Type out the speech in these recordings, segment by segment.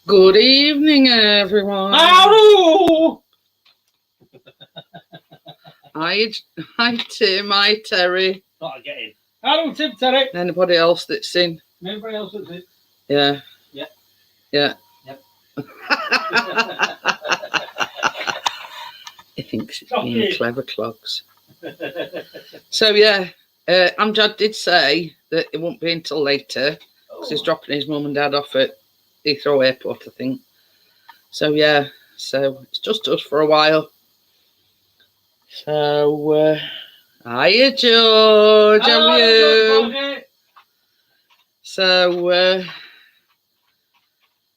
Good evening, everyone. Hello! Hi, Tim. Hi, Terry. Not getting. Hello, Tim, Terry. Anybody else that's in? Anybody else that's in? Yeah. Yeah. Yeah. Yep. He thinks it's Shocking. being clever clogs. So, yeah, Amjad did say that it won't be until later because he's dropping his mum and dad off at Heathrow Airport, I think. So, yeah, so it's just us for a while. So, hiya, George. How are you? George, so,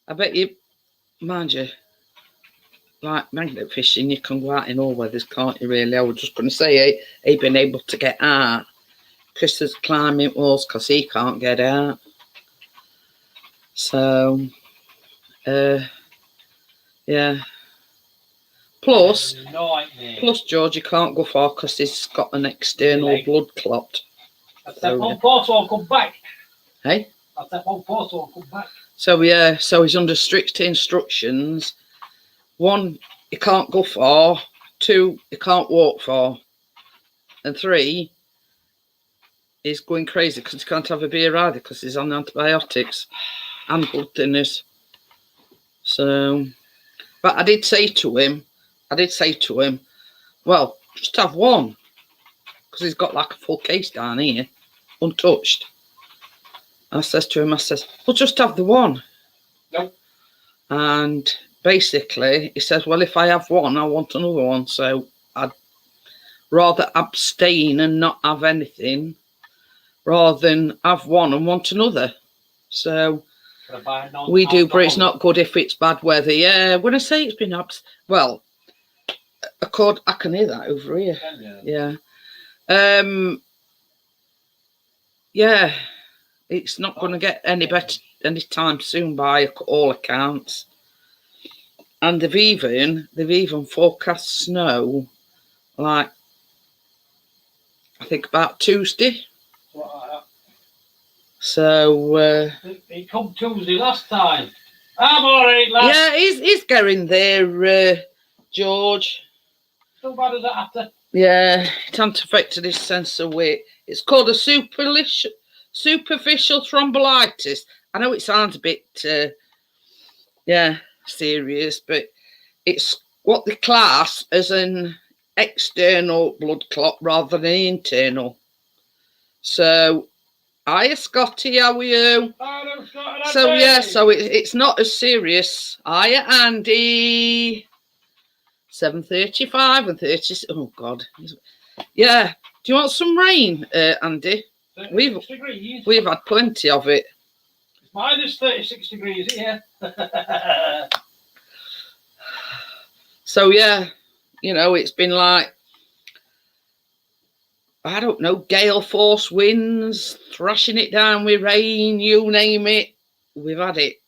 I bet you, mind you, like magnet fishing, you can go out in all weathers, can't you, really? I was just going to say, he been able to get out. Chris is climbing walls because he can't get out. So, yeah. Plus, George, you can't go far because he's got an external blood clot. I'll take one photo, I'll come back. Hey? I'll take one photo, I'll come back. So, yeah, so he's under strict instructions. 1, he can't go far. 2, he can't walk far. And 3, he's going crazy because he can't have a beer either because he's on antibiotics and blood thinners. So, but I did say to him, well, just have one because he's got like a full case down here, untouched. I says to him, well, just have the one. Nope. And basically, he says, well, if I have one, I want another one. So I'd rather abstain and not have anything rather than have one and want another. So we do, but it's not good if it's bad weather. Yeah, when I say it's been well, I can hear that over here. Yeah. Yeah, it's not going to get any better anytime soon by all accounts. And they've even forecast snow, like I think about Tuesday. So it come Tuesday last time. I'm all right, lad. Yeah, he's getting there, George. So bad as that after. Yeah, it hasn't affected his sense of weight. It's called a superficial thrombolytis. I know it sounds a bit, serious, but it's what they class as an external blood clot rather than internal. So, hiya, Scotty, how are you? Hello, Scotty. So, yeah, so it's not as serious. Hiya, Andy. 7:35 and 30. Oh, God. Yeah. Do you want some rain, Andy? We've had plenty of it. It's minus 36 degrees here. So, yeah, it's been like, I don't know, gale force winds, thrashing it down with rain, you name it. We've had it.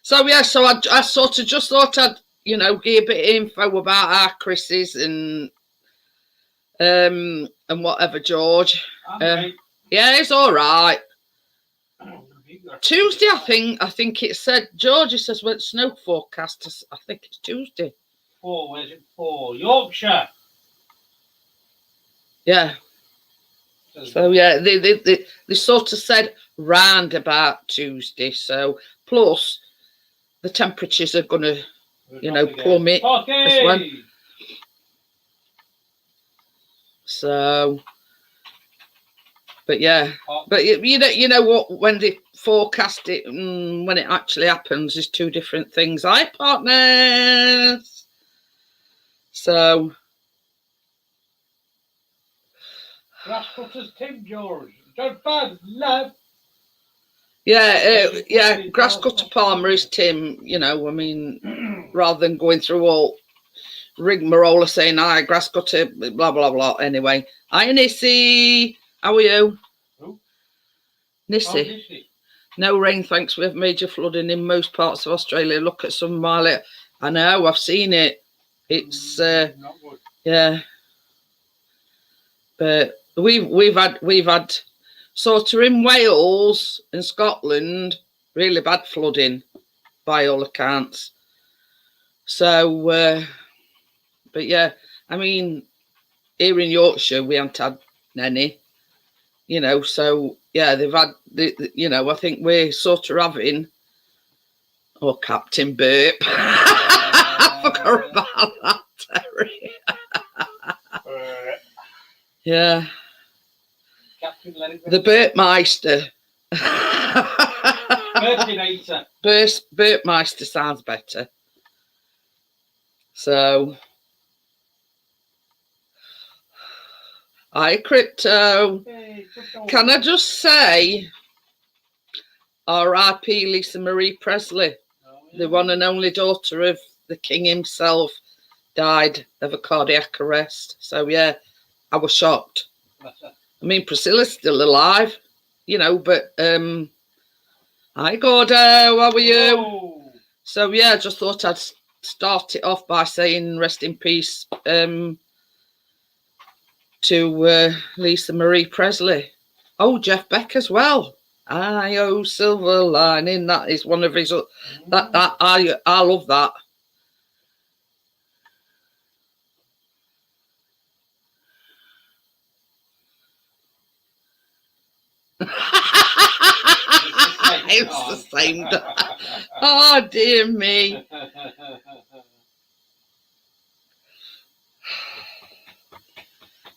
So, yeah, so I sort of just thought I'd, give a bit of info about our Chris's and whatever, George. Yeah, it's all right. Tuesday, I think it said, George, it says, well, snow forecast. I think it's Tuesday. Where's it for? Yorkshire. Yeah. So, yeah, they sort of said round about Tuesday. So, plus, the temperatures are going to, plummet as well. So, but yeah, but you know what? When they forecast it, when it actually happens, is two different things. Hi, partners. So, Grasscutters Tim, George. Don't bad love. Yeah, Grasscutter Palmer is Tim. Rather than going through all rigmarole saying, "Hi, Grasscutter," blah blah blah. Anyway, hi, Nissy. How are you? Who? Nissy. Oh, Nissy. No rain, thanks. We have major flooding in most parts of Australia. Look at some mile. I know, I've seen it. It's not good. Yeah, but we've had sort of in Wales and Scotland really bad flooding by all accounts. So, but yeah, I mean, here in Yorkshire, we haven't had any, you know, so yeah, they've had, you know, I think we're sort of having, oh, Captain Burp. I forgot about that, Terry. Yeah. Captain, let it The Burpmeister. Burpinator. Burpmeister sounds better. So, hi, Crypto. Hey, Can I just say, R.I.P. Lisa Marie Presley, the one and only daughter of the king himself, died of a cardiac arrest. So, yeah, I was shocked. I mean, Priscilla's still alive, you know, but hi, Gordo, how are you? Whoa. So, yeah, I just thought I'd start it off by saying rest in peace to Lisa Marie Presley. Oh, Jeff Beck as well. I oh silver lining. That is one of his. That I love that. It's the same. Oh dear me.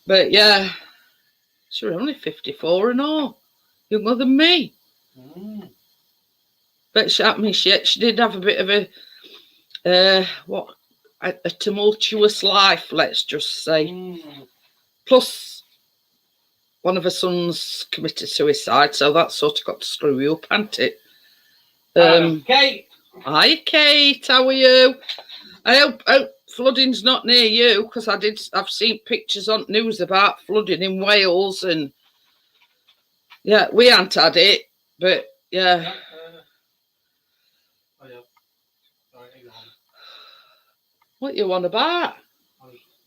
But yeah, she's only 54 and all, younger than me. But she did have a bit of a tumultuous life, let's just say. Plus, one of her sons committed suicide, so that sort of got to screw you up, hasn't it? Kate. Hi, Kate. How are you? I hope flooding's not near you, because I've seen pictures on news about flooding in Wales, and yeah, we haven't had it, but yeah. What you on about?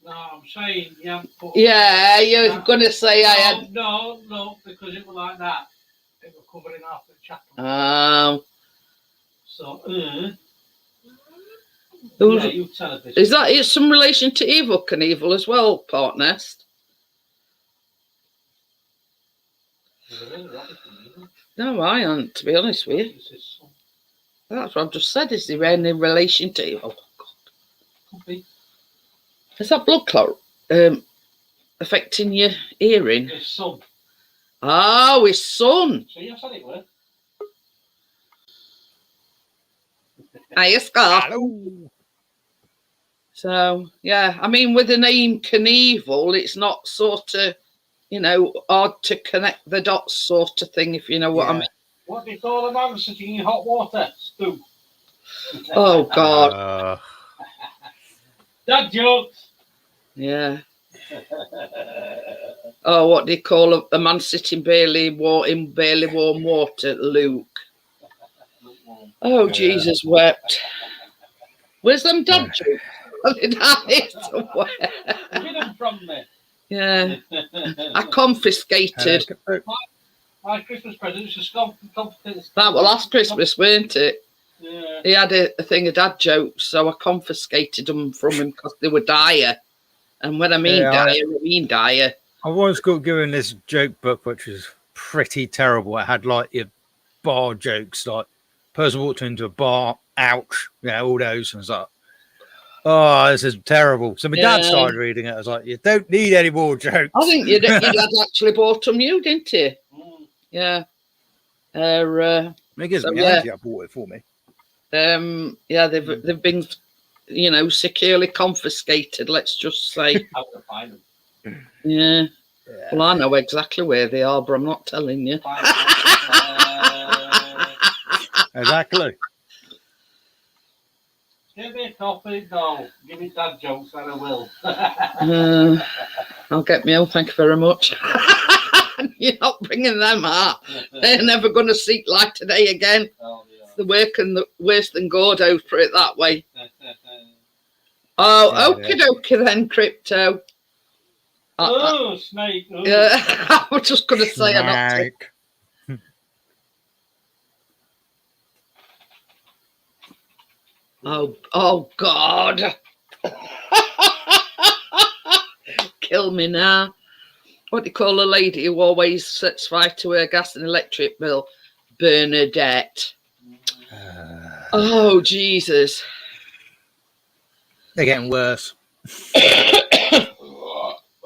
No, I'm saying you haven't put. Yeah, you're gonna say no, I had. No, because it was like that. It was covering half the chapel. So, yeah, you tell us. Is that some relation to Evil Knievel as well, Part Nest? No, I aren't, to be honest with you. That's what I've just said. Is there any relation to Evil? Oh, God. Is that blood clot affecting your hearing? His son. Oh, his son. So you said it was. Hiya, Scott. Hello. So, yeah, I mean, with the name Knievel, it's not sort of, you know, hard to connect the dots sort of thing, if you know what I mean. What do you call a man sitting in hot water? Stew. Oh, God. Dad jokes. Yeah. Oh, what do you call a man sitting in barely warm water? Luke. Oh, Jesus wept. Where's them dad jokes? Get them from me. Yeah. I confiscated. My Christmas present was confiscated. That was last Christmas, weren't it? Yeah. He had a thing of dad jokes, so I confiscated them from him because they were dire. And when I mean dire, I mean dire. I once got given this joke book, which was pretty terrible. It had like your bar jokes, like person walked into a bar, ouch, yeah, all those. And I was like, oh, this is terrible. So my dad started reading it. I was like, you don't need any more jokes. I think your dad actually bought them, you didn't he? Yeah. It gives me auntie, I bought it for me. Yeah, they've been, you know, securely confiscated, let's just say. How to find them. Yeah. Well, I know exactly where they are, but I'm not telling you. Exactly. Give me a coffee, no. Give me dad jokes, and I will. I'll get me own, thank you very much. You're not bringing them out. They're never going to see light today again. Oh, yeah. The worse than Gordo, put it that way. Oh, okie dokie then, Crypto. Snake. Oh. Yeah, I was just going to say I'm not. Oh God. Kill me now. What do you call a lady who always sets fire to her gas and electric bill? Bernadette. Oh, Jesus. They're getting worse.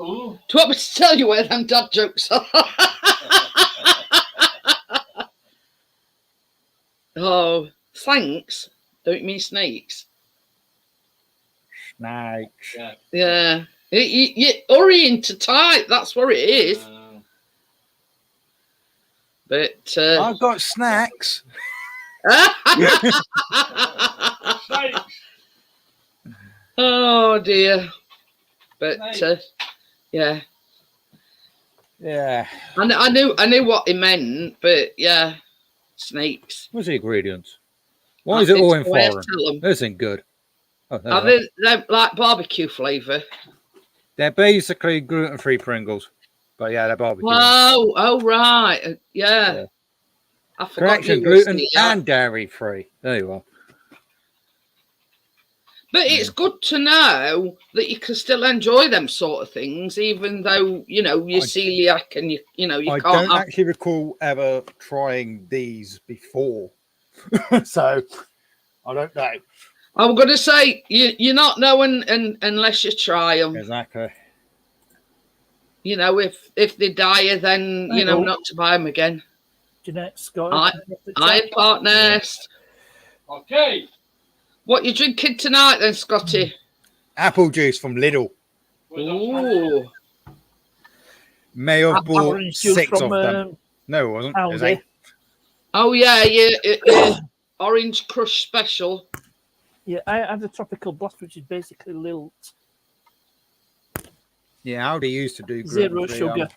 Ooh. Do you want me to tell you where them dad jokes are? Oh, thanks. Don't you mean snakes? Snakes. Yeah. Yeah. You're hurrying to type. That's what it is. But I've got snacks. Snakes. Oh dear. But yeah, Yeah. I knew what he meant. But yeah, snakes. What's the ingredients? Why is it all in That's the way I foreign? tell 'em. This ain't good. Oh, there Are they are. they're like barbecue flavour. They're basically gluten-free Pringles, but yeah, they're barbecue. Wow. Oh right. Yeah. Yeah. I forgot Correction, you were gluten celiac. and dairy-free. There you are. But it's good to know that you can still enjoy them sort of things, even though you're celiac and you I can't don't have. actually recall ever trying these before, so I don't know. I'm going to say you're not knowing unless you try them. Exactly. If they die, then not to buy them again. Jeanette, Scott. Hi, partners. Okay. What you drinking tonight, then, Scotty? Apple juice from Lidl. Ooh. May have bought Orange juice 6 from, of them. No, it wasn't. It was Aldi. 8. Oh yeah. Orange Crush Special. Yeah, I have the tropical blast, which is basically lilt. Yeah, Aldi used to do Zero gluten-free, sugar.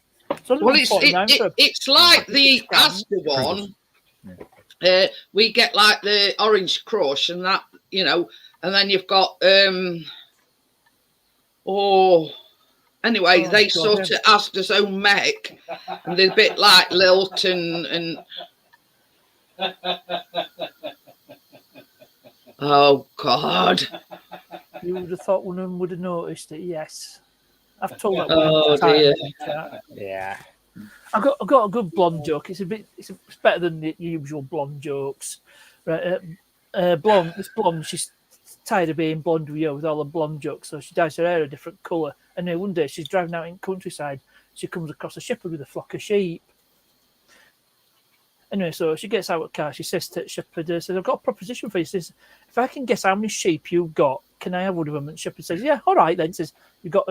Well, it's like the Asda one. We get like the Orange Crush and that, and then you've got anyway, they sort of Asda's own mech, and they're a bit like lilt and oh God. You would have thought one of them would have noticed it. Yes, I've told that Oh, one time. dear. Yeah. I've got a good blonde joke. It's better than the usual blonde jokes. Right, this blonde, she's tired of being blonde with all the blonde jokes, so she dyes her hair a different colour. And then one day she's driving out in countryside. She comes across a shepherd with a flock of sheep. Anyway, so she gets out of the car. She says to the shepherd, says, "I've got a proposition for you." She says, "If I can guess how many sheep you've got, can I have one of them?" And the shepherd says, "Yeah, all right then." He says, "You've got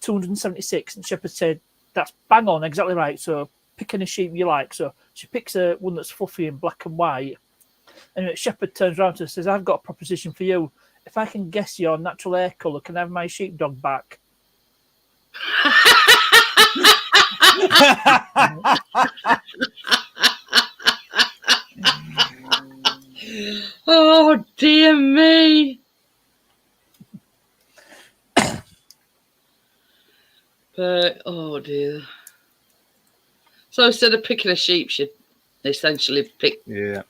276." And the shepherd said, "That's bang on, exactly right. So pick any sheep you like." So she picks one that's fluffy and black and white. And the shepherd turns around to her and says, "I've got a proposition for you. If I can guess your natural hair colour, can I have my sheepdog back?" Oh dear me. But oh dear. So instead of picking a sheep, she'd essentially pick Yeah.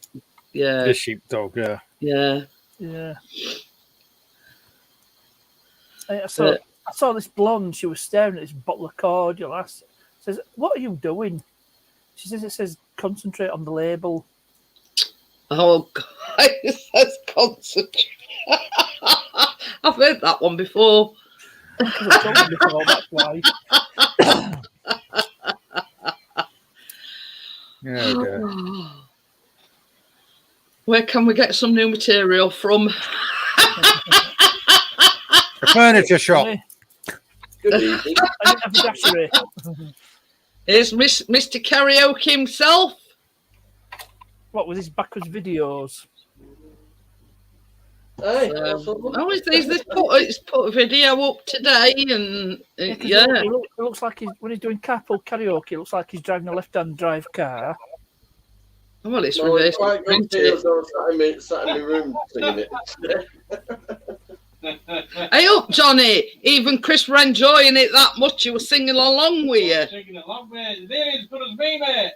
yeah. The sheepdog, yeah. Yeah. Yeah. I saw this blonde. She was staring at this bottle of cordial. I says, "What are you doing?" She says, "It says concentrate on the label." Oh God, it says concentrate. I've heard that one before. Because I've told you before, that's why. Oh, dear. Where can we get some new material from? A furniture shop. Good evening. I didn't have a dashery. Here's Mr. Karaoke himself. What with his backwards videos? Hey, He's put a video up today, and yeah. It looks like when he's doing carpool karaoke, it looks like he's driving a left-hand drive car. Well, it's No, reversed. quite good videos sat in my room singing it. Hey up, Johnny. Even Chris were enjoying it that much. He was singing along with you. Singing along, mate. It's nearly as good as me, mate.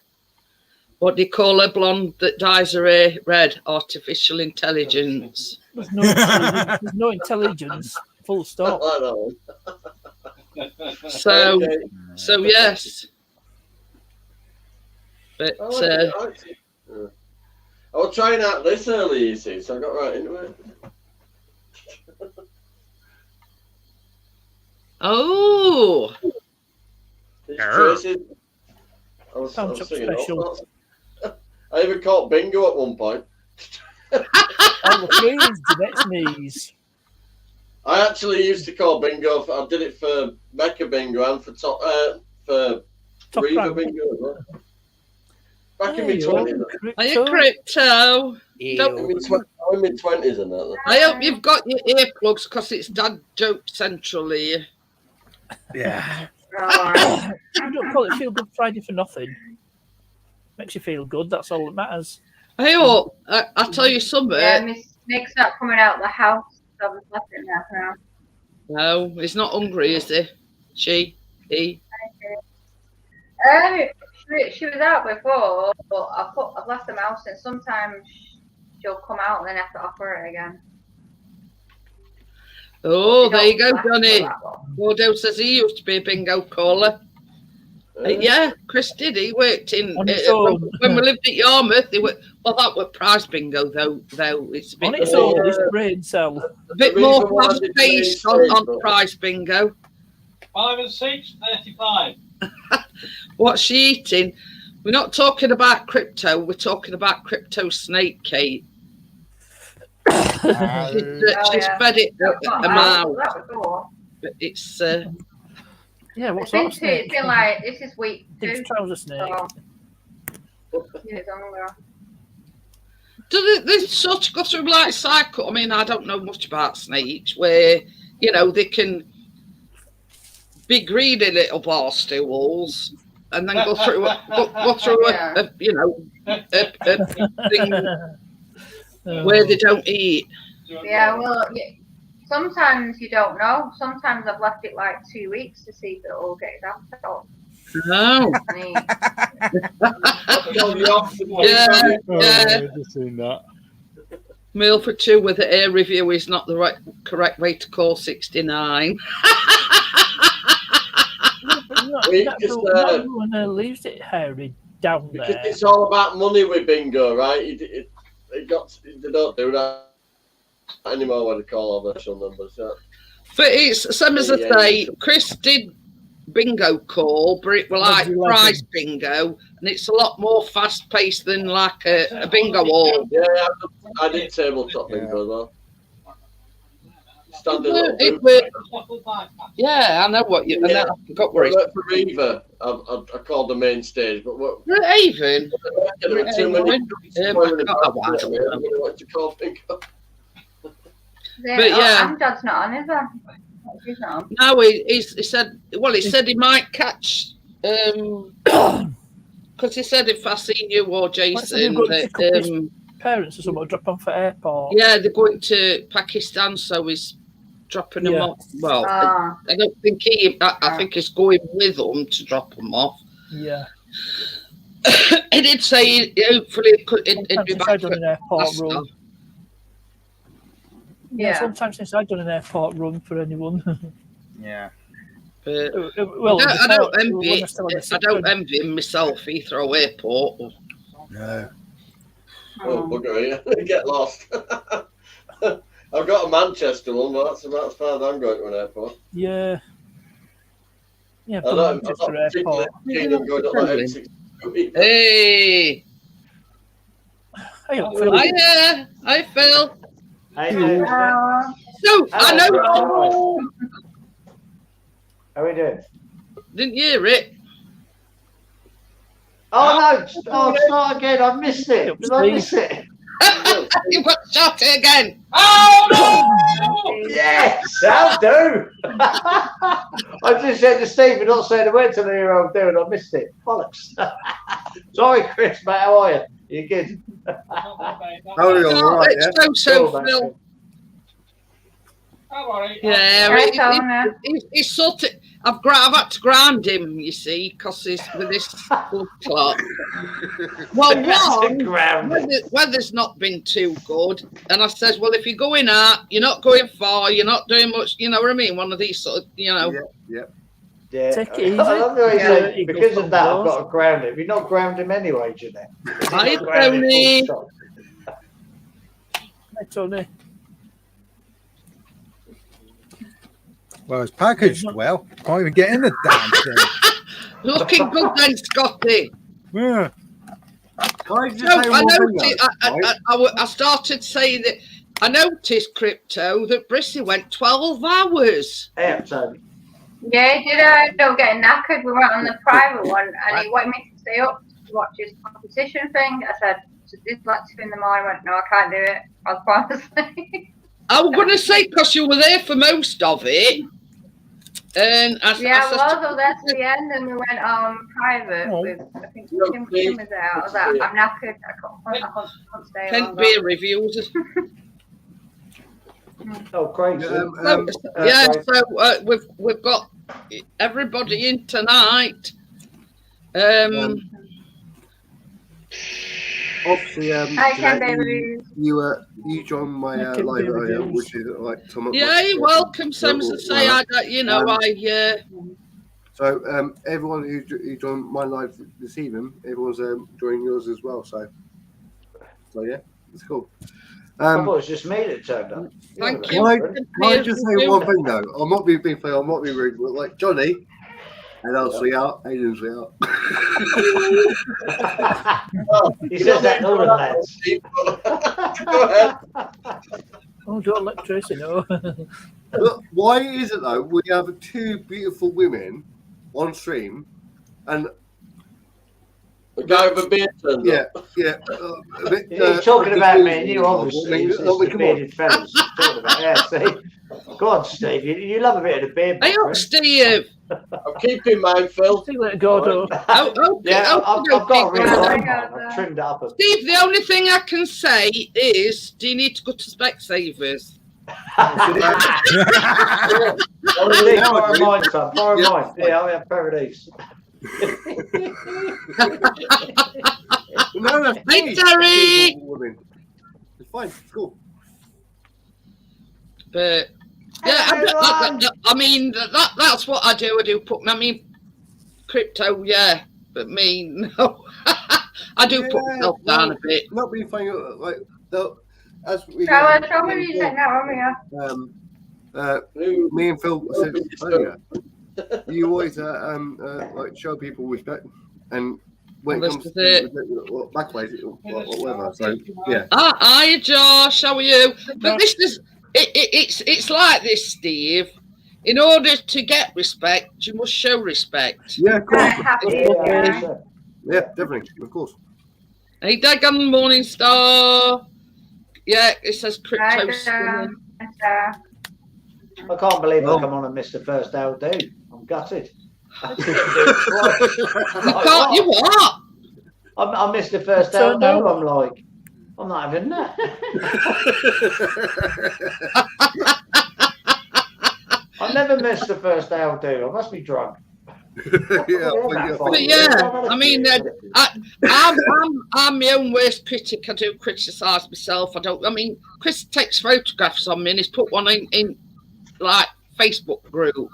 What do you call a blonde that dyes her hair red? Artificial intelligence. There's no intelligence. There's no intelligence. Full stop. I know. So, Okay. so yes. But I like it, I like it. Yeah. I was trying out this early, you see, so I got right into it. oh, These traces. I was Punch up singing all special. sorts. I even caught bingo at one point. Oh, the freeze, Jeanette's knees. I actually used to call bingo. I did it for Mecca bingo and for Top Reva rank. bingo as well. Back in Hey, my you're 20s. are you crypto? I'm in my 20s and that. I hope you've got your earplugs because it's dad joke central here. Yeah. Right. You don't call it Feel Good Friday for nothing. Makes you feel good. That's all that matters. Hey, oh, I'll tell you something. Yeah, Nick's not coming out of the house. So I've left it there for now. No, he's not hungry, is he? He. She was out before, but I've left the mouse, and sometimes she'll come out and then have to offer it again. Oh, She there you don't go, last for Johnny. that long. Bordeaux says he used to be a bingo caller. Yeah, Chris did. He worked in On its own. when we lived at Yarmouth. They were that were prize bingo though. It's a bit On its more, own, this brain cell. a bit The more reason why I fast did paced the main on stage, prize bingo. 5 and 6, 35. What's she eating? We're not talking about crypto. We're talking about crypto snake, Kate. She's yeah. fed it a mouth. That before. But it's Yeah, what's It's that been snake? like this is week 2. Big trouser snake. So, yeah, it's longer. do they sort of go through like cycle? I mean, I don't know much about snakes where they can be greedy little bar stools and then go through go through Yeah. a thing where they don't eat. Yeah, well, sometimes you don't know. Sometimes I've left it like 2 weeks to see if it'll get its appetite out. No. And eat. Yeah. I've just seen that. Meal for two with the air review is not the correct way to call 69. Everyone leaves it hairy down Because there. it's all about money with bingo, right? They don't do that anymore when they call all their numbers. Yeah. But it's same as I say, Chris did bingo call, but it was like That's 11. prize bingo, and it's a lot more fast paced than like a bingo hall. Yeah, I did tabletop bingo as well. Standing little It booth. was- yeah, I know what you. And then I forgot where I it's. worked for Reva. I called the main stage, but what? Haven. There were too many. I forgot about it. What to call bingo? But yeah. Amjad's not on, is there? She's not on. No, he said. Well, he said he might catch. Because he said if I seen you or Jason, go to pick up his that, parents or something, drop on for airport. yeah, they're going to Pakistan, so he's dropping them Yeah. off. Well, Ah, I don't think I think he's going with them to drop them off. Yeah. He did say hopefully it'd be Sometimes back I've done for an airport Pascal. run. yeah. Yeah, sometimes since I've done an airport run for anyone. Yeah. But Well, I don't before- envy. when I still had a I don't sick envy him myself. Heathrow Airport. No. Oh, bugger, yeah. Get lost. I've got a Manchester one, but that's about as far as I'm going to an airport. Yeah. Yeah, I'm from not Manchester particularly Airport. keen on going up that M62. Hey, Hey, Phil. hi Phil. Ah, No, I know. How are we doing? Didn't you hear it? Oh no! Oh, start again. I missed it. Did I miss it? You've got to shout it again. Oh, Yes, I'll do. I just said to Steve, you're not saying a word to me. I'm doing. I missed it. Bollocks. Sorry, Chris, mate. How are you? You good? no! Oh, you're all right, yeah? It's so Cool, mate. Phil. I'm all right. Yeah, Right, Tony. he's sort of. I've had to ground him, you see, because he's with this blood clot. Well, weather's not been too good, and I says, well, if you're going out, you're not going far, you're not doing much. You know what I mean? One of these sort of, you know. Yeah. Take it easy. I love the way you say, Yeah. because of that, I've got to ground him. You're not ground him anyway, Jeanette. Hi, Tony. Hi, Tony. Well, it's packaged well. Can't even get in the damn thing. Looking good then, Scotty. Yeah. Can I just No, say I one thing, noticed. though, I started saying that. I noticed, Crypto, that Brissy went 12 hours. Yeah, Tony. Yeah, he did. I ended up getting knackered. We went on the private one, and he wanted me to stay up to watch his competition thing. I said, "It's like 2 in the morning." I went, "No, I can't do it. I'll fall asleep." I was going to say, because you were there for most of it. And I was there to the end, and we went private. With, I think Tim was there. I was like, "I'm knackered. I can't stay." 10 beer reviews. Oh, crazy. We've got everybody in tonight. obviously, you joined my live earlier, which is like Tom. Yeah, you're welcome. Sam to say, So everyone who joined my live this evening, everyone's joining yours as well. So yeah, it's cool. I thought it was just me that turned up. Thank you. Can I just say one thing though? I'm not being big fair. I'm not being rude, but like Johnny, and I'll out. Aiden's out. He says that to all the lads. Go ahead. Oh, don't let Tracy know. But why is it though? We have 2 beautiful women on stream, and the guy with a beard turned up. Yeah. He's talking about me and you, obviously. It's the bearded fellas he's talking about. Yeah, see? Go on, Steve. You love a bit of the beard. Hey, up, Steve. I'll keep in mind, Phil. Let it go, though. Yeah, I've got a real I've trimmed it up. Steve, the only thing I can say is, do you need to go to Specsavers? Borrow mine, son. Borrow mine. Yeah, I'll have paradise. No, hey, Terry. It's fine. It's cool. But yeah, I mean that's what I do. I do put. I mean, crypto, yeah, but me, no. I do put myself down a bit. Not being funny, like as we. Me and Phil said earlier, you always like show people respect, and when it comes to backways, whatever. So yeah. Hi, Josh. How are you? But this is it's like this, Steve. In order to get respect, you must show respect. Yeah, of course. Yeah, definitely, of course. Hey, Dagon Morning Star. Yeah, it says crypto. I can't believe I come on and missed the first hour, dude. I'm gutted. You what? I missed the first hour. No, I'm like, I'm not having that. I never missed the first hour, dude. I must be drunk. But yeah, I mean, I'm my own worst critic. I do criticise myself. I mean, Chris takes photographs on me and he's put one in like Facebook group.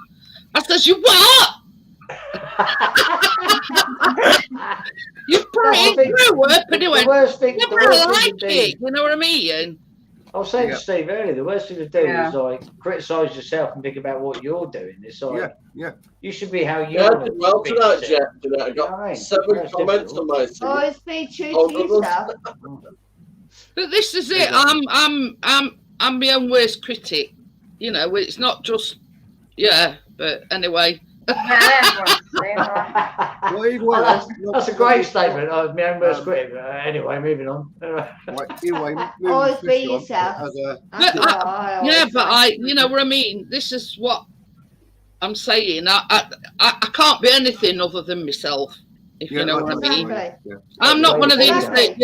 I says, you what? You put it in group and he went, never like it. You know what I mean? I was saying to Steve earlier, the worst thing to do is like criticise yourself and think about what you're doing. It's like, you should be how you are. I did well tonight, Jeff. I got 7 comments on my thing. Always be true to yourself. But this is it. I'm my own worst critic. You know, it's not just but anyway. That's a great statement. I was my own worst critic. Anyway, moving on. Always be yourself. But you know what I mean. This is what I'm saying. I can't be anything other than myself. If you know what I mean. I'm not one of these that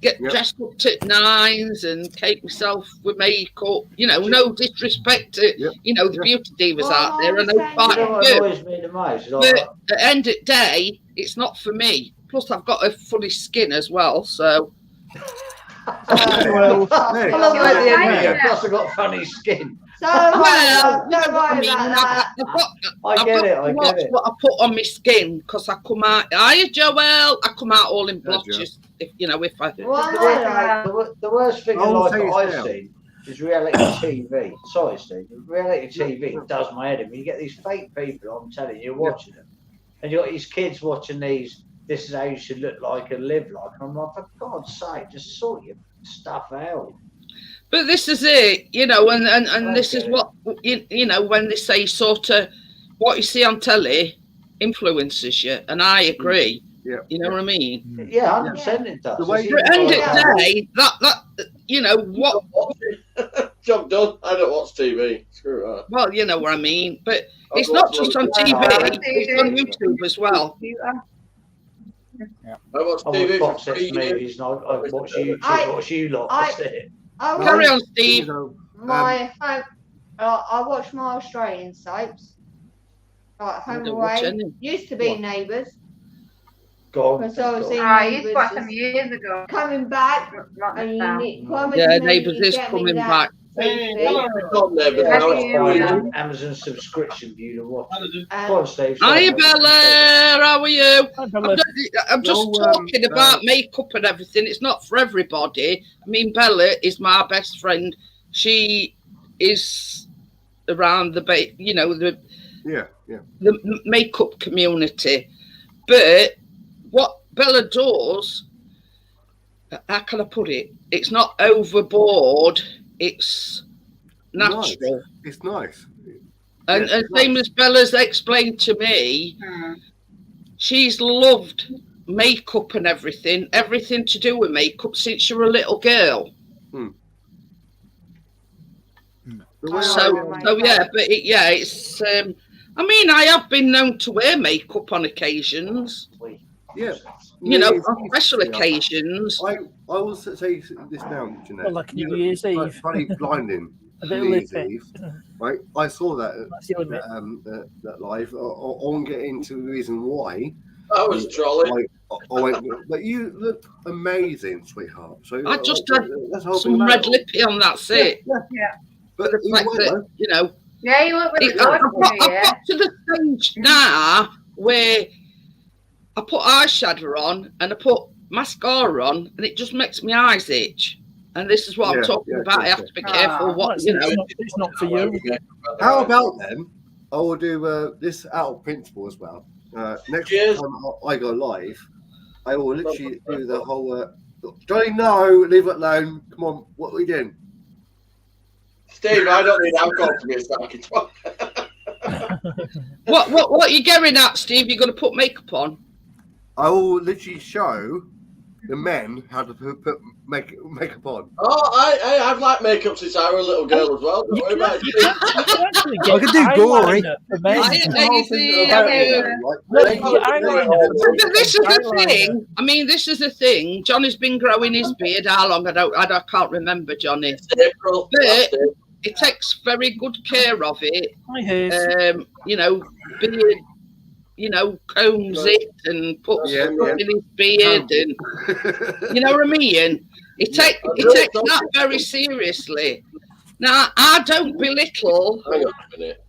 get dressed up to nines and cake myself with makeup. You know, no disrespect to you know the beauty divas out there. I know quite a few. Annoys me the most. But at the end of the day, it's not for me. Plus, I've got a funny skin as well, so. Well, I love at the end of you. Plus, I've got funny skin. So, Well, don't worry I mean, about that. I get it. I get it. What I put on my skin because I come out. Hiya, Joel. I come out all in blotches. If you know, if I. The worst thing in I'll life tell that you I've now. seen is reality TV. Sorry, Steve. Reality TV does my head in. When you get these fake people, I'm telling you, watching them, and you got these kids watching these. This is how you should look like and live like. I'm like, for God's sake, just sort your stuff out. But this is it, you know, and this is what you know when they say sort of what you see on telly influences you, and I agree. Yeah, you know what I mean. Yeah, 100% it does. The way But at the end of the day, that you know what. Job done. I don't watch TV. Screw that. Well, you know what I mean. But it's not just on TV; it's on YouTube as well. I watch I TV watch for 3 box years. movies, and I watch YouTube. Watch you lot. That's it. Carry on, Steve. I watch my Australian soaps. Like Home don't watch Away. any. Used to be Neighbours. Go on. Because I was in I used to watch Neighbours. them years ago. Coming back. Not And now. you Yeah, Neighbours is coming back. It's on there, but Have now you, it's uh, free. Amazon subscription for you to watch. And Go on, Steve. Hiya, Bella. How are you? Bella. I'm just talking about makeup and everything. It's not for everybody. I mean, Bella is my best friend. She is around the you know, the makeup community. But what Bella does, how can I put it? It's not overboard. It's natural. Nice. It's nice. And same as Bella's explained to me, she's loved makeup and everything to do with makeup since you were a little girl. So yeah, but it's. I mean, I have been known to wear makeup on occasions. Yeah. You know, on special occasions. I will say this now, Jeanette. Well, like New Year's Eve. Funny blinding. A bit New Year's lippy. Eve, right? I saw that That's the limit. that live. I won't get into the reason why. That was trolling. I went, but you look amazing, sweetheart. So I just had that's the whole thing some about red it. lippy on, that's it. Yeah. But The fact that, you know, Yeah, you look really I've good. got to the stage now where I put eyeshadow on and I put mascara on and it just makes my eyes itch. And this is what I'm talking about. I have to be careful what, you know. It's not for you. How about then? I will do this out of principle as well. Next time I go live, I will literally do the whole. Johnny, no, leave it alone. Come on, what are we doing? Steve, I don't need alcohol to be a psychic. What are you getting at, Steve? You're going to put makeup on? I will literally show the men how to put makeup on. Oh, I have liked makeup since I was a little girl as well. Don't worry about it. I can do gory. But this is the thing. I mean, this is the thing. Johnny's been growing his beard. How long? I can't remember, Johnny. April. But he takes very good care of it. You know, beard. You know, combs it and puts stuff in his beard, and you know what I mean. He takes that very seriously. Now, I don't belittle. Hang on a minute.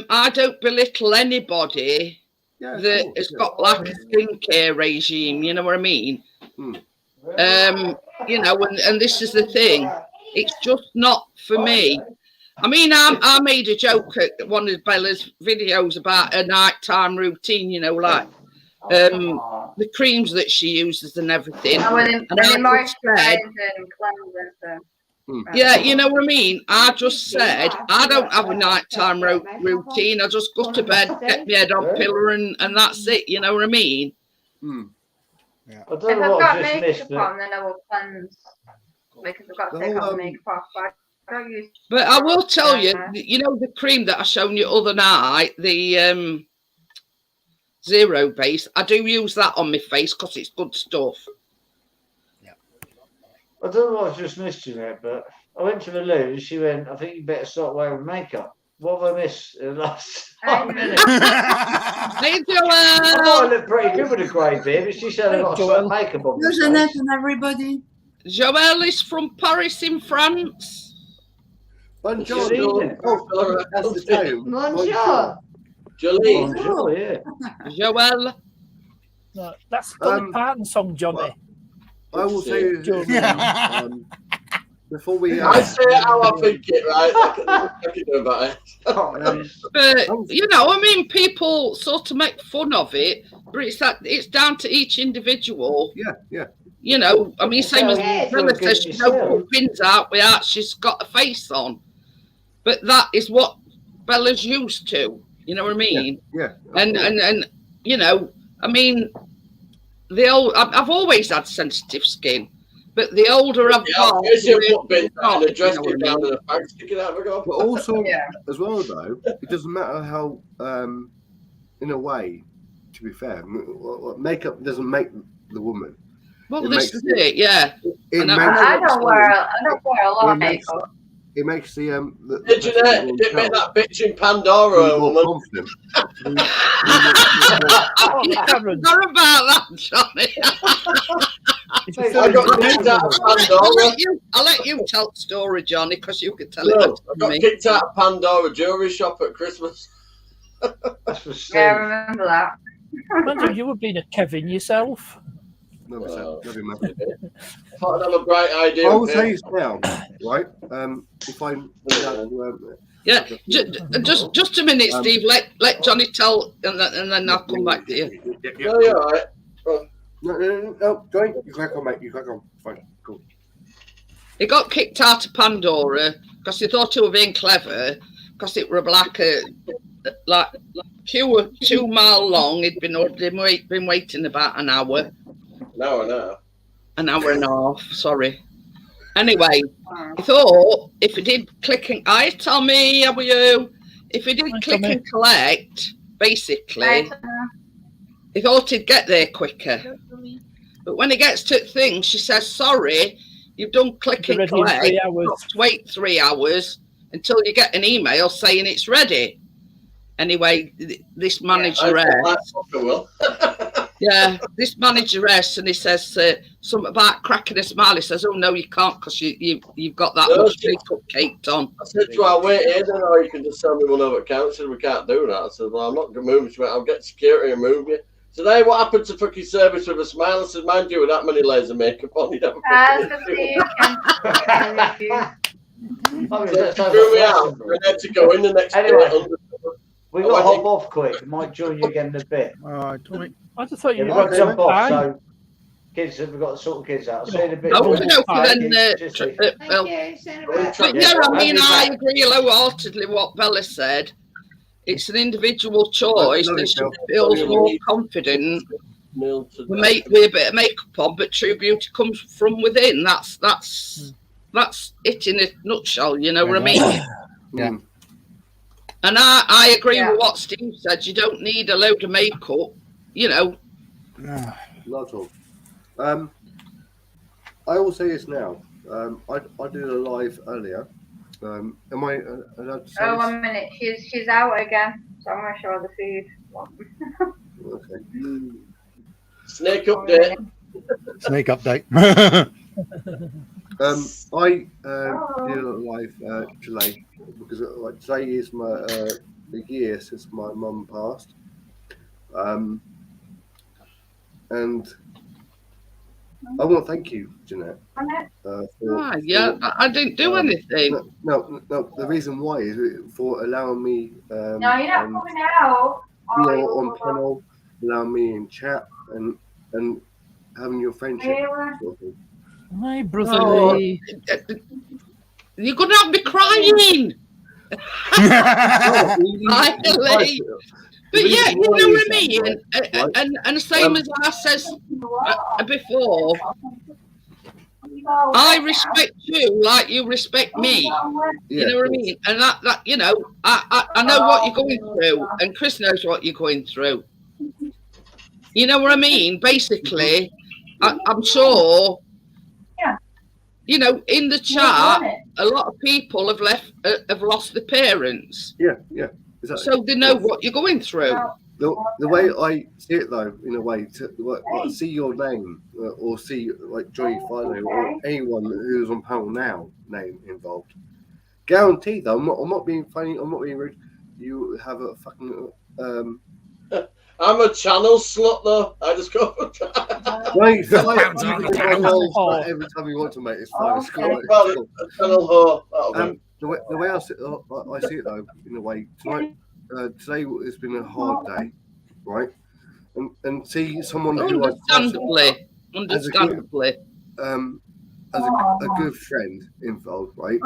I don't belittle anybody that has got like a skincare regime. You know what I mean? You know, and this is the thing. It's just not for me. I mean, I made a joke at one of Bella's videos about her nighttime routine, you know, like the creams that she uses and everything. Yeah, you know what I mean? I just said, I don't have a nighttime routine. I just go to bed, get my head on pillow and that's it. You know what I mean? If I've got makeup on, then I will cleanse. Because I've got to take all the makeup off. But I will tell you, you know, the cream that I shown you other night, the Zero Base, I do use that on my face because it's good stuff. I don't know what I just missed you there, but I went to the loo and she went, I think you better start wearing makeup. What have I missed in the last 5 minutes? Hey, I thought I Joel. looked pretty good with a grey beard, but she said I got to start makeup on my There's Annette face. and everybody. Joel is from Paris in France. Bonjour. Oh, That's the tone. Bonjour. Jolene. Bonjour, yeah. Joel. No, that's Dolly Parton song, Johnny. I will say before we. I say it how I think it, right? I can do about it. But you know, I mean, people sort of make fun of it, but it's down to each individual. Yeah. You know, I mean, same as Yeah, Bella says, she don't put pins out without she's got a face on. But that is what Bella's used to. You know what I mean? Yeah. And you know, I mean, I've always had sensitive skin, but the older I've got, but also as well though, it doesn't matter how. In a way, to be fair, makeup doesn't make the woman. Well, this is it, yeah. I don't wear a lot of makeup. It makes the Jeanette, did make that bitch in Pandora a woman. Confident. Not about that, Johnny. I got kicked out of Pandora. I'll let you tell the story, Johnny, because you can tell No, it. I got kicked out of Pandora jewelry shop at Christmas. Yeah, I remember that. Imagine you were being a Kevin yourself. No, I thought I'd have a bright idea. I will say this now, right? If I just a minute, Steve. Let Johnny tell, and then I'll come back to you. No, you're all right. No, Johnny, you crack on, mate. You crack on. Fine, cool. He got kicked out of Pandora because he thought he was being clever, because it were like a queue 2 mile long. He'd been waiting about an hour. An hour and a half, sorry. Anyway, he thought if he did click and... Hi, Tommy, how are you? If he did click and collect, basically, he thought he'd get there quicker. But when he gets to the thing, she says, sorry, you've done click and collect. You've got to wait 3 hours until you get an email saying it's ready. Anyway, this manager this manager asks, and he says something about cracking a smile. He says, "Oh no, you can't because you've got that much makeup caked on." I said to her, "Wait here, then, or you can just send me one over account." She said, "We can't do that." I said, "Well, I'm not going to move you. She went, I'll get security and move you." So, "Hey, what happened to fucking service with a smile?" I said, "Mind you, with that many layers of makeup on, you don't." Threw me out. We had to go in the next day. We got to hop off quick. I might join you again in a bit. All right, Tommy. I just thought We've got to jump off. So, kids, we've got to sort the kids out. I'll see you in a bit. I mean, I agree wholeheartedly what Bella said. It's an individual choice, and she feels more confident with a bit of makeup on, but true beauty comes from within. That's it in a nutshell. You know what I mean? Yeah. And I agree with what Steve said. You don't need a load of makeup, you know. Not at all. I will say this now. I did a live earlier. Am I allowed to say this? 1 minute. She's out again, so I'm going to show her the feed. Okay. Snake update. Snake update. I did a live today because today is the year since my mum passed, and I want to thank you, Jeanette. I didn't do anything. No. The reason why is for allowing me. No, you're not coming out. On panel, allowing me in chat, and having your friendship. My brother. You're going to have me crying. Finally. But yeah, you know what I mean? And same as I says before, I respect you like you respect me. You know what I mean? And that you know, I know what you're going through, and Chris knows what you're going through. You know what I mean? Basically, I'm sure you know, in the chat, a lot of people have lost their parents. Yeah, exactly. So they know what you're going through. The way I see it, though, in a way, to like, see your name or see like Johnny Fido or anyone who's on panel now name involved. Guaranteed, though, I'm not being funny. I'm not being rude. You have a fucking. I'm a channel slut, though. I just go. Right, every time you want to, mate, it's fine. It's cool. Channel whore. The way I see it, though, in a way, tonight. Today it's been a hard day, right? And see someone who understandably, as a good friend involved, right?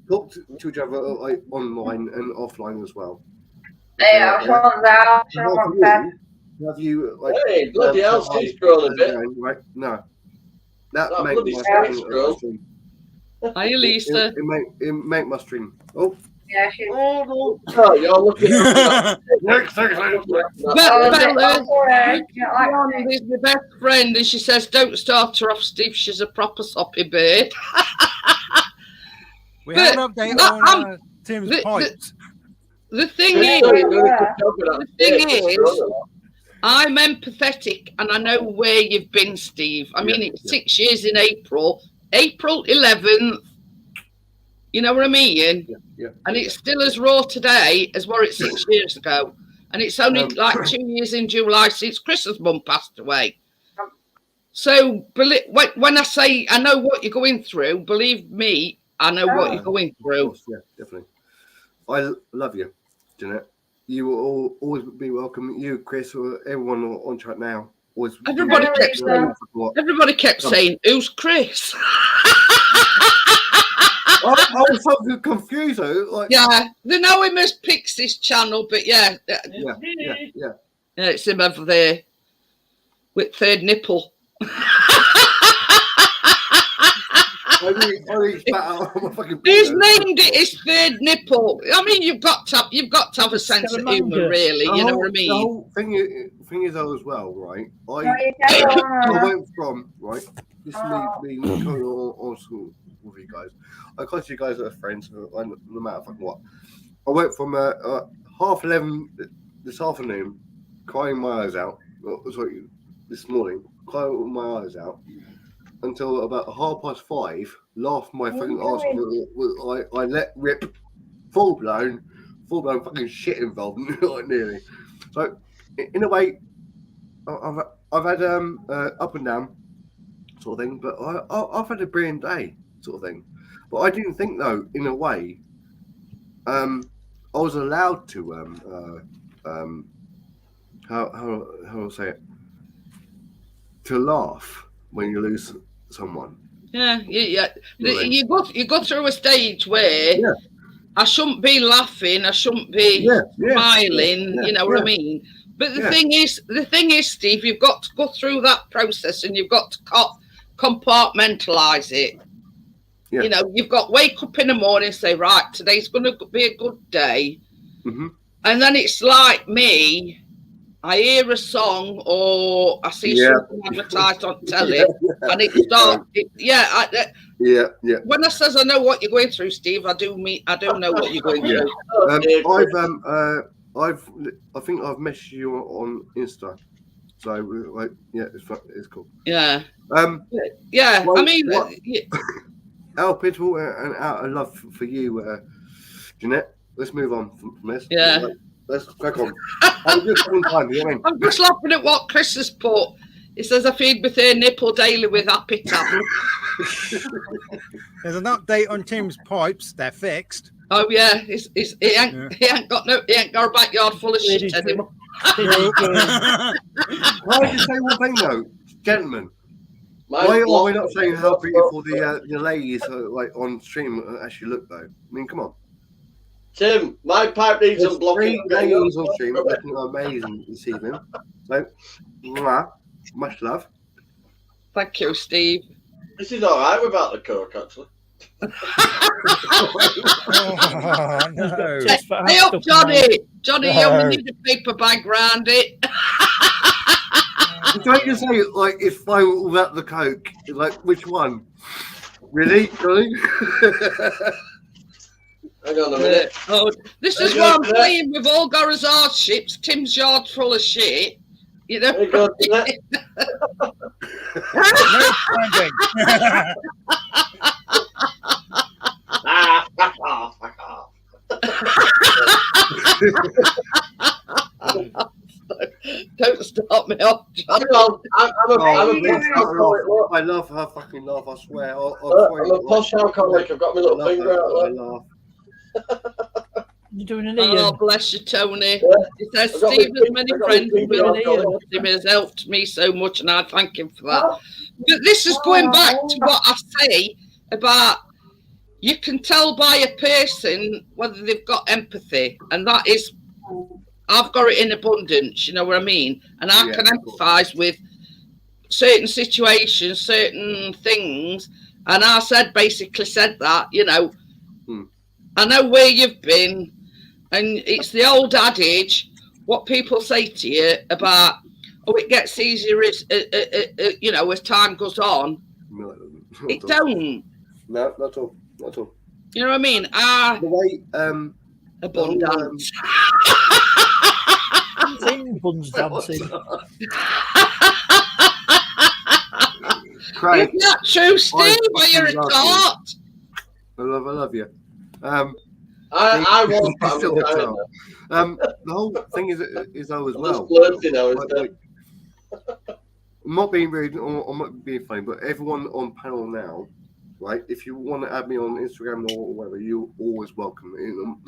Talk to each other like online and offline as well. Yeah, have you like? Hey, bloody hell, she's grown a bit. Right? No, that bloody makes girl. stream. Hi, Lisa. It make my stream. Oh. Yeah, she's. Oh, you're looking at Bella is my best friend, and she says, "Don't start her off, Steve. She's a proper soppy bird." We have an update on Tim's pipes. The thing is, I'm empathetic, and I know where you've been, Steve. I mean, it's 6 years in April 11th. You know what I mean? Yeah. And it's still as raw today as what it's 6 years ago. And it's only like 2 years in July since Chris's mum passed away. So when I say I know what you're going through, believe me, I know what you're going through. Yeah, definitely. I love you, Jeanette. You will always be welcome. You, Chris, or everyone on chat now. Everybody kept saying, "Who's Chris?" I was so confused though. Like, yeah, they know him as Pixie's channel, but yeah, it's him over there with third nipple. He's named it his third nipple. I mean, you've got to have a sense of humour, really. You know what I mean? The whole thing is though as well, right? I went from right. This is me being on school with you guys. I consider you guys as friends, no matter fucking what. I went from 11:30 this afternoon, crying my eyes out. Sorry, this morning, crying my eyes out, until about 5:30, laughed my fucking ass. I let rip full blown fucking shit involved, like nearly. So, in a way, I've had up and down sort of thing, but I've had a brilliant day sort of thing. But I didn't think though, in a way, I was allowed to how do I say it? To laugh when you lose someone. Yeah. You go through a stage where I shouldn't be laughing, I shouldn't be smiling. You know what I mean? But the thing is, Steve, you've got to go through that process, and you've got to compartmentalize it. Yeah. You know, you've got to wake up in the morning and say, right, today's going to be a good day. Mm-hmm. And then it's like me, I hear a song or I see something advertised on telly, and it starts. When I says I know what you're going through, Steve, I do know what you're going through. I think I've messaged you on Insta, so like, it's cool. Yeah. Well, I mean, out of pity and out of love for you, Jeanette. Let's move on from this. Yeah. Let's crack on. I'm just laughing at what Chris has put. He says, I feed with her nipple daily with happy tablets. There's an update on Tim's pipes. They're fixed. Oh yeah, he ain't got a backyard full of shit anymore. Can I just say one thing though, gentlemen? Why are we not saying how beautiful the ladies like on stream actually look though? I mean, come on. Tim, my pipe needs unblocking. 3 ladies on stream looking amazing this evening. So, much love. Thank you, Steve. This is all right without the coke, actually. Oh, no. Hey up, Johnny! Johnny, you only need a paper bag round it. I'm trying to say, like, it's fine without the Coke. Like, which one? Really, Johnny? Hang on a minute. Oh, this is why I'm playing with all Gorazard ships. Tim's yard full of shit. You know. There you go, Jeanette. Fuck off, fuck off. Don't start me off, John. I love her fucking laugh, I swear. I'm a posh alcoholic. I've got my little finger out there. You're doing an Oh, Ian. bless you, Tony. Yeah. He says I've got Steve my has many finger- friends I've got my finger with him has helped me so much, and I thank him for that. But this is going back to what I say about you can tell by a person whether they've got empathy, and that is, I've got it in abundance, you know what I mean? And I can empathise with certain situations, certain things, and I basically said that, you know, I know where you've been, and it's the old adage, what people say to you about, oh, it gets easier as you know, as time goes on. No, it don't. No, not at all. Not at all. You know what I mean? The way abundance. Buns dancing. Craig, isn't that true, Steve? Well, you're a tart. I love you. I was still a tart. The whole thing is though as well. Flirty now, isn't it? I'm not being rude or I'm not being funny, but everyone on panel now, right? If you want to add me on Instagram or whatever, you're always welcome.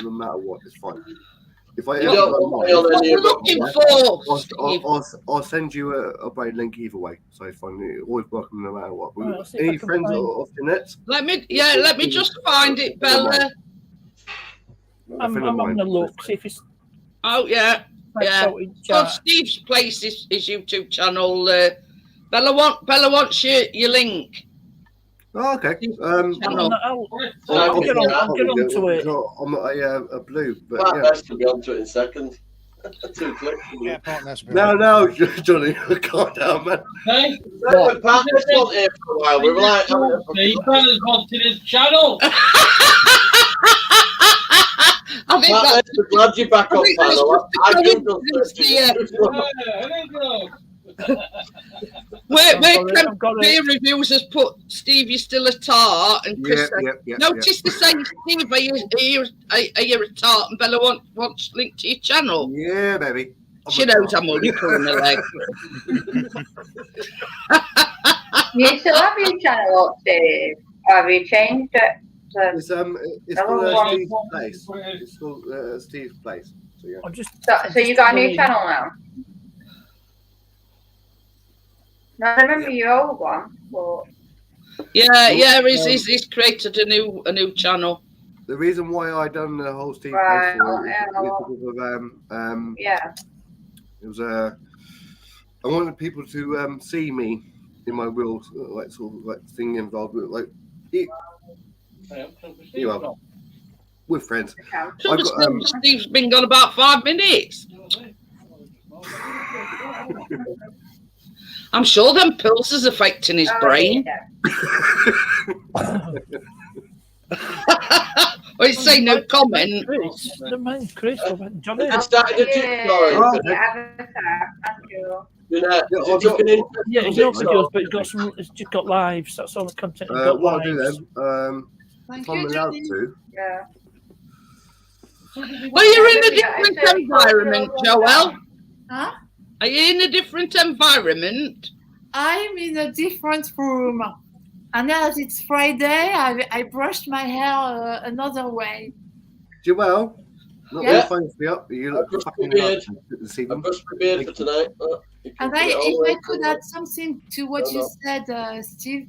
No matter what, it's fine. If I ever I'll send you a braid link either way. So it's fine. You're always welcome no matter what. Any friends of Jeanette's? Let me just find it, Bella. I'm having a look. See if it's. Oh yeah. On Steve's place is his YouTube channel. Bella wants your link. Oh, okay. I'll get on to it. I'm not a blue, but Best to be onto it in seconds. 2 clicks. Yeah, partner. No, Johnny, calm down, man. Hey, Pat was not here for a while. We were like, the fellas wanted his channel. I think Pat, that's glad you're back on panel. I Where peer reviews has put Steve, you're still a tart, and Chris notice the same Steve, are you a tart, and Bella wants link to your channel. Yeah, baby. She knows I'm only pulling the leg. You still have your channel up, Steve? Or have you changed it? It's called Steve's Place. It's called Steve's Place. So, yeah. So you got a new channel now? No, I remember your old one. But... Yeah. He's created a new channel. The reason why I done the whole Steve Place it was I wanted people to see me in my real like sort of like thing involved with like with friends. Steve's been gone about 5 minutes. I'm sure them pills is affecting his brain. Well, you say no comment. Chris, Johnny. It started to Yeah, it's not videos, but it's just got lives. That's all the content. What I'll do then, if I'm allowed to. Yeah. Well, you're in a different environment, Joelle. Huh? Are you in a different environment? I'm in a different room. And as it's Friday, I brushed my hair another way. Joelle, not Yeah. phone for you. You look fucking beard. this evening. I brushed my beard for tonight. And if I could add something to what you said, Steve,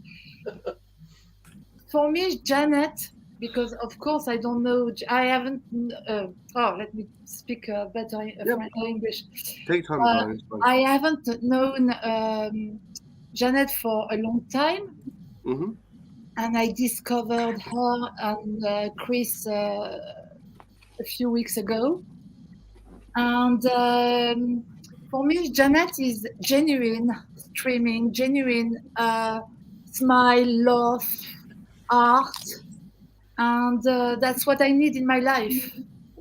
for me, Janet, because of course I don't know, I haven't, let me speak better English. Take time, I haven't known Janet for a long time. Mm-hmm. And I discovered her and Chris a few weeks ago. And For me, Janet is genuine streaming, genuine smile, love, art, and that's what I need in my life.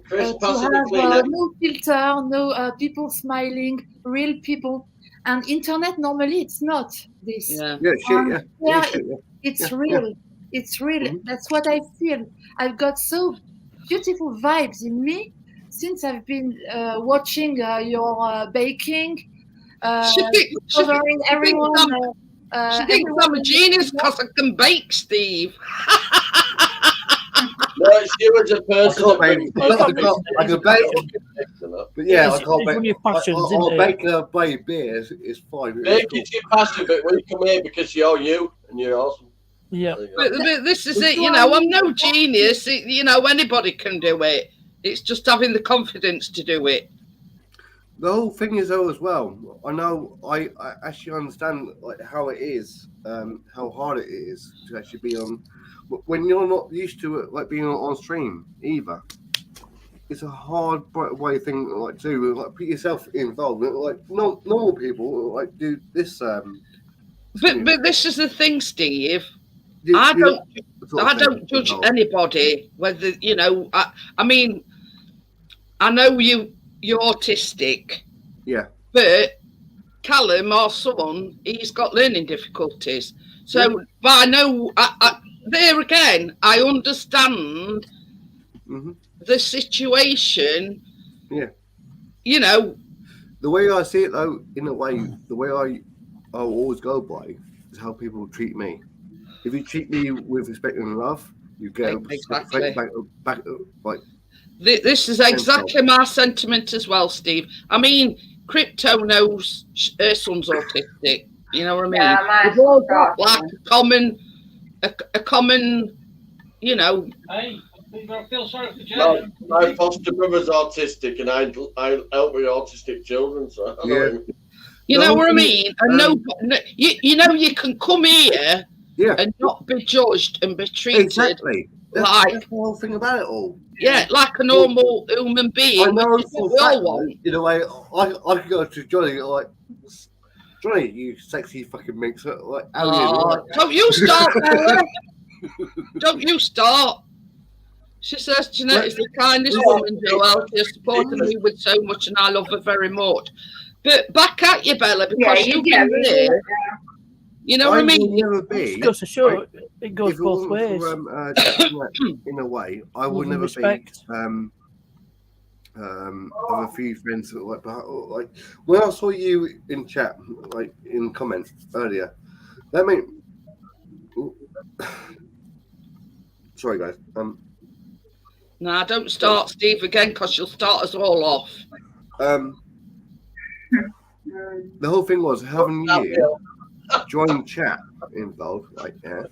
Chris, To pass it have to Kleenex. no filter, no people smiling, real people. And internet normally it's not this. Yeah. Yeah, shit, yeah. Yeah, shit, yeah. it's Yeah, real. It's real. Mhm. That's what I feel. I've got so beautiful vibes in me since I've been watching your baking, She thinks covering everyone. she thinks I'm a genius because I can bake, Steve. No, it's you as a person. I can bake, but yeah, I It's can't one of bake. your passions, I'll isn't it? bake a baby beer. It's fine. Make it your passion, but when you come here because you're you and you're awesome. Yeah. There you go. But this is it, you know, I'm no genius. You know, anybody can do it. It's just having the confidence to do it. The whole thing is though as well. I know I actually understand like how it is, how hard it is to actually be on when you're not used to it, like being on stream either. It's a hard way thing like to like put yourself involved. Like normal people like do this. But this is the thing, Steve. I don't judge anybody whether you know. I mean, I know you're autistic. Yeah. But Callum, our son, he's got learning difficulties. So, but I know there again, I understand the situation. Yeah. You know. The way I see it, though, in a way, the way I'll always go by is how people treat me. If you treat me with respect and love, you get exactly back like. This is exactly my sentiment as well, Steve. I mean, Crypto knows her son's autistic. You know what I mean? Yeah, we've all got like a common, you know. Hey, I feel sorry for Jen. My foster brother's autistic, and I help with autistic children. So I know him. You know what I mean? And you know, you can come here and not be judged and be treated exactly. That's the whole thing about it all. Yeah, like a normal human being. I know which is what we all want. in a way, I could go to Johnny like, Johnny, you sexy fucking minx. Like, don't you start, Bella. Don't you start. She says Jeanette is the kindest woman, Joelle. She has supported me with so much, and I love her very much. But back at you, Bella, because you've been there. You know what I mean? Never be. It goes to show it goes both ways. For, in a way, I would never respect. be. Of a few friends that like when I saw you in chat, like in comments earlier, that made. Sorry, guys. Nah, don't start, Steve, again, because you'll start us all off. The whole thing was having you join chat involved, like that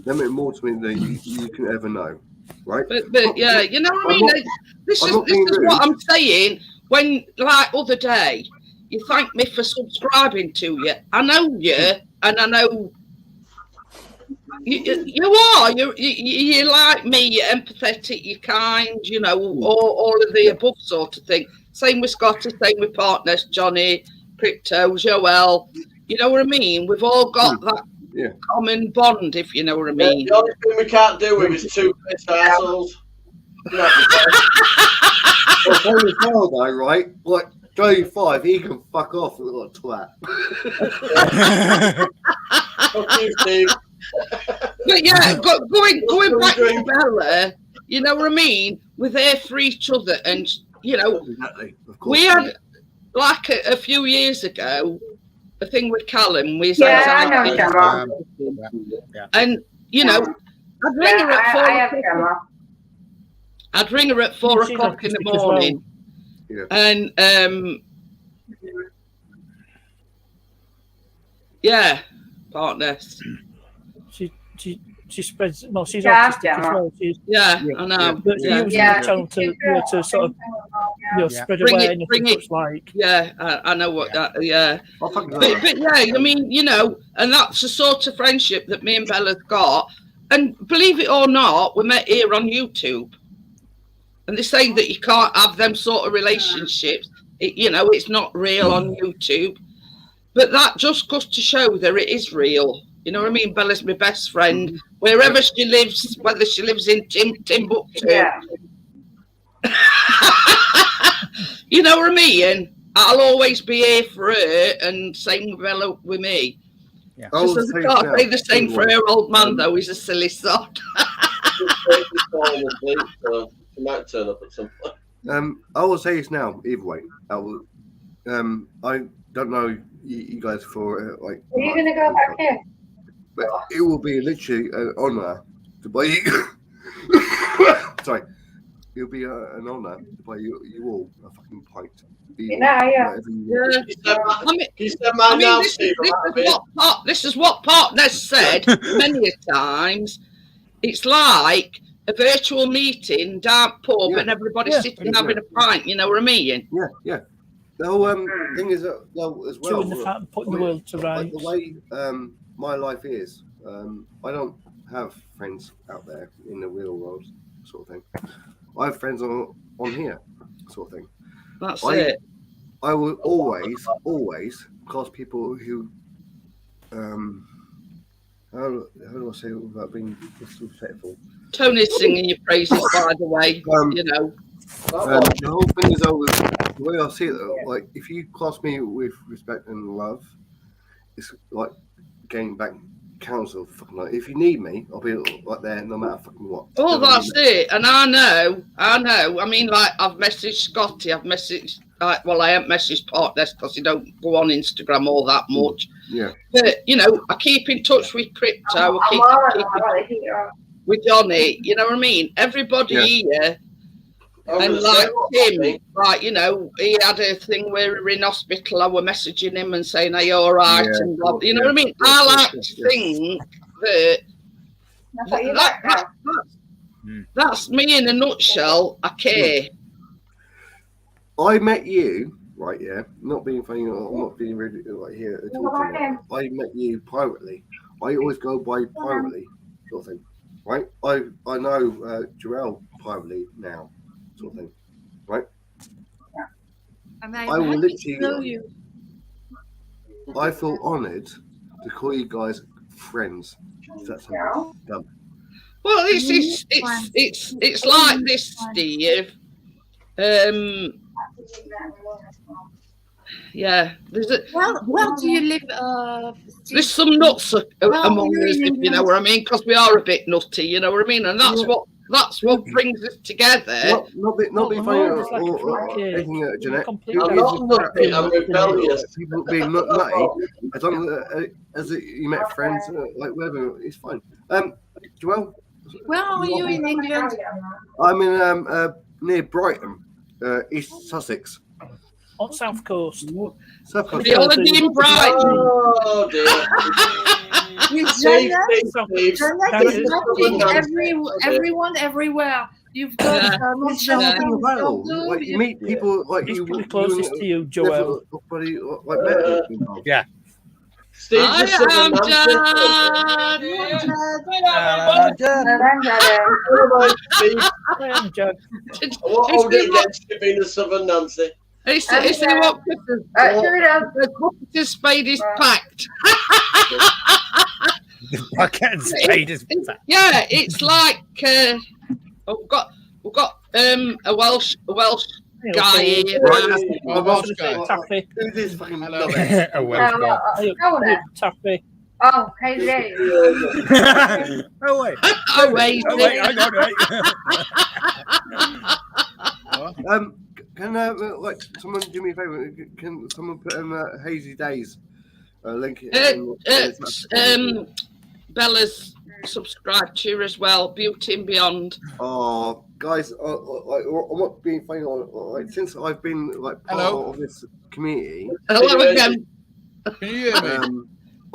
meant more to me than you can ever know, right? But yeah, you know what I mean? This is what I'm saying. When, like, other day, you thank me for subscribing to you. I know you, and I know you are. You're like me. You're empathetic. You're kind. You know, all of the above sort of thing. Same with Scotty. Same with partners, Johnny, Crypto, Joelle. You know what I mean? We've all got that common bond, if you know what I mean. The only thing we can't do with is two pissed assholes. Well, though, right? Like, Joey 5, he can fuck off with a little twat. Fuck you, Steve. But yeah, going back to Bella, you know what I mean? We're there for each other, and you know, we had like a few years ago a thing with Callum. And you know, I'd ring her at 4 o'clock. I'd ring her at 4 o'clock in the morning, and partners. She spreads. Well, she's autistic as well. I know. But using the channel to sort of spread awareness. I know what that. Yeah, but yeah, I mean, you know, and that's the sort of friendship that me and Bella's got. And believe it or not, we met here on YouTube. And they're saying that you can't have them sort of relationships. it's not real on YouTube. But that just goes to show that it is real. You know what I mean? Bella's my best friend. Wherever she lives, whether she lives in Timbuktu. Yeah. You know what I mean? I'll always be here for her, and same with Bella with me. Yeah. She says, I can't say the same for her old man, though. He's a silly sod. She might turn up at some point. I will say this now, either way. I don't know you guys for like. Are you going to go back here? But it will be literally an honour to buy you. Sorry, it'll be an honour to buy you all a fucking pint. This is what partners said many a times. It's like a virtual meeting, dark pub, and everybody sitting having a pint. You know what I mean? Yeah. The whole thing is as well. Chewing the fat and putting the world to rights. Like the way my life is, I don't have friends out there in the real world, sort of thing. I have friends on here, sort of thing. That's it. I will always cast people who, how do I say it without being disrespectful? Tony's singing your praises, by the way. The whole thing is the way I see it. Like, if you class me with respect and love, it's like getting back counsel. Fucking like, if you need me, I'll be like there no matter fucking what. Oh, that's it. And I know. I mean, like, I've messaged Scotty. I've messaged. I haven't messaged partners because he don't go on Instagram all that much. Yeah. But I keep in touch with Crypto. I keep with Johnny. You know what I mean? Everybody here. And like him, like, he had a thing where we were in hospital. I were messaging him and saying, "Are you all right?" And blah, you know what I mean? I like to think that that's me in a nutshell. I care. I met you, right? Yeah, not being funny. I'm not being really like here. I met you privately. I always go by privately, sort of thing, right? I know Jarrell privately now, sort of thing, right? And I will literally know you. I feel honoured to call you guys friends. That's dumb. Well, it's like this, Steve. Yeah, where do you live? There's some nuts among us, if you know what I mean, because we are a bit nutty, you know what I mean, and that's what brings us together. Not be funny or anything, Jeanette. I'm not nutty. I'm rebellious. People being nutty. As long as you met friends, like whatever, it's fine. Joelle, where are you in England? I'm in near Brighton, East Sussex. On South Coast. South Coast. The holiday in Brighton. Oh dear. Everyone everywhere. You've got like you meet people like you. He's closest to you, Joel. Yeah. Steve, I am Judd. What old it gets to being a Southern Nancy? He said what Bucketer's spade is packed. The bucket and spade is packed. Yeah, it's like we've got a Welsh guy here. A Welsh guy. Taffy. Who's this fucking A Welsh guy. Taffy. Oh, hey there. Oh wait. Oh wait. I got it. Can like someone do me a favour? Can someone put in Hazy Days link? Bella's subscribed to her as well. Beauty and Beyond. Oh, guys, I'm not being funny. Like, since I've been like part of this community. Hello again. Can you hear me?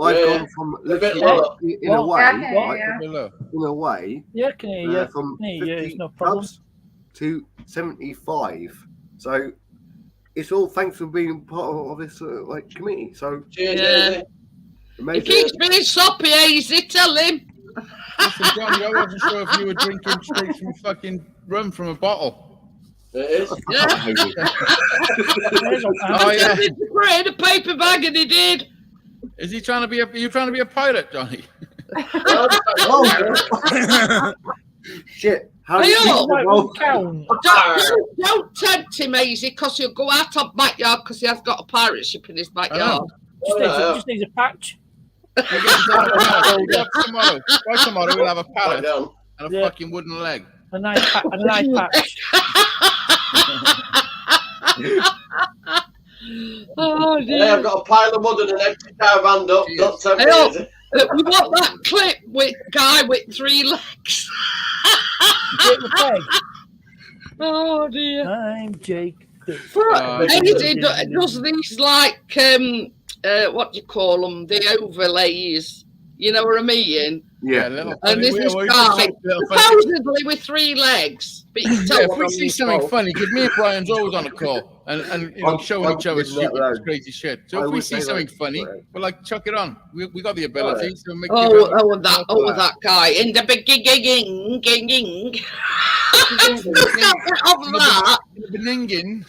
I've gone from literally in a way. Yeah, can hear you. From 50 no problem. to 75. So it's all thanks for being part of this like community. So yeah. He keeps being soppy, Hazy. Tell him. Listen, Johnny, I wasn't sure if you were drinking straight from fucking rum from a bottle. It is. Yeah. Oh, yeah. He put it in a paper bag and he did. Is he trying to be are you trying to be a pirate, Johnny? Oh, shit. How Hey, do you oh, Right, roll? one count. Don't tempt him, Easy, because he'll go out of backyard because he has got a pirate ship in his backyard. Just needs a patch. By tomorrow we'll have a pallet and a fucking wooden leg. A nice patch. Oh, Hey, dear. I've got a pile of mud and an empty caravan up. Don't tell me. Hey, oh, we want that clip with guy with 3 legs. Oh, dear. I'm Jake. Easy does these like what do you call them? The overlays. You know what I mean? Yeah. And this is guy supposedly with 3 legs. But you can tell If what we I'm see something told. funny, because me and Brian's always on a call and you know, showing each other stupid, crazy shit. So if we see something funny, we're like, chuck it on. We got the ability to make that guy in the beginning.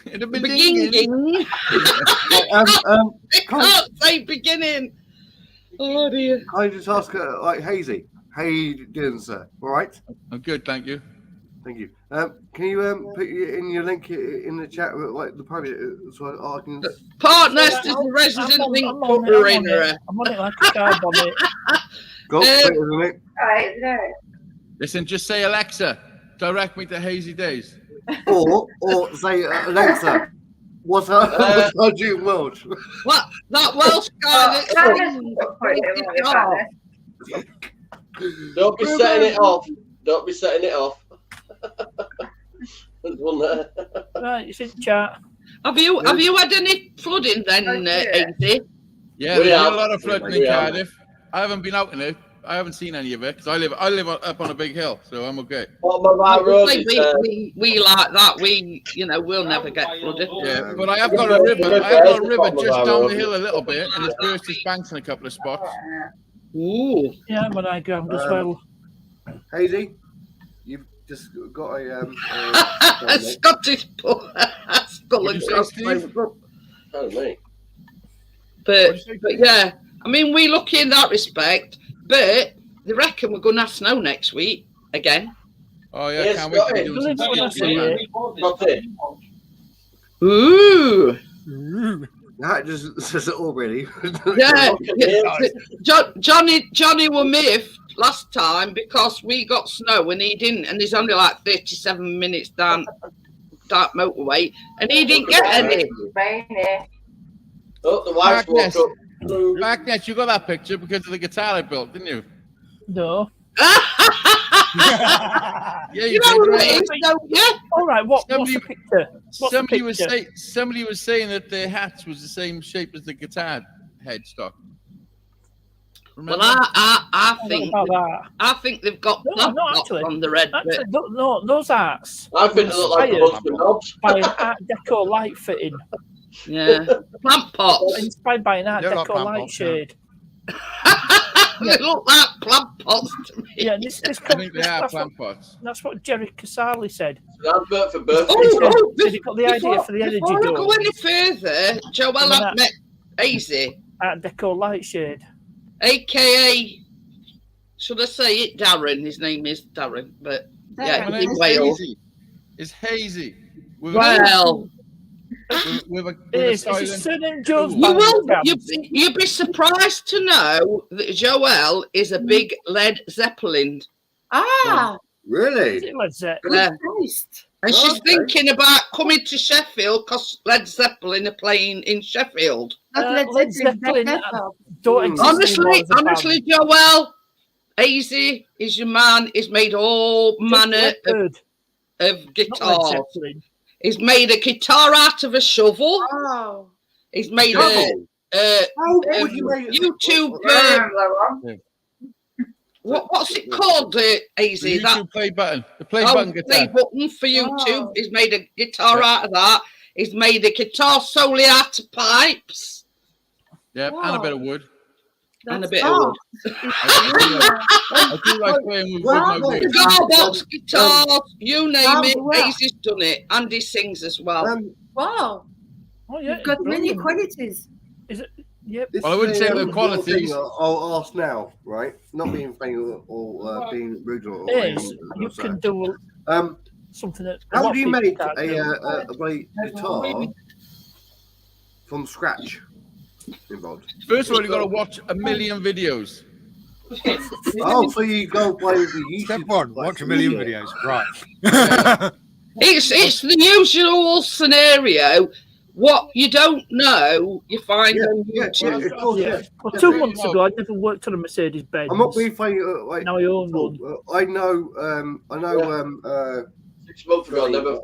In the beginning. Can't say beginning. Oh dear. Can I just ask, like, Hazy? How you doing, sir? All right? I'm good, thank you. Thank you. Can you put in your link in the chat, like the private, so I can. Part Nest is the resident link putter in her. I'm on it like a car bonnet. Go, put it in the link. Right there. Listen, just say Alexa, direct me to Hazy Days. Or say, Alexa, what's our June world? What? That Welsh guy Don't be setting it off. Don't be setting it off. There's one there. Right, it's in chat. Have you had any flooding then, Easy? Yeah, We there's have. a lot of flooding We in have. Cardiff. I haven't been out in it. I haven't seen any of it because I live up on a big hill, so I'm okay. What about road is We like that. We'll never get flooded. Yeah, but I have got a river. I have got a river just down the hill a little bit, and it's burst its banks in a couple of spots. Ooh. Yeah, I'm on high ground as well. Hazy, you've just got A Scottish skull and crossbones. Oh, me. But yeah, I mean, we lucky in that respect. But they reckon we're going to have snow next week again. Oh yeah, Yes, can't wait to be got doing some skiing, man. Not it. Ooh. that just says it already. Yeah. Johnny were miffed last time because we got snow and he didn't, and he's only like 37 minutes down that motorway, and he didn't get any. Oh, the wife woke up. Backnet, you got that picture because of the guitar I built, didn't you? No. Yeah, you know did, what right? it is, don't you? All right, what's the picture? Somebody was saying that their hats was the same shape as the guitar headstock. Remember? Well, I think about that. I think they've got No, not actually. on the red bit. Actually, no, those hats. I think they look like a bunch of knobs. By an Art Deco light fitting. Yeah, plant pots. Inspired by an Art They're like Deco plant light pots, shade. They look like plant pots to me. Yeah, this I comes. think they are plant pots. That's what Jerry Casali said. An advert for birthday. He got the idea for the energy Before I go dome. any further, Joel, I've met Easy, Art Deco light shade. aka, should I say it, Darren? His name is Darren, but yeah, My he's in name's Wales. Hazy. It's Hazy. Well, With a It's silent... surname Jones. you'd be surprised to know that Joel is a big Led Zeppelin. Ah, Really? Led Zeppelin. good Yeah. taste. And she's thinking about coming to Sheffield because Led Zeppelin are playing in Sheffield. Not Led Zeppelin. Don't exist Honestly, Joel, Easy is your man. He's made all manner of guitars. He's made a guitar out of a shovel. Oh. He's made YouTube. What's it called, Easy? The YouTube play button. The play button guitar. Play button for YouTube. He's made a guitar out of that. He's made a guitar solely out of pipes. Yep, and a bit of wood. And a bit of wood. I do like playing with Well, my voice. Cigar box, guitars, you name it. well. Daisy's done it. Andy sings as well. Wow, Oh yeah, you've got many brilliant. qualities. Is it? Yep. This Well, I wouldn't is say a the little qualities. thing I'll ask now, right? Not being funny or being rude or Is anything, you so. can do something that. a How lot do of you people make can't do. a guitar from scratch involved? First of all, you got to watch a million videos. Oh, so you go by the YouTube. Step one, watch a million videos. Right. It's the usual scenario. What you don't know, you find on YouTube. of course, Yeah. yeah. Well, 2 months ago, I'd never worked on a Mercedes Benz. I'm not being funny. Like, Now I own one. I know. 6 months ago, I never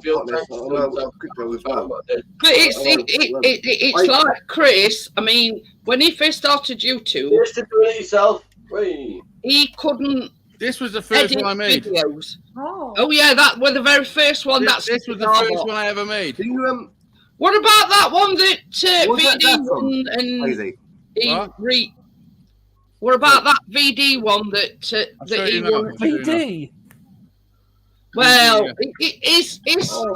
feel Partners, I know crypto as well. But it's like Chris. I mean, when he first started YouTube, You used to do it yourself. Wait. he couldn't This was the first edit one I made. videos. Oh, Oh yeah, that was the very first one. This was the Cigar first Box. one I ever made. Do you What about that one that What's that VD from? won and Lazy? What? What about that VD one that I'll that show he you now. won? VD. Well, Yeah. his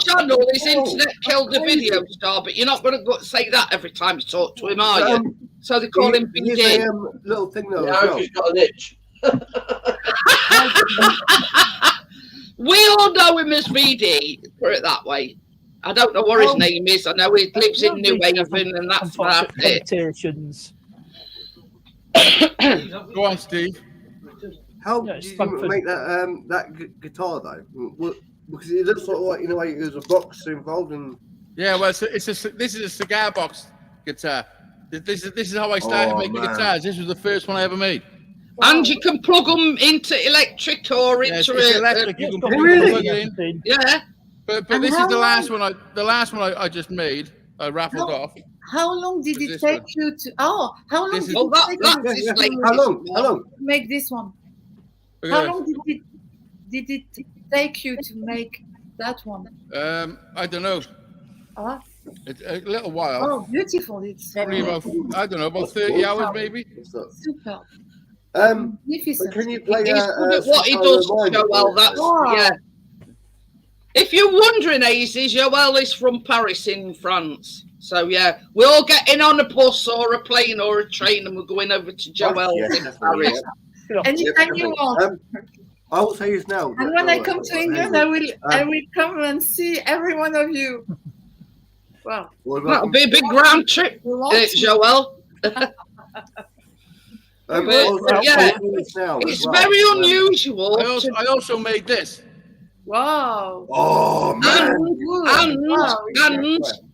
channel, his internet killed the video star, but you're not going to go say that every time you talk to him, are you? So they call him Here's VD. a little thing though. Yeah, as well. he's got an itch. We all know him as VD, put it that way. I don't know what his name is. I know he lives in New Haven, and that's about it. Temptations. Go on, Steve. How Yeah, did it's you fun for- make that guitar though? Because it looks sort of like there's a box involved and. Yeah, well, this is a cigar box guitar. This is how I started Oh, making man. guitars. This was the first one I ever made. And you can plug them into electric or Yeah, into it's electric. You can Really? plug it in. yeah. But And this how is the last long- one. The last one I just made. I raffled How- off. how long did Was it this take one? you to? Oh, how long This did is- Oh, it that, take that's you his Yeah. latest How long? one. How long? to make this one? Look How at long did it take you to make that one? that. I don't know. Ah, It's a little while. oh, beautiful! It's Probably about, I don't know, about 30 hours maybe. super. But Magnificent. can you play? He's good at what he Sweet does, Child of Mine? Joel. That's Wow. yeah. If you're wondering, Azy, Joel is from Paris in France. So yeah, we're all getting on a bus or a plane or a train, and we're going over to Joel Yeah, in definitely, Paris. Anytime you want. I will say this now. And when I come to England, I will come and see every one of you. Wow. That'll be a big round trip, Joel. Yeah, it's very unusual. I also made this. Wow. Oh man!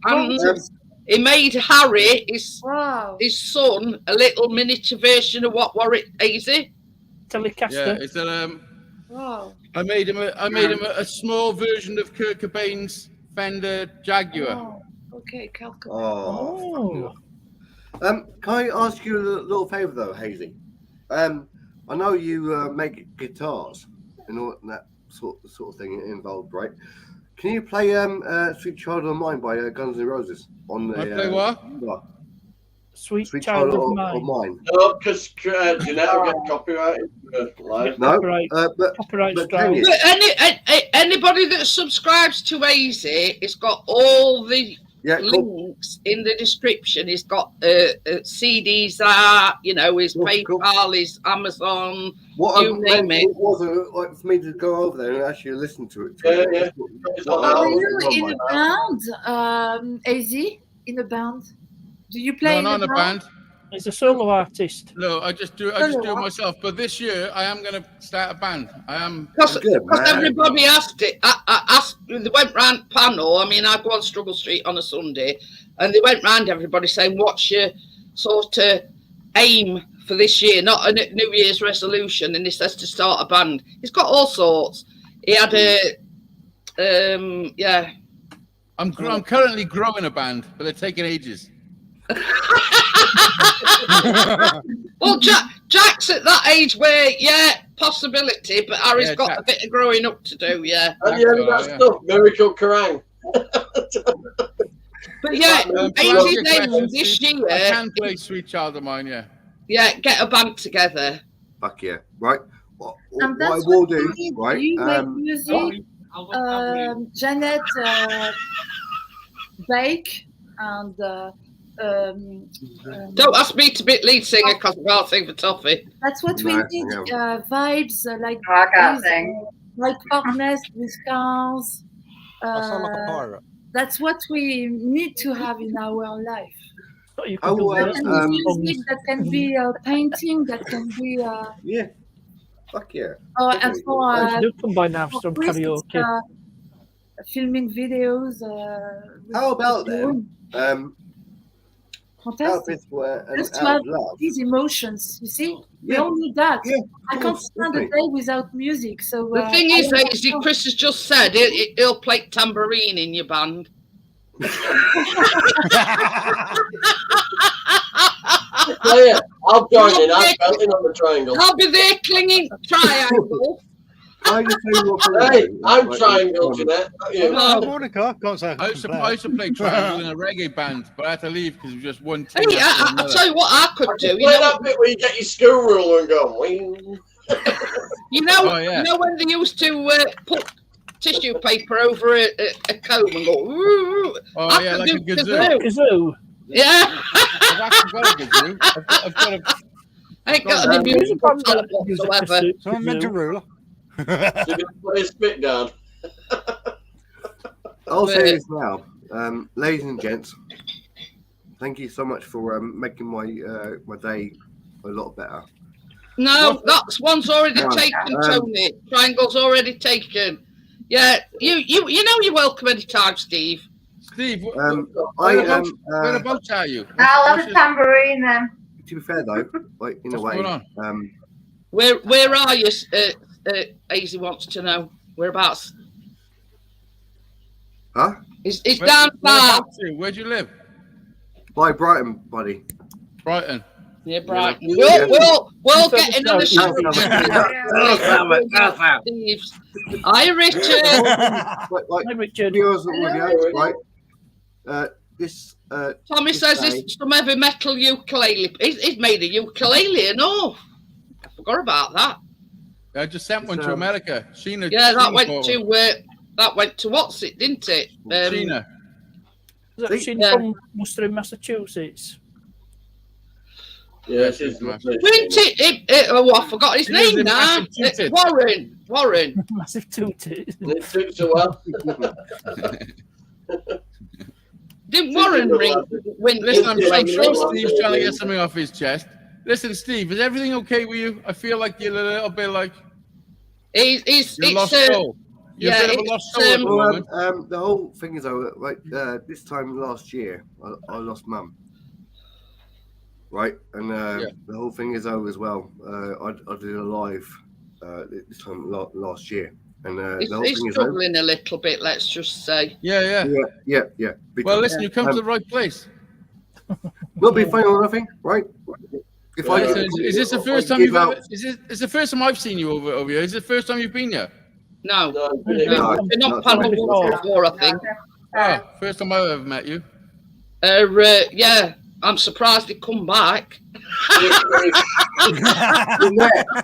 And he made Harry, his Wow. son, a little miniature version of what were it, Azy? Telecaster. Yeah, it's that Wow. I made him a small version of Kurt Cobain's Fender Jaguar. Oh, okay, Calco. Oh. Can I ask you a little favour though, Hazy? I know you make guitars and all that sort of thing involved, right? Can you play "Sweet Child of Mine" by Guns N' Roses on the? I play what? Sweet Child of Mine. No, because Jeanette will get copyrighted. Live. No, Copyright- but Copyright can strike. you? But anybody that subscribes to Azy, it's got all the Yeah, cool. links in the description. He's got CDs, his PayPal, his Amazon. What you I name meant it. wasn't like for me to go over there and actually listen to it. Yeah. Are you in a band, AZ? In a band? Do you play No, in not in a band. He's a solo artist. No, I just do it myself. But this year I am going to start a band. I am. Because everybody asked it. I asked, they went round panel. I mean, I go on Struggle Street on a Sunday, and they went round everybody saying, "What's your sort of aim for this year? Not a New Year's resolution." And he says to start a band. He's got all sorts. He had I'm currently growing a band, but they're taking ages. Well, Jack's at that age where, possibility, but Harry's got Jack. a bit of growing up to do, yeah. And you that stuff, Miracle Kerrang. But yeah, Azy's aim this I year, can play Sweet Child of Mine, yeah. yeah, get a band together. Fuck yeah. Right. What And I that's will what do, we need. right? You make music, Janet bake, and Don't ask me to be lead singer because I can't sing for Toffee. that's what we No, need. yeah. Vibes like I can't this, sing. like Ornest with cars. I sound like a pirate. That's what we need to have in our life. You Oh, can do well, That can be music, that can be painting, that can be. Yeah. Fuck yeah. And for do combine that with some Chris, karaoke. filming videos. How about them? Fantastic. Just to out have of love. these emotions, you see? We Yeah. all need that. Yeah, I can't stand a day without music. So The thing is, Daisy, Chris has just said he'll play tambourine in your band. Yeah, I'll join in. I'm belting on the triangle. I'll be there clinging triangle. Hey, I'm triangle, Jeanette. Not you. Monica, can't say I used to play triangle in a reggae band, but I had to leave because it was just one team. Hey, I'll tell you what I could do. Play that bit where you get your school ruler and go. Wing. You know, Oh, yeah. you know when they used to put tissue paper over a comb and go. Ooh, Oh I yeah, could like a do kazoo. Kazoo. Yeah. I've actually got a kazoo. I've got a. I ain't got any musical talent whatsoever. So I'm meant to ruler. So you can play a spit guard. I'll say this now, ladies and gents. Thank you so much for making my my day a lot better. No, that's one's already No, taken, Tony. Triangle's already taken. Yeah, you know you're welcome anytime, Steve. Steve, whereabouts are you? I'll have a tambourine then. To be fair though, like in a way, Where are you? Easy wants to know whereabouts. Huh? It's down far. Where do you live? By Brighton, buddy. Brighton. Yeah, Brighton. Yeah. We'll get in on the show. Hi, Richard. Hi, Richard. Right. This. Tommy says this is some heavy metal ukulele. He's made a ukulele and all. I forgot about that. I just sent one to America. Sheena. Yeah, that Sheena went to what's it, didn't it? Sheena. Is that Sheena from Worcester in Massachusetts? Yeah, she's oh, I forgot his name now. Warren. Massive tooted. It took so well. Didn't Warren win? Listen, I'm sure Steve's trying to get something off his chest. Listen, Steve, is everything okay with you? I feel like you're a little bit like you're lost soul. You're a bit of a lost soul at the moment. The whole thing is, like this time last year, I lost Mum. Right, and the whole thing is over as well. I did a live this time last year, and the whole he's thing is struggling a little bit. Let's just say. Yeah. Well, listen, you come to the right place. Not be funny or nothing, right? Is this the first time you've ever? Is the first time I've seen you over here? Is it the first time you've been here? No, we're not panel before, I think. Oh, first time I've ever met you. Yeah. I'm surprised he come back. Shut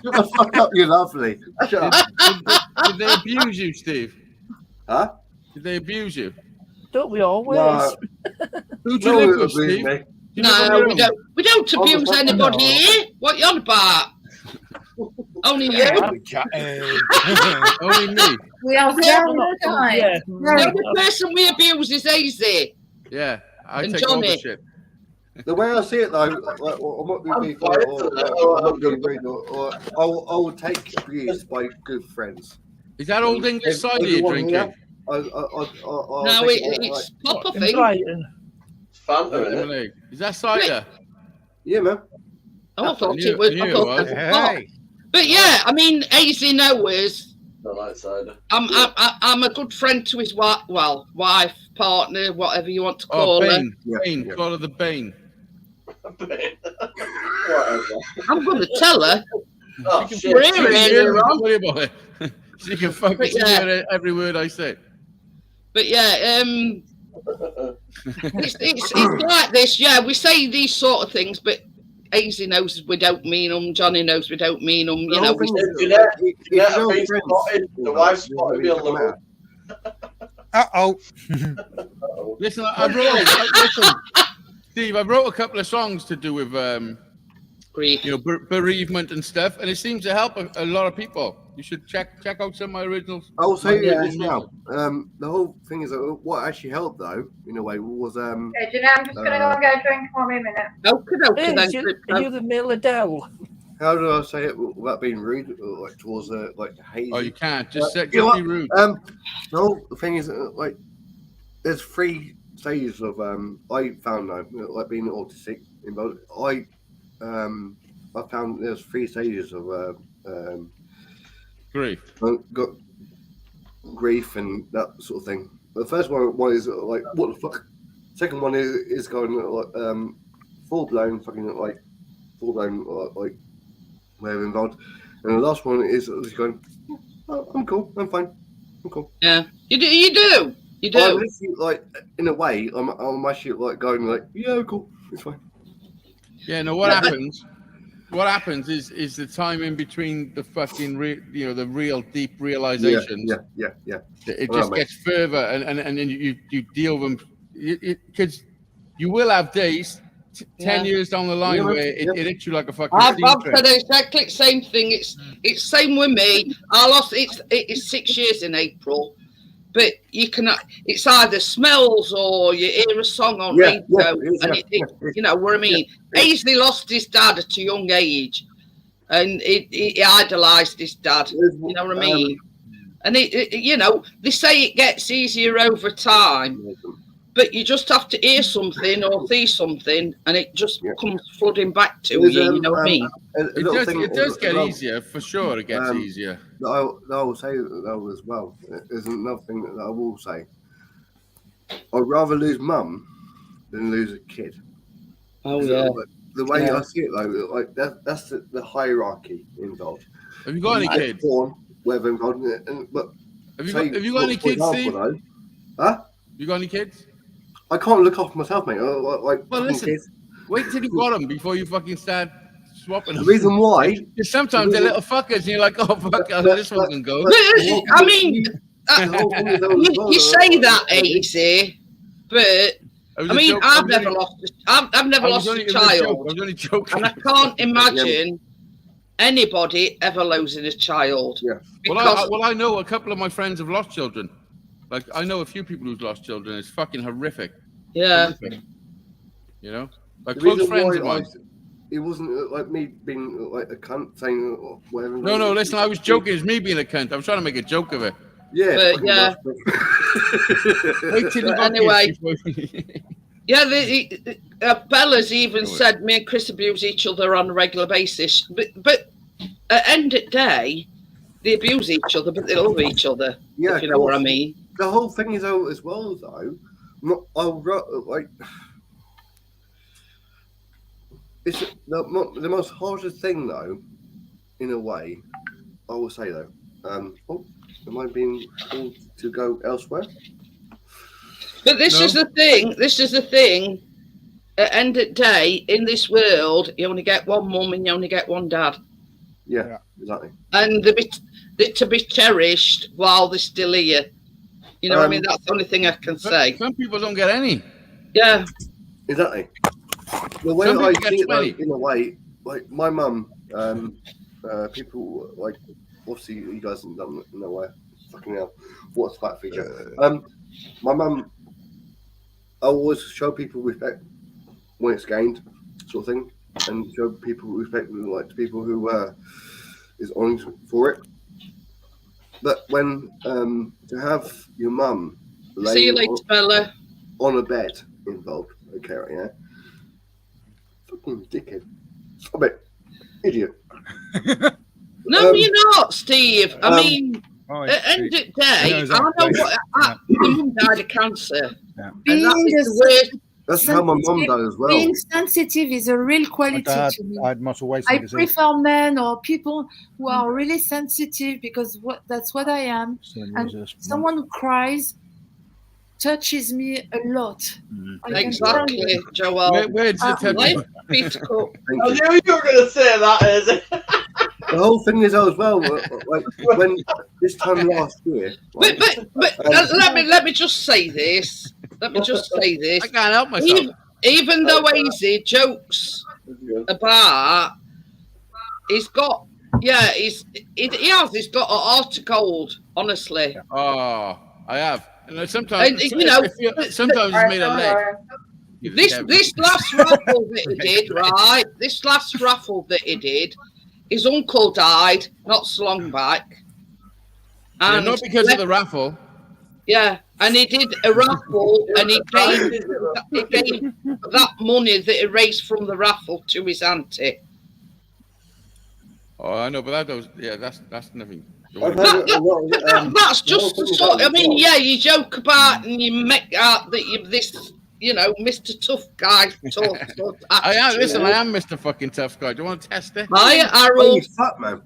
the fuck up, you lovely. Shut up. Did they abuse you, Steve? Huh? Did they abuse you? Don't we always? No. Who do you live with, Steve? No, we don't abuse anybody here. What you on about? Only you. Only me. We are very kind. Yeah. The only person we abuse is Easy. Yeah, I And take all the Johnny. shit. The way I see it, though, like, I'm not going to be or I will take abuse by good friends. Is that old English cider you're drinking? No, it's proper In thing. Brighton. Fanta, isn't it? Is that cider? Yeah, man. Oh, I thought I knew it was. it I thought was. it was hot. But yeah, I mean, Easy knows. I like cider. I'm a good friend to his wife, partner, whatever you want to Oh, call her. Bane. Bane. Call her the Bane. Whatever. I'm going to tell her. Oh, She shit. We're here, Don't Ron. worry about it. She can fucking hear every word I say. But yeah, it's like this. Yeah, we say these sort of things, but Hazy knows we don't mean them. Johnny knows we don't mean them. You know, we the wife spotted me on the road. Listen, Steve, I wrote a couple of songs to do with bereavement and stuff, and it seems to help a lot of people. You should check out some of my originals. I'll say this now. The whole thing is what actually helped, though, in a way, was Okay, do you know, I'm just gonna go and get a drink for me a minute. Are you the middle Adele? How do I say it without being rude, like towards Hazy? Oh, you can't. Just be rude. The whole thing is like there's 3 stages of I found though, like being autistic. I found there's 3 stages of grief. Got grief and that sort of thing. But the first one is like what the fuck. Second one is going like full blown like where involved, and the last one is just going. Oh, I'm cool. I'm fine. I'm cool. Yeah, you do. I'm like in a way, I'm actually like going like, yeah, cool. It's fine. Yeah. No. What happens? What happens is the time in between the fucking the real deep realizations. Yeah. It just gets further, and then you deal with them because you will have days. 10 years down the line where it hits you like a fucking I've said exactly the same thing. It's same with me. I lost it's 6 years in April, but you cannot. It's either smells or you hear a song on radio, and you know what I mean. Hazy lost his dad at a young age, and he idolised his dad. You know what I mean? And you know, they say it gets easier over time. But you just have to hear something or see something, and it just comes flooding back to you. You know what I mean? It does get easier for sure. It gets easier. I will say that as well. There's another thing that I will say. I'd rather lose mum than lose a kid. Oh yeah. The way I see it, though, like that's the hierarchy involved. Have you got any kids? Whether involved, but have you got any kids, Steve? Huh? You got any kids? I can't look after myself, mate. Well, listen. Kids. Wait till you got them before you fucking start swapping them. The reason why? Because sometimes they're little fuckers, and you're like, oh fuck, this one can go. I mean, you say that, Hazy, but I mean, I've never lost a child, I was only joking. and I can't imagine anybody ever losing a child. Yeah. Well, I know a couple of my friends have lost children. Like, I know a few people who've lost children. It's fucking horrific. Yeah. Horrific. You know? Like, close friends of mine. It wasn't like me being like a cunt saying whatever. No, listen, I was joking. It's me being a cunt. I was trying to make a joke of it. Yeah. But, yeah. Wait till you anyway. Yeah, Bella's even said me and Chris abuse each other on a regular basis. But at the end of the day, they abuse each other, but they love each other. Yeah, if you know what I mean. The whole thing is as well, though. It's the most hardest thing, though. In a way, I will say though. Am I being told to go elsewhere? But this is the thing. This is the thing. At the end of the day, in this world, you only get one mum and you only get one dad. Yeah. Exactly. And they're to be cherished while they're still here. You know what I mean? That's the only thing I can say. Some people don't get any. Yeah. Exactly. The way I see it, like, in a way, like my mum, people like obviously you guys don't know where fucking hell what's that feature. My mum, I always show people respect when it's gained, sort of thing, and show people respect like to people who is honoured for it. But when to have your mum see you later, Bella, on a bed involved, okay, right, yeah, fucking dickhead, stop it, idiot. No, you're not, Steve. I mean, at the end of the day, I know what. My mum died of cancer. Yeah. That's how my mum does as well. Being sensitive is a real quality to me. I prefer men or people who are really sensitive because that's what I am. And someone who cries, touches me a lot. I can Exactly, tell you. Joel. Where does it touch you? Difficult. Thank I you. knew you were going to say that, Izzy. The whole thing is as well. Like when this time last year. But let me just say this. Let me just say this. I can't help myself. Even though Easy jokes about, he's got he has got a heart of gold. Honestly. Oh, I have. And sometimes, And, you know, sometimes it's made of lead. This last raffle that he did, right? This last raffle that he did, his uncle died not so long back. Yeah, And not because of the raffle. yeah, and he did a raffle, and he gave that money that he raised from the raffle to his auntie. Oh, I know, but that's nothing. That's just the sort. I mean, yeah, you joke about and you make out that you're this, you know, Mr. Tough Guy. I am. Listen, I am Mr. Fucking Tough Guy. Do you want to test it? Hi, Harold. Fuck, man.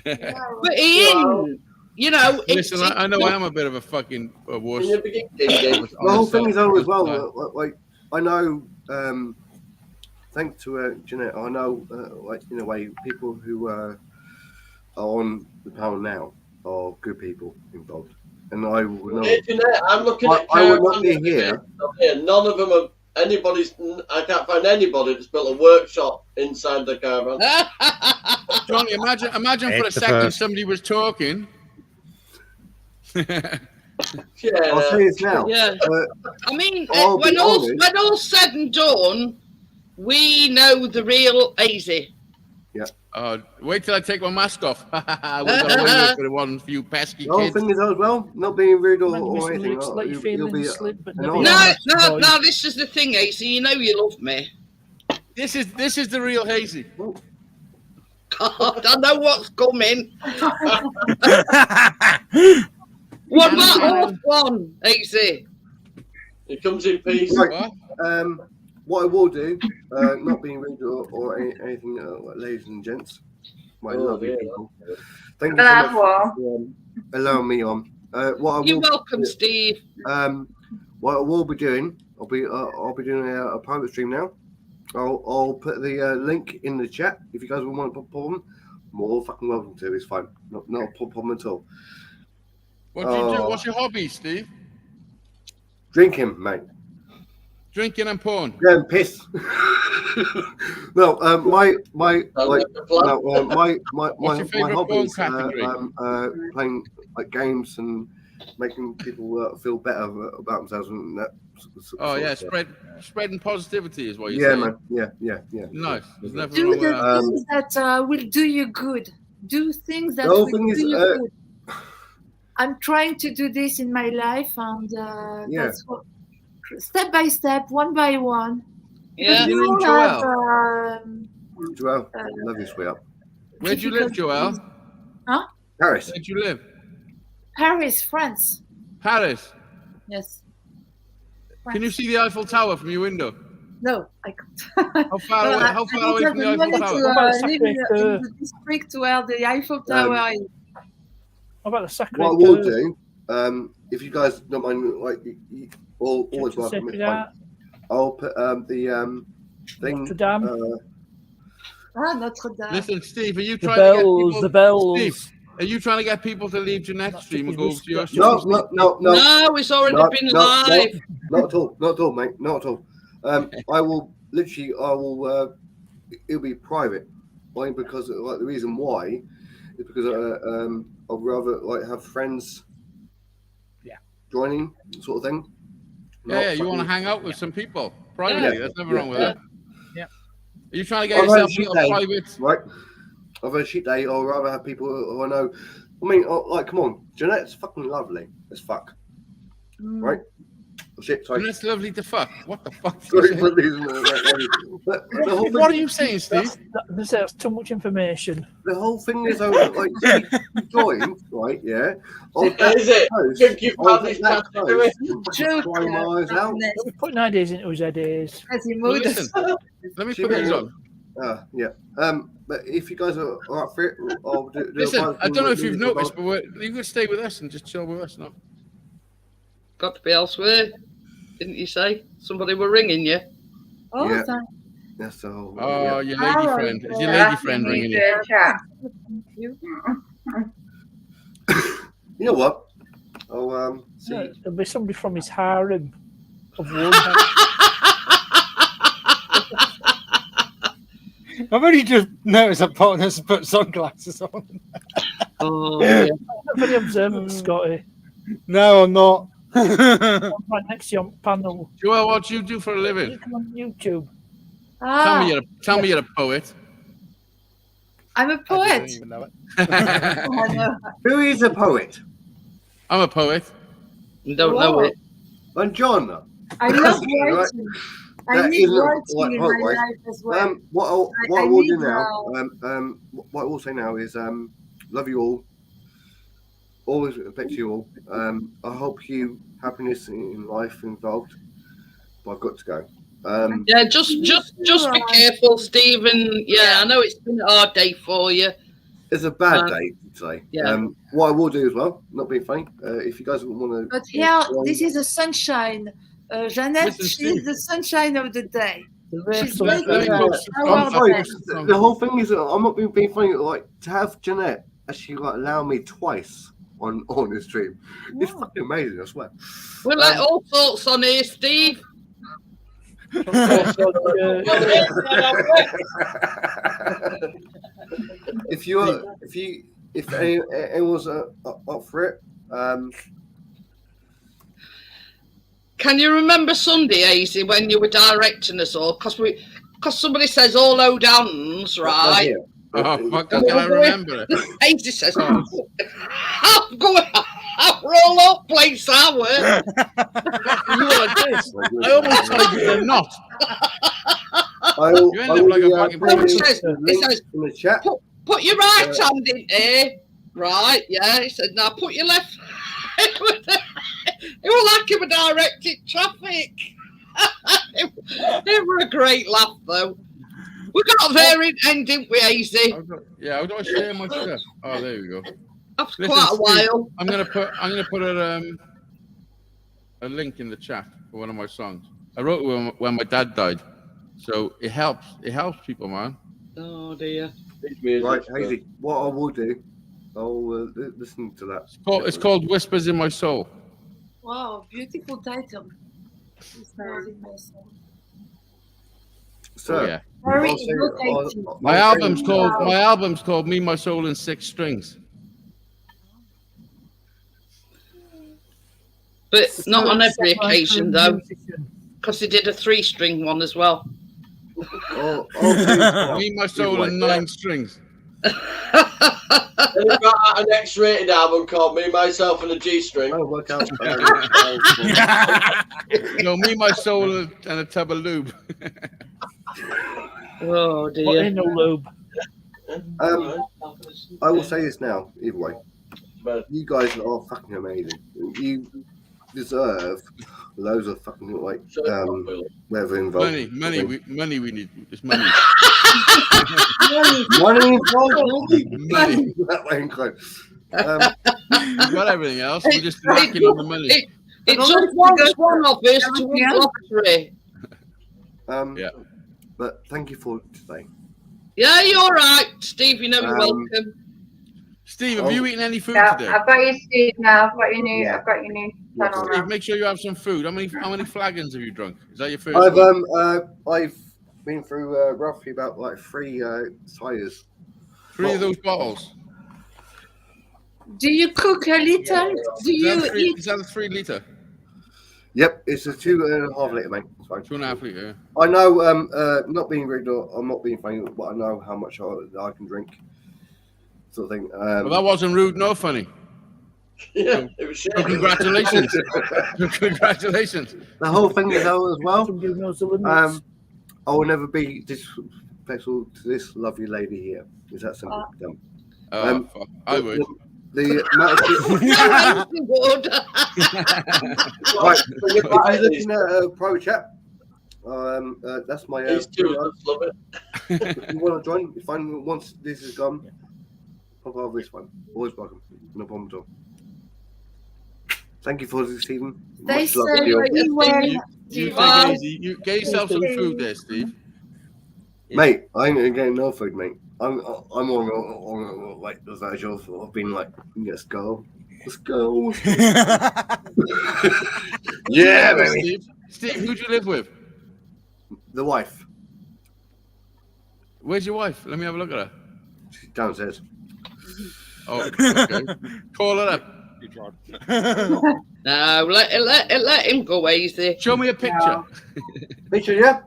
But Ian, you know, listen, I know I am a bit of a fucking wuss. The whole thing is as well. Like I know, thanks to Jeanette, I know, like in a way, people who are on the panel now are good people involved, and I will know. Hey, Jeanette, I'm looking at. I would not be here. None of them are. I can't find anybody that's built a workshop inside the caravan. Johnny, imagine for a second somebody was talking. Yeah, I'll say this now. Yeah, I mean, I'll when be honest. when all's said and done, we know the real Easy. Wait till I take my mask off. We've got to win for the one few pesky The whole kids. thing is as well, not being rude or Mr. anything. Lips like You'll feeling be slip, but an never honor. No, this is the thing, Easy. You know you love me. This is the real Hazy. God, I know what's coming. What about Horse One, Easy? It comes in peace. Right. What I will do, not being rude or anything, ladies and gents, my lovely people. Thank you so much for allowing me on. You're welcome, Steve. What I will be doing, I'll be doing a private stream now. I'll put the link in the chat if you guys want to put on. More fucking welcome to. It's fine. Not a problem at all. What do you do? What's your hobby, Steve? Drinking, mate. Drinking and porn. Yeah, and piss. No, my hobbies playing like games and making people feel better about themselves and that. Oh yeah, spreading positivity is what you're saying. Man. Yeah. Nice. There's nothing Do wrong with the that. things that will do you good. Do things that The whole will thing do is, you good. I'm trying to do this in my life, and that's what, step by step, one by one. Yeah. You know Joelle? Joelle, love you, sweetheart. Where do you live, Joelle? Huh? Paris. Where do you live? Paris, France. Paris. Yes. Can you see the Eiffel Tower from your window? No, I can't. How far away? How far away from the Eiffel Tower? To live in the district where the Eiffel Tower is. How about the Sacred What I will do, if you guys don't mind, like, you always welcome. It's fine. I'll put the thing. Notre Dame. Notre Dame. Listen, Steve, are you The trying to get bells, people? the bells. Steve, are you trying to get people to leave Jeanette's stream and go over to your stream? No. No, it's already been live. Not at all, mate. Not at all. I will literally. It'll be private. Why? Because like the reason why is because I'd rather like have friends. Yeah. Joining sort of thing. Yeah, you want to hang out with some people privately. There's nothing wrong with that. Yeah. Are you trying to get yourself a little private? Right. I've had a shit day. I'd rather have people who I know. I mean, like, come on, Jeanette's fucking lovely as fuck, right? Oh, shit, sorry. Jeanette's lovely to fuck. What the fuck? What are you saying, Steve? That's too much information. The whole thing is, like, you joined, right? Yeah. Is it? Think you've had this chance to do it? We're putting ideas into his ideas. Well, listen, let me put these on. Yeah. But if you guys are up for it, I'll do Listen, I don't know if you've noticed, but you could stay with us and just chill with us, no? got to be elsewhere. Didn't you say somebody were ringing you? Oh, Yeah. thank That's the whole. Oh, your lady Alright. friend. Is your lady friend ringing you? Chat. you. You know what? Oh, see. Yeah, there'll be somebody from his harem of one. I've only just noticed that partners put sunglasses on. Oh, yeah. Not very observant, Scotty. No, I'm not. I'm right next to your panel. Joel, what do you do for a living? You come on YouTube. Tell me you're a poet. I'm a I don't poet. even know it. I know. Who is a poet? I'm a poet. You don't know it. And John. I love Right. writing. I That need isn't writing in right, my right. life as well. What I I will need do now, what I will say now is, love you all. Always respect you all. I hope you happiness in life involved. But I've got to go. Yeah, just be careful, Stephen. Yeah, I know it's been a hard day for you. It's a bad day today. Yeah. What I will do as well, not being funny, if you guys want to. But here, this is the sunshine. Jeanette, Listen, she's Steve. the sunshine of the day. She's Let making me go to our Sorry, day. the whole thing is, I'm not being funny. Like to have Jeanette actually allow me twice on this stream, it's fucking amazing. I swear. We'll let all sorts on here, Steve. If anyone's up for it, Can you remember Sunday, Hazy, when you were directing us all? Because somebody says all owed hands, right? Oh, fuck, can I remember it? Hazy says, I'm going. We're all up place, are we? You were like this. I almost told you they're not. you end up like a fucking It says, in the chat. Put your right hand in here. Right, yeah. He said, now put your left. It was like he was directing traffic. It was a great laugh, though. We got there in end, didn't we, Hazy? Yeah, how do I share my stuff? Oh, there we go. After Listen, quite a Steve, while. I'm gonna put a link in the chat for one of my songs. I wrote it when my dad died, so it helps. It helps people, man. Oh dear. Right, Hazy. What I will do, I'll listen to that. It's called Whispers in My Soul. Wow, beautiful title. So, yeah. Very I'll say- innovative. My album's called Me, My Soul, and Six Strings. But not on every occasion, though, because he did a 3-string one as well. Me, My Soul, and 9 strings. Then we've got an X-rated album called Me, Myself, and a G-String. Oh, work out. No, Me, My Soul, and a tub of lube. Oh What dear. ain't no lube? I will say this now, either way. You guys are fucking amazing. You deserve loads of fucking whatever involved. Money we need. It's money. Money involved. Money. That way inclined. We've got everything else. We're just lacking on the money. It just wants one of us to win lottery. Yeah. But thank you for today. Yeah, you're all right, Steve. You know you're welcome. Steve, have you eaten any food Yeah, today? I've got you, Steve. Now I've got your new. Yeah. I've got your new channel Steve, now. make sure you have some food. How many flagons have you drunk? Is that your first? I've been through roughly about like 3 ciders. 3 of those bottles. Do you cook a little? Do you eat? Is that a 3 litre? Yep, it's a 2.5 litre, mate. It's fine. 2.5 litre. Yeah. I know, not being rude or I'm not being funny, but I know how much I can drink, sort of thing. Well, that wasn't rude, no funny. Yeah, it was shit. So congratulations. Congratulations. The whole thing is though as well. Somebody who knows the limits. I will never be disrespectful to this lovely lady here. Is that simple? Dumb. Oh, fuck. I would. The amount of right, if you're looking at a pro chat, that's my. These two love it. If you want to join, if once this is gone, pop over this one. Always welcome. No problem at all. Thank you for this, Stephen. They Much love say to you. be well. You take Bye. it easy. You get yourself some food there, Steve. Mate, I ain't getting no food, mate. I'm on like the visual. I've been like, let's go. Yeah, baby. Steve, who do you live with? The wife. Where's your wife? Let me have a look at her. She's downstairs. Oh, okay. Call her up. No, let him go easy. Show me a picture. Picture, yeah?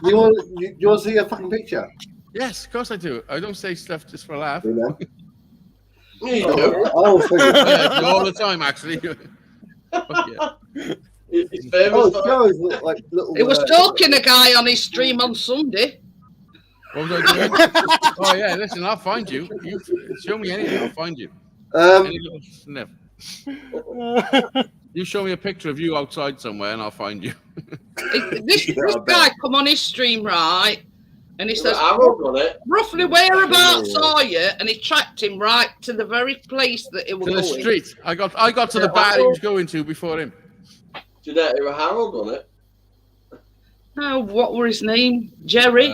You want to see a fucking picture? Yes, of course I do. I don't say stuff just for a laugh. You know? Oh, Yeah, all the time, actually. Fuck yeah. His famous. Like little, He was stalking a guy on his stream on Sunday. What was I doing? Oh yeah, listen, I'll find you. You show me anything, I'll find you. Any little sniff. You show me a picture of you outside somewhere, and I'll find you. This guy come on his stream, right? And he says, on it. roughly whereabouts are you? And he tracked him right to the very place that he was To the going. street. I got to the bar he was going to before him. Did that have Harold on it? Oh, what were his name? Jerry?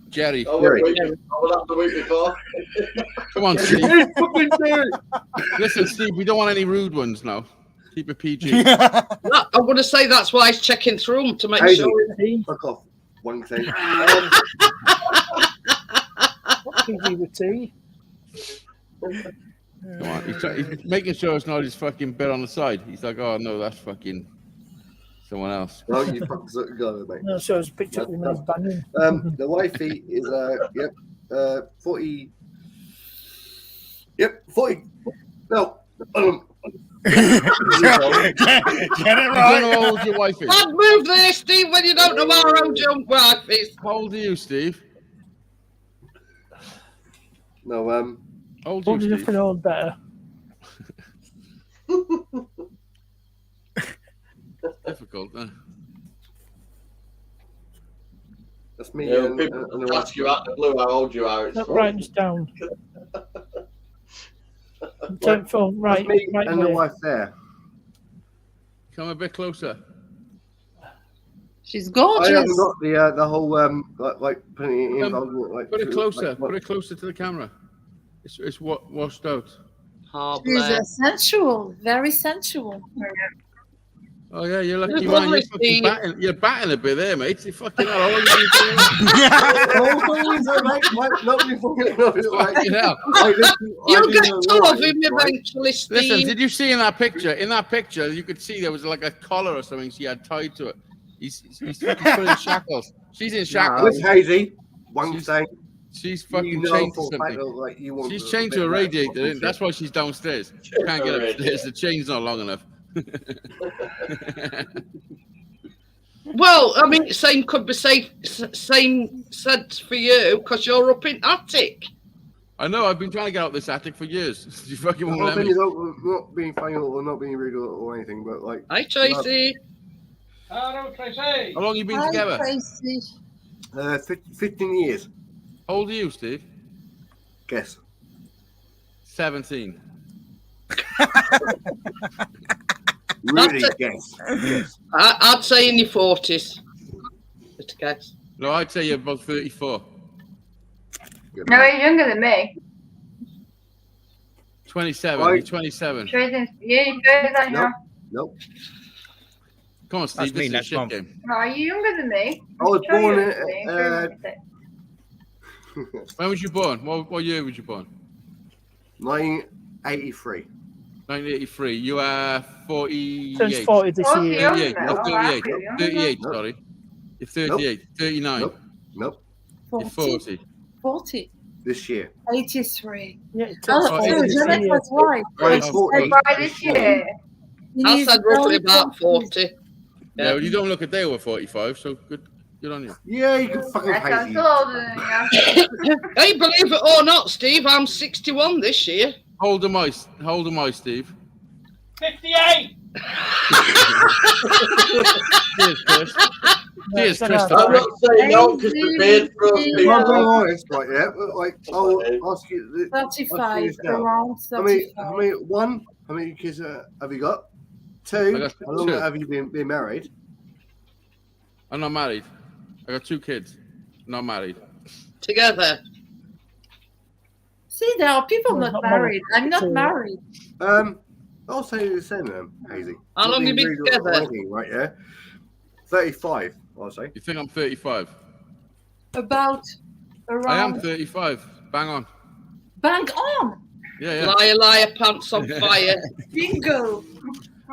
Jerry. Oh, Jerry. that the week before. Come on, Steve. Listen, Steve, we don't want any rude ones now. Keep it PG. I'm going to say that's why he's checking through them to make Hey, sure. fuck off. One thing. PG with tea. Come on. He's making sure it's not his fucking bed on the side. He's like, oh no, that's fucking someone else. No, you fucking go, mate. No, so it's a picture of him and he's banging. The wifey is 40. Yep, 40. No. Get it I don't know how old your wife is. I'd move there, Steve, when you don't know our own junk wife is. How old are you, Steve? No, How old are Old you, enough Steve? to know better. Difficult, huh? that's me. Yeah, and people the ask you out the blue how old you are. It's Not funny. writing this down. Don't phone, right, me right and the way. wife there. Come a bit closer. She's I haven't gorgeous. got the whole like putting it in. Like, Put it closer. like, Put it closer to the camera. It's washed out. Oh, She's bless. sensual, very sensual. Oh yeah, you're lucky, It's man. lovely, You're fucking Steve. batting. You're batting a bit there, mate. You fucking hell. How long have you been fucking hell? You'll get two of him eventually, Steve. Listen, did you see in that picture? In that picture, you could see there was like a collar or something she had tied to it. He's fucking put in shackles. She's in shackles. With Hazy, one She's- thing. She's fucking You know chained to for a fact something. that, like, you want She's a chained bit to a of that radiator. fucking That's why she's downstairs. She can't get upstairs. The chain's not long enough. Well, I mean, same could be same said for you because you're up in attic. I know. I've been trying to get out this attic for years. You fucking won't Not let being, me. not being funny or not being rude or anything, but like. Hi, Tracy. Hello, Tracy. How long you been Hi, together? Tracy. 15 years. How old are you, Steve? Guess. 17. Really That's guess. I'd say in your 40s. Just a guess. No, I'd say you're about 34. Good No, man. he's younger than me. 27. Right. You're 27. Tracy's, yeah, you're younger than you. Nope. Nope. Come on, Steve. That's This me is a next shit month. game. No, are you younger than me? I was Sure born you're in, younger than me. When was you born? What year was you born? 1983. 1983. You are 48. Turns 40 this Oh, year. you're 38. younger. You're Oh, 38. I feel younger. 38, Nope. sorry. You're 38. 39. Nope. Nope. You're 40. 40. 40. This year. 83. Yeah, it Oh, turns Oh, 40 so it is. this Janet year. was right. I'm Oh, 40. By this year. I said roughly about 40. Yeah, well, you don't look a day over 45, so good on you. Yeah, you can fucking That pay sounds you. older than you. Hey, believe it or not, Steve, I'm 61 this year. How old am I, Steve? 58. Cheers, Chris. Cheers, No, Chris. no, I'm not saying no because the beard throws I'm people being off. honest, right? Yeah, but, like I'll ask you. 35. now. Around How many? 35. How many? How many kids have you got? Two. I got How long two. have you been married? I'm not married. I got 2 kids. Not married. Together. See, there are people No, not not married. I'm not Two. married. I'll say the same, Hazy. How long you been together? Right, yeah. 35, I'll say. You think I'm 35? About around. I am 35. Bang on. Bang on. Yeah. Liar, liar, pants on fire. Bingo.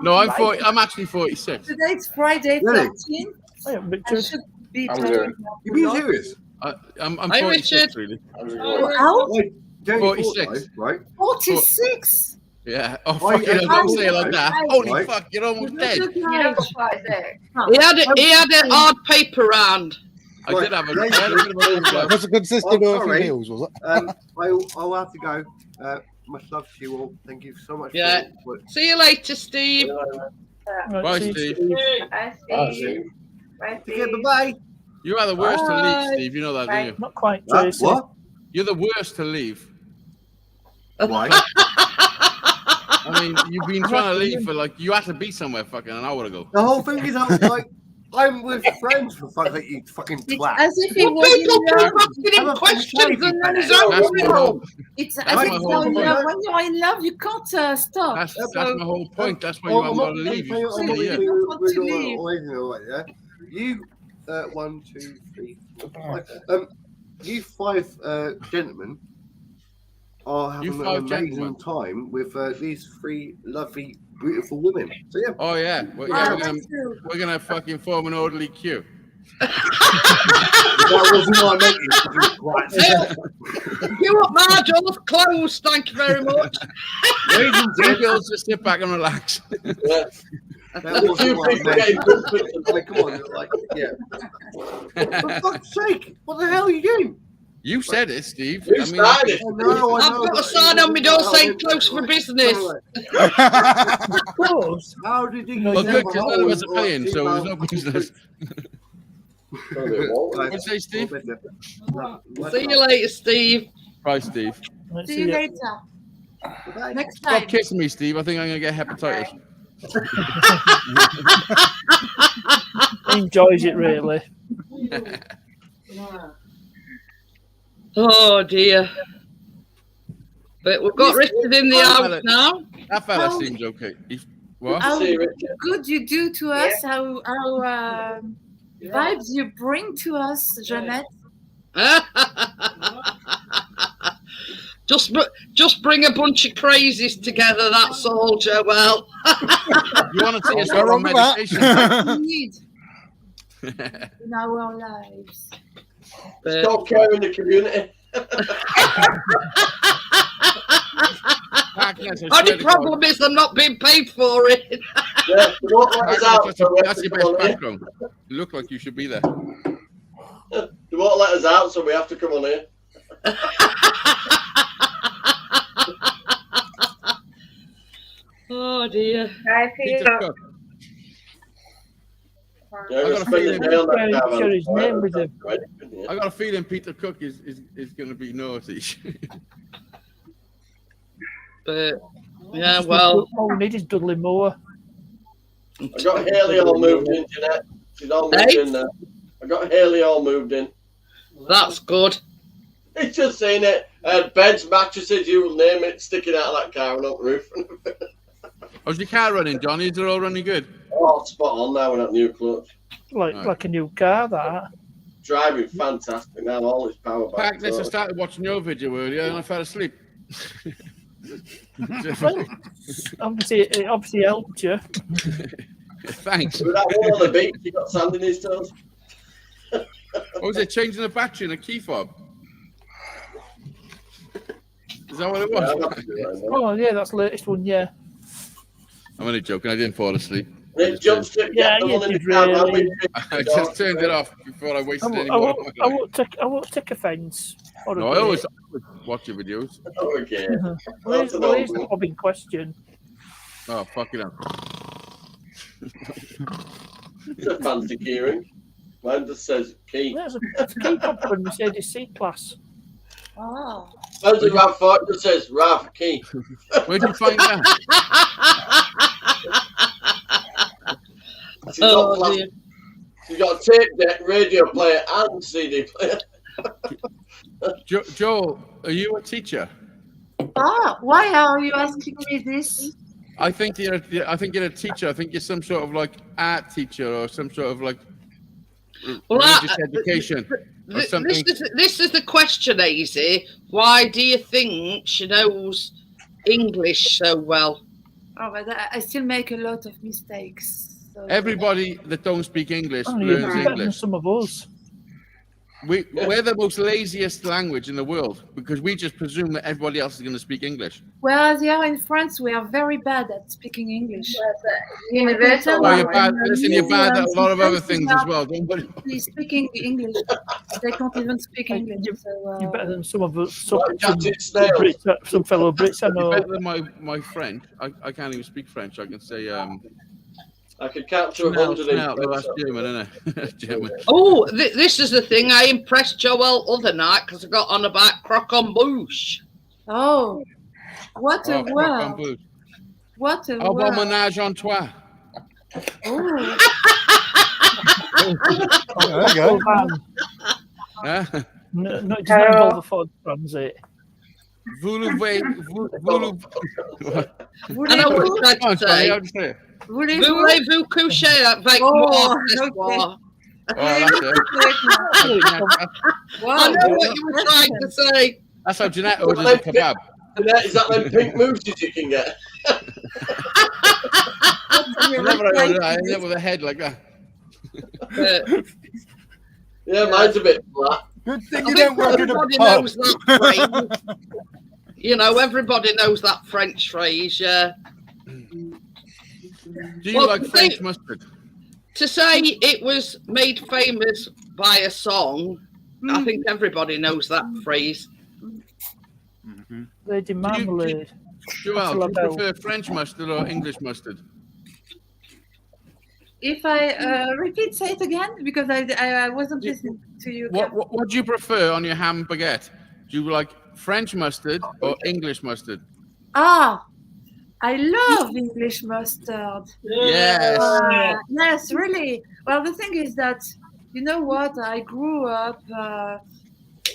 No, I'm 40. I'm actually 46. Today's Friday, Really? 13th. Oh, yeah, I Richard. should be I'm married. good. You being serious? I'm Hey, 46 Richard. really. How? Like, only 46. 45, right? 46. Yeah. Oh Why- fuck! Don't say it like that. I- Holy Right. fuck! You're almost dead. You don't look like this. He had a hard paper round. I did have a bit of a Was it consistent Oh, of a few sorry. meals, was it? I'll have to go. Much love to you all. Thank you so much. Yeah. See you later, Steve. Right, Bye, see you, Steve. Bye, Oh, Steve. Bye, Okay, Steve. bye-bye. You are the worst to Bye. leave, Steve. You know that, Bye. don't you? Not quite, Jason. What? You're the worst to leave. Why? I mean, you've been trying to leave for like you had to be somewhere fucking an hour ago. The whole thing is, I'm with friends for fuck that you fucking It's twat. as if he Well, was people in love. keep asking him I'm a questions fucking and then he's That's That's my over. whole. It's as That's if my you're whole in point. love. When you're in love, you can't stop. That's my whole point. That's why you haven't got to leave. I'm You not stay going here. to want to leave. yeah. You, 1, 2, 3, 4, 5. You 5 gentlemen are having You an 5 amazing gentlemen. time with these 3 lovely, beautiful women. So yeah. Oh yeah, we're gonna fucking form an orderly queue. That wasn't what I meant. You up, Marge? All the clothes. Thank you very much. Ladies and You gentlemen, girls just sit back and relax. Yeah. that wasn't what I meant. Like, come on, like, yeah. For fuck's sake, what the hell are you doing? You said it, Steve. You I mean, started. I I've got a sign on my door saying close for business. Close. How did you well, good, because none of us are paying, so there's no business. What'd you say, Steve? See you later, Steve. Bye, Steve. Right, See you later. Next time. Stop kissing me, Steve. I think I'm gonna get hepatitis. He enjoys it really. Oh dear. But we've got Richard in the house now. That fella seems okay. What? How See you, Richard. good you do to us, how vibes you bring to us, Jeanette. Just bring a bunch of crazies together, that's all, Joel. You want to see us Go go on wrong with that. meditation? We need in our lives. But, Stop caring the community. only problem is I'm not being paid for it. Yeah, they won't let us out. So we have That's to your come best on here. background. You look like you should be there. They won't let us out, so we have to come on here. Oh dear. Bye, Peter Peter. Cook. Yeah, I we're got a spending feeling- the day on that Yeah, caravan. share his name with him. I got a feeling Peter Cook is going to be naughty. But yeah, well, All we need is Dudley Moore. I got Haley all moved in, Jeanette. She's all moved Hey? in now. I got Haley all moved in. that's good. He's just seen it. Beds, mattresses, you name it, sticking out of that car and up the roof. How's your car running, Johnny? Is it all running good? Oh, spot on now with that new clutch. Like a new car, that. Driving fantastic now, all its power back. Agnes, I started watching your video earlier and I fell asleep. Well, obviously, it obviously helped you. Thanks. With that one on the beach, he got sand in his toes. What was it? Changing the battery in a key fob? Is that what it Yeah, I'll was? have to do that now. Oh yeah, that's the latest one. Yeah. I'm only joking. I didn't fall asleep. It jump strip, Yeah, get the you one in the did car, really. I just turned it off before I I wasted any won't, more. I won't take offence. Or No, I always watch your videos. Oh, okay. Where's the Bob in question? Oh, fuck it up. It's a fancy keyring. Mine just says key. There's a key fob for a Mercedes C-Class. Oh. How's the RAV4? It just says RAV key. Where'd you find that? Oh, dear. She's got a tape deck, radio player, and CD player. Joel, are you a teacher? Ah, why are you asking me this? I think you're a teacher. I think you're some sort of like art teacher or some sort of like religious education or something. This is the question, Easy. Why do you think she knows English so well? Oh, but I still make a lot of mistakes. So Everybody that don't speak English Oh, you're learns better than English. some of us. We're the most laziest language in the world because we just presume that everybody else is going to speak English. Whereas here in France, we are very bad at speaking English. Universal. Oh, you're bad. Listen, you're bad at a lot of other things as well. Don't worry. Speaking English, they can't even speak English. So, You're better than some of us. Some fellow Brits I know. You're better than my French. I can't even speak French. I can say I could count to 100. That's German, isn't it? German. Oh, this is the thing. I impressed Joel other night because I got on about croque en bouche. Oh, what a word! What a Au bon word! ménage en toi. Oh. There you go. Huh? No, it doesn't involve a Ford Transit. Voulez-vous? I know what you're trying to say. Voulez-vous coucher avec moi ce soir? That's it. I know what you were trying to say. That's how Jeanette orders a kebab. Jeanette, is that them pink mooses you can get? I never ordered that. I end up with a head like that. Yeah, mine's a bit flat. Good thing you don't work in a Everybody pub. knows that phrase. You know, everybody knows that French phrase, yeah. Do you like French mustard? To say it was made famous by a song, I think everybody knows that phrase. Lady Marmalade. Joel, do you prefer French mustard or English mustard? If I repeat, say it again, because I wasn't listening to you. What do you prefer on your ham baguette? Do you like French mustard or English mustard? Ah, I love English mustard. Yes. Yes, really. Well, the thing is that, you know what? I grew up.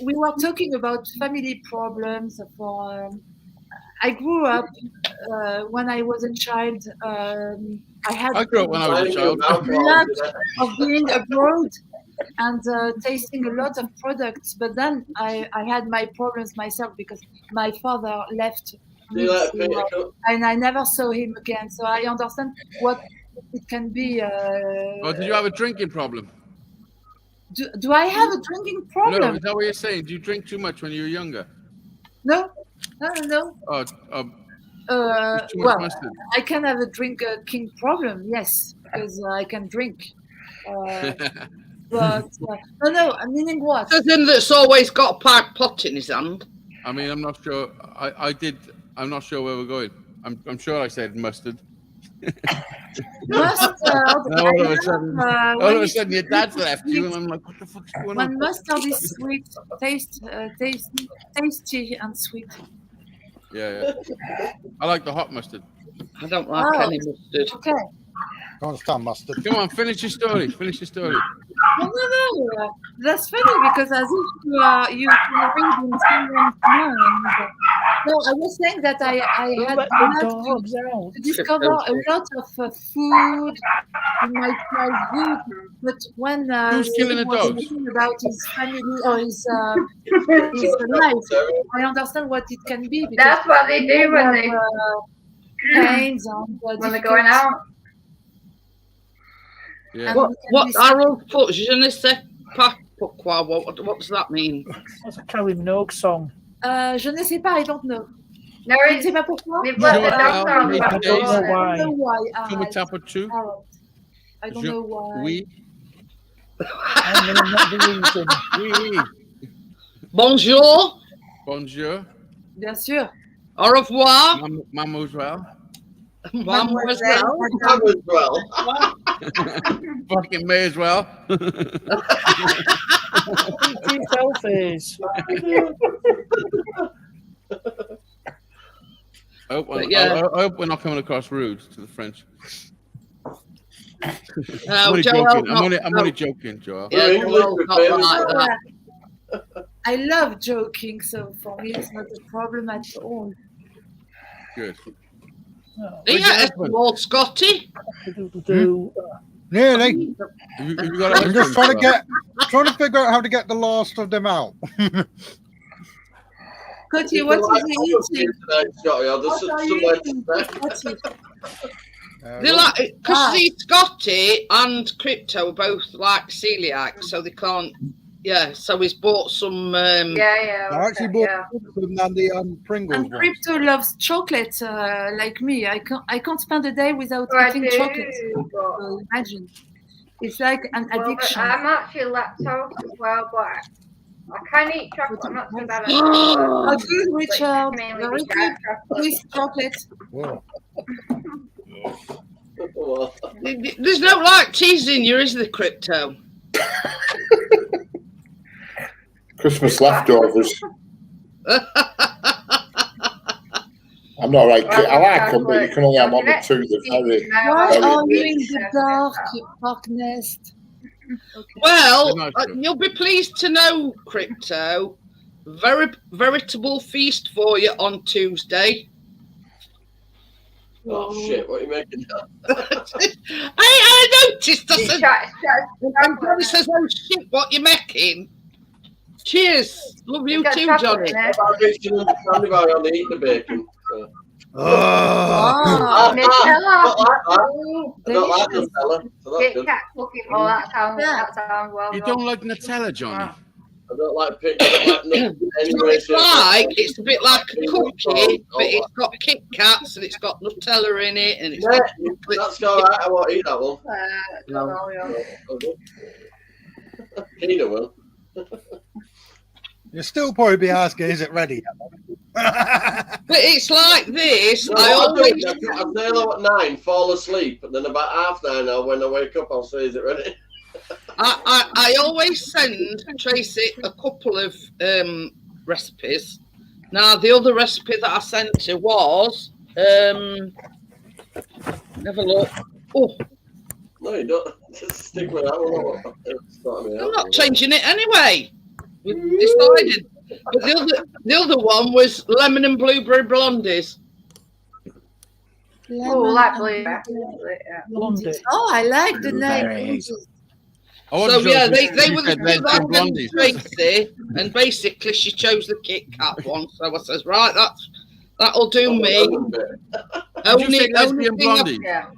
We were talking about family problems. I grew up when I was a child. I grew up when I was a child. A lot of being abroad and tasting a lot of products, but then I had my problems myself because my father left me, and I never saw him again. So I understand what it can be. Or did you have a drinking problem? Do I have a drinking problem? No, is that what you're saying? Do you drink too much when you were younger? No. Oh, too much well, mustard. I can have a drinking problem, yes, because I can drink. But no, I'm meaning what? The thing that's always got a park pot in his hand. I mean, I'm not sure. I'm not sure where we're going. I'm sure I said mustard. Mustard. All of a sudden, your dad's left you, and I'm like, what the fuck's going on? When mustard is sweet, tasty and sweet. Yeah. I like the hot mustard. I don't like any mustard. Okay. Can't stand mustard. Come on, finish your story. No. That's funny because as if you can read in someone's mind. No, I was saying that I had to discover a lot of food in my childhood, but when who's killing the was dogs? talking about his family or his life, I understand what it can be. That's what they do when they pains and when they're going out. Yeah. What Harold put, je ne sais pas pourquoi. What does that mean? That's a Kylie Minogue song. Je ne sais pas, I don't know. No, Je ne sais pas pourquoi. I don't know why. Come with tap or two? I don't know why. Oui. I'm not the reason. Oui. Bonjour. Bonjour. Bien sûr. Au revoir. Mademoiselle. Mademoiselle. Fucking may as well. Selfies. I hope we're not coming across rude to the French. I'm only Joel, joking. not- I'm only joking, Joel. Yeah, English Joel's with not baby. like that. I love joking, so for me it's not a problem at all. Good. Yeah, more Scotty. Nearly. Have you got a I'm just husband, trying to figure out how to get the last of them out. Scotty, what is he eating? They like because see Scotty and Crypto are both like celiac, so they can't. Yeah, so he's bought some. Yeah. I actually bought them and the Pringles And ones. Crypto loves chocolate like me. I can't spend a day without I eating do, chocolate. but- So imagine, it's like an Well, but addiction. I'm actually lactose as well, but I can eat chocolate. I'm not too bad at Oh, chocolate. good, Richard. Mainly Very just good. chocolate. With chocolate. Whoa. There's no lactase in you, is there, Crypto? Christmas leftovers. I'm not right. I like them, but you can only have one or two. They're very, Why very are you rich. in the dark, you dark nest? Well, They're not true. you'll be pleased to know, Crypto. Veritable feast for you on Tuesday. Oh shit! What are you making? I noticed. I said, and Johnny says, "Oh shit, what you making?" Cheers. Love you too, Johnny. I've reached an understanding by on the eat the bacon. So. Oh, I don't like delicious. Nutella, so that's Kit good. Kat cooking. Oh, that sounds well. You don't like Nutella, Johnny? I don't like pig. I don't like nuts anyway. It's a bit like a cookie, but it's got Kit Kats and it's got Nutella in it, and it's Yeah, got that's all right. I won't eat that one. Tina will. You'll still probably be asking, is it ready? But it's like this. No, I always, I'll say hello at 9, fall asleep, and then about 9:30, when I wake up, I'll say, "Is it ready?" I always send Tracy a couple of recipes. Now the other recipe that I sent her was have a look. Oh, No, you don't. Just stick with that one. I'm not changing it anyway. We decided. But the other one was lemon and blueberry blondies. Oh, like blueberry. Oh, I like the name. Blueberries. So yeah, they were the Red two that and blondies. Tracy, and basically she chose the Kit Kat one. So I says, right, that'll do me. Did you say lesbian thing I've- blondies? Yeah.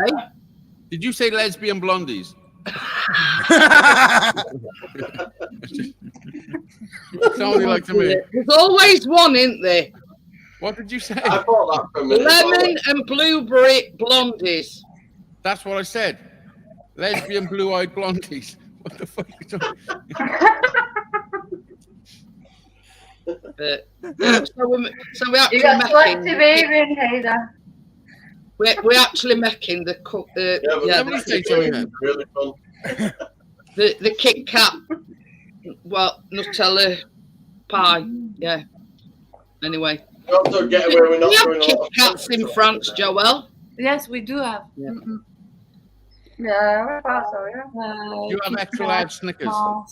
Hey? Did you say lesbian blondies? Sounded like to me. There's always one, isn't there? What did you say? I thought that for a minute. Lemon and blueberry blondies. That's what I said. Lesbian blue-eyed blondies. What the fuck are you talking? So we actually You got making selective eating, Heather. we're actually making the cook. Somebody say something then. Really fun. The Kit Kat, Nutella pie. Yeah. Anyway, You also get away with not we have doing Kit all Kats in France, Joel. Yes, we do have. Yeah. Yeah, we're fast, so yeah. You have extra large Snickers. Dime.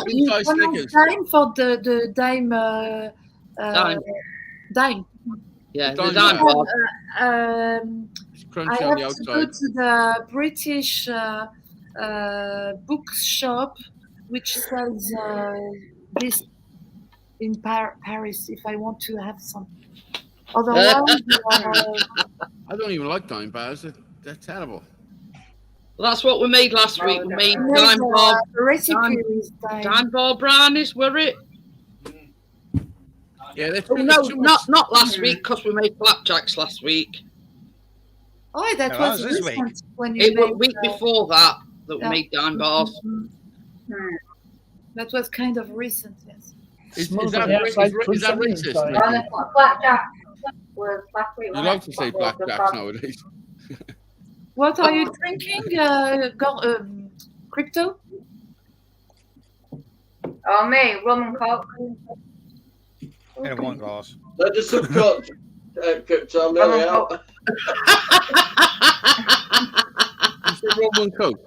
You Inside want Snickers. dime for the dime. Dime. Yeah, the Dime dime bar. bar. It's I crunchy on have the to go outside. to the British bookshop, which sells this in Paris. If I want to have some, otherwise, I don't even like dime bars. They're terrible. Well, that's what we made last week. We made there's dime bar, a recipe with dime. dime bar brownies, were it? Yeah, that's Oh, no, not last week because we made flapjacks last week. Oh, that No, was that was this recent when you It was made, a week before that we yeah. made dime bars. That was kind of recent, yes. Is Smells that like outside is that crunch racist? inside. Mickey? And the blackjack was last week. You wasn't like it? to say blackjacks nowadays. What are you drinking, Crypto? Oh, me, rum and coke. In a wine glass. Let the subcut Crypto, I'm Rum nearly and out. coke. You said rum and coke.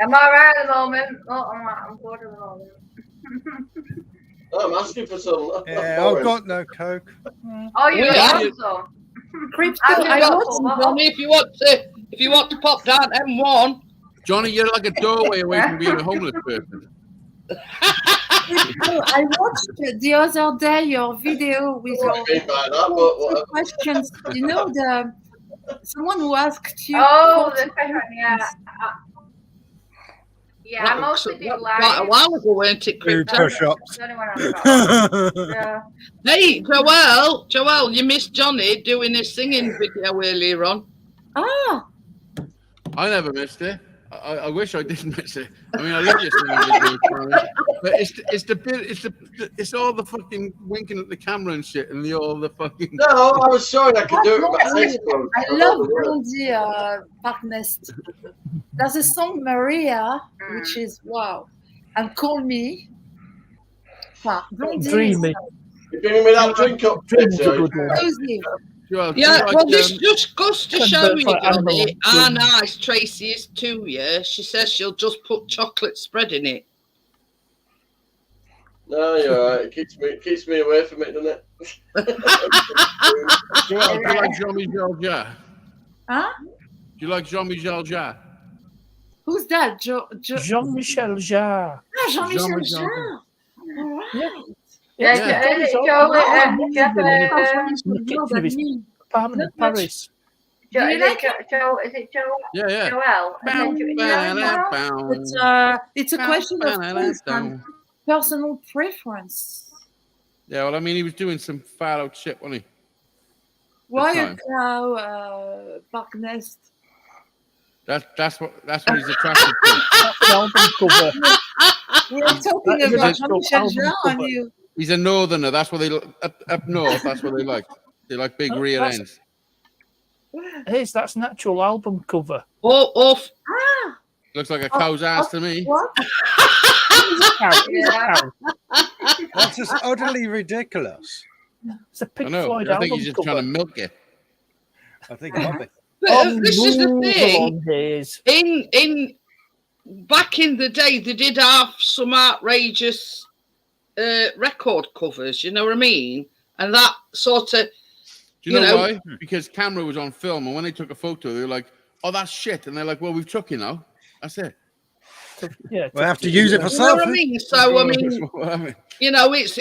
I'm alright at the moment. Oh, I'm good at the moment. I'm asking for some. Yeah, I've got no coke. Oh, you Yeah. got some. Crypto, I've I got watched some. Johnny, if you want to pop down M1, Johnny, you're like a doorway away from being a homeless person. I watched the other day your video with What your do you mean by that? But whatever. questions. You know, someone who asked you. Oh, the question, yeah. Yeah, I that mostly was do quite a live. while ago, weren't it, Food Crypto? push-ups. The only one I've got. Yeah. Hey, Joel, you missed Johnny doing his singing video earlier on. Ah, I never missed it. I wish I didn't miss it. I mean, I love your singing videos, Johnny, but it's all the fucking winking at the camera and shit, and all the fucking. No, I was showing I could do it with my eyes closed. I love Blondie Park Nest. There's a song Maria, which is wow, and Call Me. Wow, Blondie. Dreamy. You're bringing me that drink up, Dreamy's a Pixie. good one. Exclusive. Joel, Yeah, do you well, like, this just goes to show you, Johnny, how animal. nice Tracy is to you. She says she'll just put chocolate spread in it. No, you're all right. It keeps me away from it, doesn't it? Joel, do you like Jean-Michel Jarre? Huh? Do you like Jean-Michel Jarre? Who's that? Jean-Michel Jarre. Ah, Jean-Michel Jean-Michel. Jarre. All right. Yeah, Yeah. Apartment in Paris. Is it Joe? Yeah, yeah. Joel. It's a question of taste and personal preference. Yeah, well, I mean, he was doing some far out shit, wasn't he? Why a time. cow, Park Nest? That's what he's attracted to. That's the album cover. We are talking That is about a Jean-Michel album Jarre and cover. you. He's a northerner. That's what they up north. That's what they like. They like big rear That's- ends. That's an actual album cover. Oh, Ah, Looks like a cow's ass to me. what? That's just utterly ridiculous. It's a I Pink know. Floyd I think album he's just cover. trying to milk it. I think it might be. but this is the thing. Days. In back in the day, they did have some outrageous record covers. You know what I mean? And that sort of. Do you know, You know- why? Because camera was on film, and when they took a photo, they were like, "Oh, that's shit," and they're like, "Well, we've took you now. That's it." Yeah, We'll have to use it for You know what I selfie. mean? So I mean, What I mean. you know, it's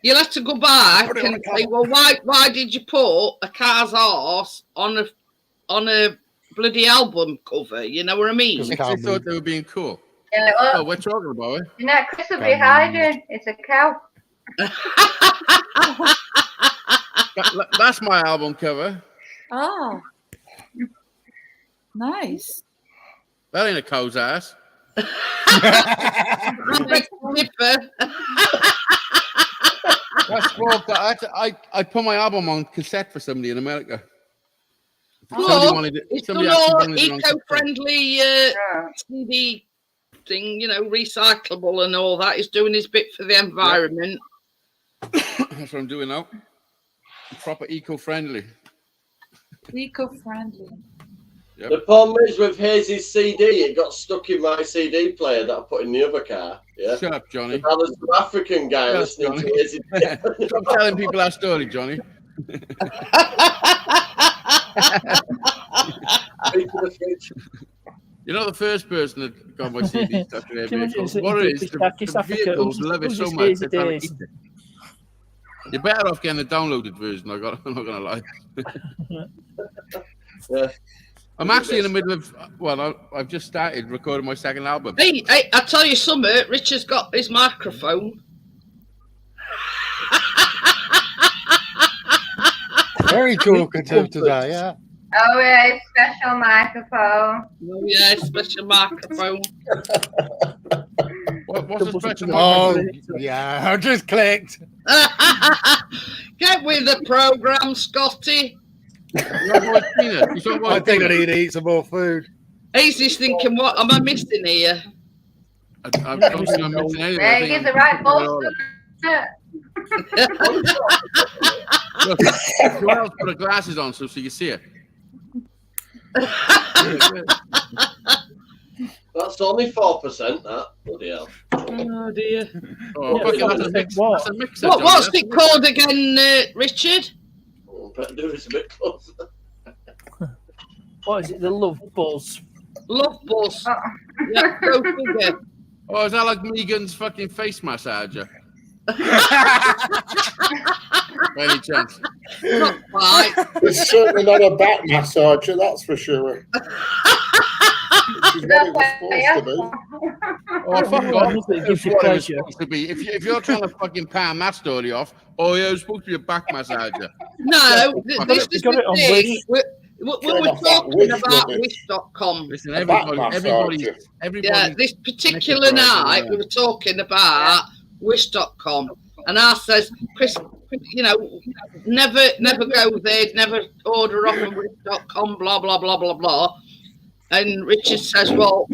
you'll have to go back Put it on and the say, well, why did you put a car's arse on a bloody album cover? You know what I mean? Because they thought they were being cool. Yeah, Oh, well, we're talking about it. you know, Chris will be hiding. It's a cow. That's my album cover. Ah, nice. That ain't a cow's ass. That's what I put my album on cassette for somebody in America. It's somebody done actually all wanted it on cassette. eco-friendly CD thing, you know, recyclable and all that. He's doing his bit for the environment. That's what I'm doing now. Proper eco-friendly. Eco-friendly. Yep. The problem is with Hazy's CD, it got stuck in my CD player that I put in the other car. Yeah. Shut up, Johnny. Now there's an African guy Shut up, listening Johnny. to Hazy. Stop telling people that story, Johnny. You're not the first person that got my CD stuck in their Can you vehicle. imagine What it is, it's the like East Africa, vehicles who's- love it who's so his much. Hazy They can't days? eat it. You're better off getting the downloaded version. I'm not gonna lie. Yeah. I'm actually in the middle of. Well, I've just started recording my second album. Hey, I tell you something, Richard's got his microphone. Very talkative today, yeah. Oh, yeah, special microphone. Oh, yeah, special microphone. What's the special Oh, microphone? yeah, I just clicked. Get with the program, Scotty. I think I need to eat some more food. He's just thinking, what am I missing here? I don't think I'm missing anything. There, I you think get the I'm right missing it all. poster. Look, Joelle's put her glasses on so she can see it. That's only 4%. That bloody hell. Oh dear. Oh, fucking, that's a mix. That's a mixer. What's Johnny, it called again, Richard? Oh, better do this a bit closer. What is it? The Love Buzz. Love Buzz. Yeah, go figure. Oh, is that like Megan's fucking face massager? By any chance? Not quite. It's certainly not a back massager, that's for sure. Which is what it was supposed to be. Oh, fuck off. It gives you What it was pleasure. supposed to be. If you're trying to fucking palm that story off, oh, yeah, it's supposed to be a back massager. No, this is got it the on thing. Wish. We were talking about Wish.com. Listen, A back everybody. Yeah, this particular night we were talking about Wish.com, and I says, Chris, you know, never go there, never order off of Wish.com, blah blah blah blah blah. And Richard says, well,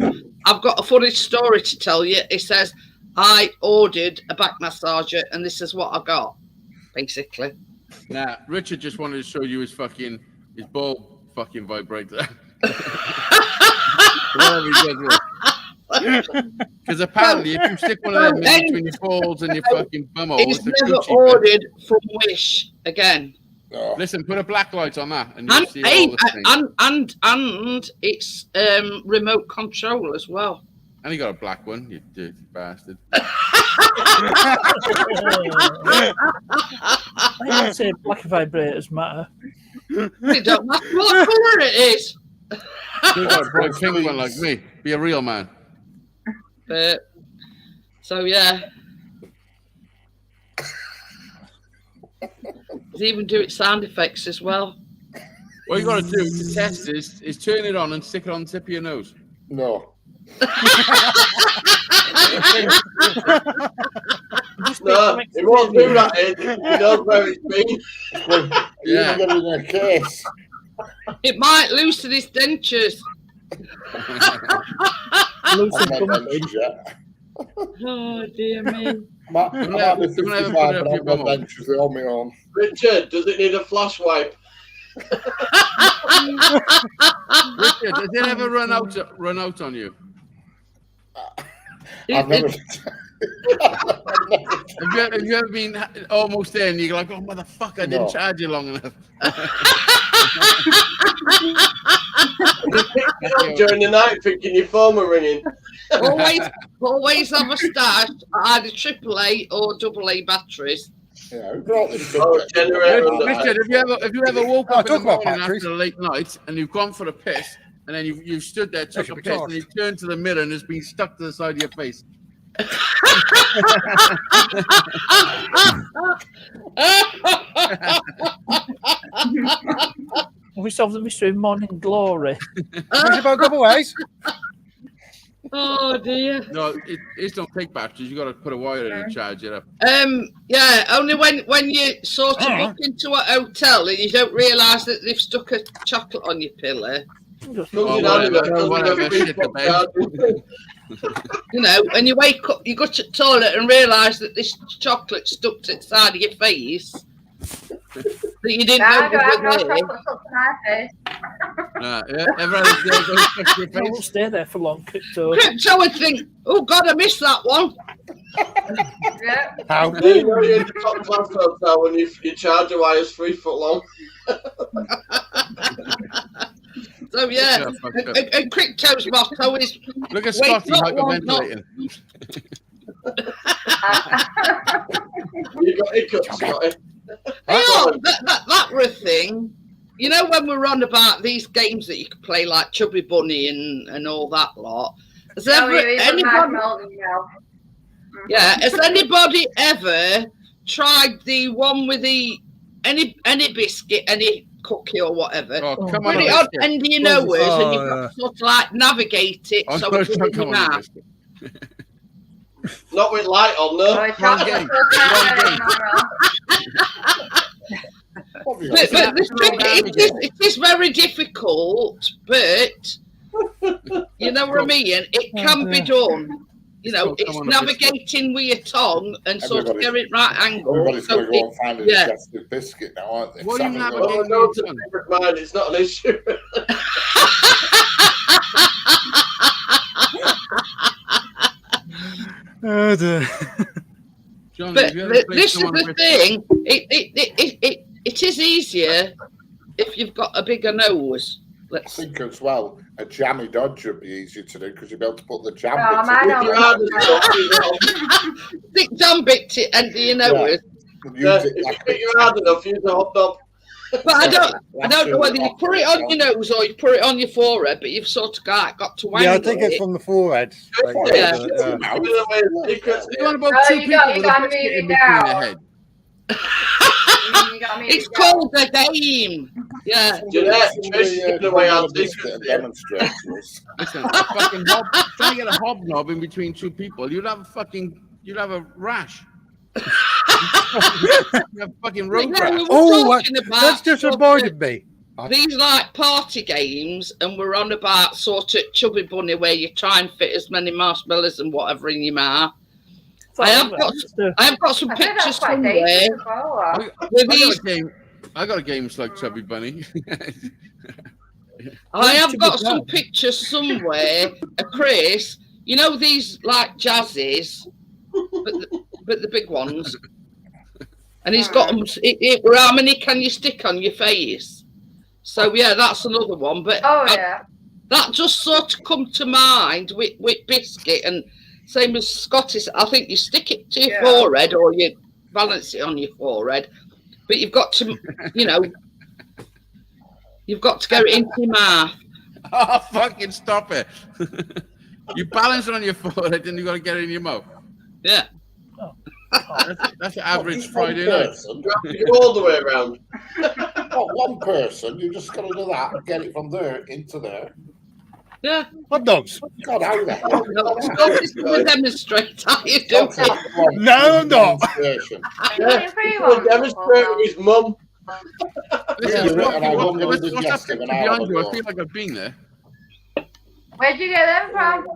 I've got a funny story to tell you. He says, I ordered a back massager, and this is what I got, basically. Nah, Richard just wanted to show you his ball fucking vibrator. Because apparently, if you stick one of them in between your balls and your fucking bumhole, He's it's a never coochie ordered from Wish again. No. Listen, put a black light on that, and you'll And, see all the things. and it's remote control as well. And he got a black one, you dirty bastard. I don't say black vibrators matter. It don't matter what colour it is. You got a bright pink one like me. Be a real man. So yeah. They even do it sound effects as well. What you got to do to test this is turn it on and stick it on the tip of your nose. No. No, it won't do that, Ed. He knows where it's been. Yeah. You're in a case. It might loosen his dentures. I'm not dentures yet. Oh dear me. I might be 55, but I've got dentures on my own. Richard, does it need a flash wipe? Richard, has it ever run out on you? I've never. Have you ever been almost there and you're like, oh, motherfucker, I didn't charge you long enough? During the night thinking your phone were ringing. always have a stash, either AAA or AA batteries. Yeah, who brought this generator. Richard, have you ever woke up in the morning after a late night and you've gone for a piss and then you've stood there, took a piss, and you turned to the mirror and it's been stuck to the side of your face? We solved the mystery of morning glory. About double ways. Oh dear. No, it don't take batteries. You got to put a wire in and charge it up. Yeah, only when you sort of look into a hotel and you don't realise that they've stuck a chocolate on your pillow. Whatever, shit the bed. You know, and you wake up, you go to the toilet and realise that this chocolate stuck to the side of your face. That you didn't know I have no was there. chocolate stuck to my face. Ever had a day go stuck to your I won't face? stay there for long, Crypto. Crypto would think, oh God, I missed that one. Yeah. How? You know you're in the top class hotel when your charger wire's 3 foot long. So yeah, and Crypto's motto is Look at wait, Scotty not one, hyperventilating. You got hiccups, Scotty. Oh, that were a thing. You know when we're on about these games that you can play like Chubby Bunny and all that lot. Has anybody ever tried the one with the any biscuit, any cookie or whatever? Oh, come Put on, it on end of your nose and you've got to sort of like navigate it so it's in your mouth. Not with light on, no. But it is very difficult, but you know what I mean? It can be done. You know, it's navigating with your tongue and sort of getting right angle. Everybody's going to go and find a digestive biscuit now, aren't they? What are you navigating? Oh, no, it's not an issue. Oh, dear. Johnny, But have you ever played this is someone the with- thing. It is easier if you've got a bigger nose. I think as well, a jammy dodge would be easier to do because you'd be able to put the jam Oh, bits man, in. Stick jam bit it under your nose. Use If it you like think you're hard enough, use the hobnob. But I don't know whether you put it on your nose or you put it on your forehead, but you've sort of got to wangle Yeah, I think it's it. from the forehead. Yeah. You want about Oh, two you people got- you with gotta a biscuit move in it between down. their head? It's called a game. Yeah. Jeanette, Trish, give away our biscuit and demonstrate to us. Listen, a fucking trying to get a hobnob in between two people, you'd have a rash. You have fucking road Yeah, we rash. were talking about That's just sort of reminded me. these like party games, and we're on about sort of Chubby Bunny where you try and fit as many marshmallows and whatever in your mouth. I have got some I think that's pictures quite somewhere. dangerous as well. I got a game like Chubby Bunny. I have got some pictures somewhere of Chris. You know these like jazzes, but the big ones. And he's got them. How many can you stick on your face? So yeah, that's another one. But that just sort of come to mind with biscuit and same as Scottish. I think you stick it to your forehead or you balance it on your forehead, but you've got to, you've got to get it into your mouth. Oh, fucking stop it! You balance it on your forehead, and you got to get it in your mouth. Yeah. That's an average Friday night. All the way around. Not one person. You just got to do that and get it from there into there. Yeah. Hot dogs. God, how the hell? Scott is going to demonstrate how you do it. No, I'm not. We'll demonstrate with his mum. Listen, what's what's that picture behind you? I feel like I've been there. Where'd you get them from?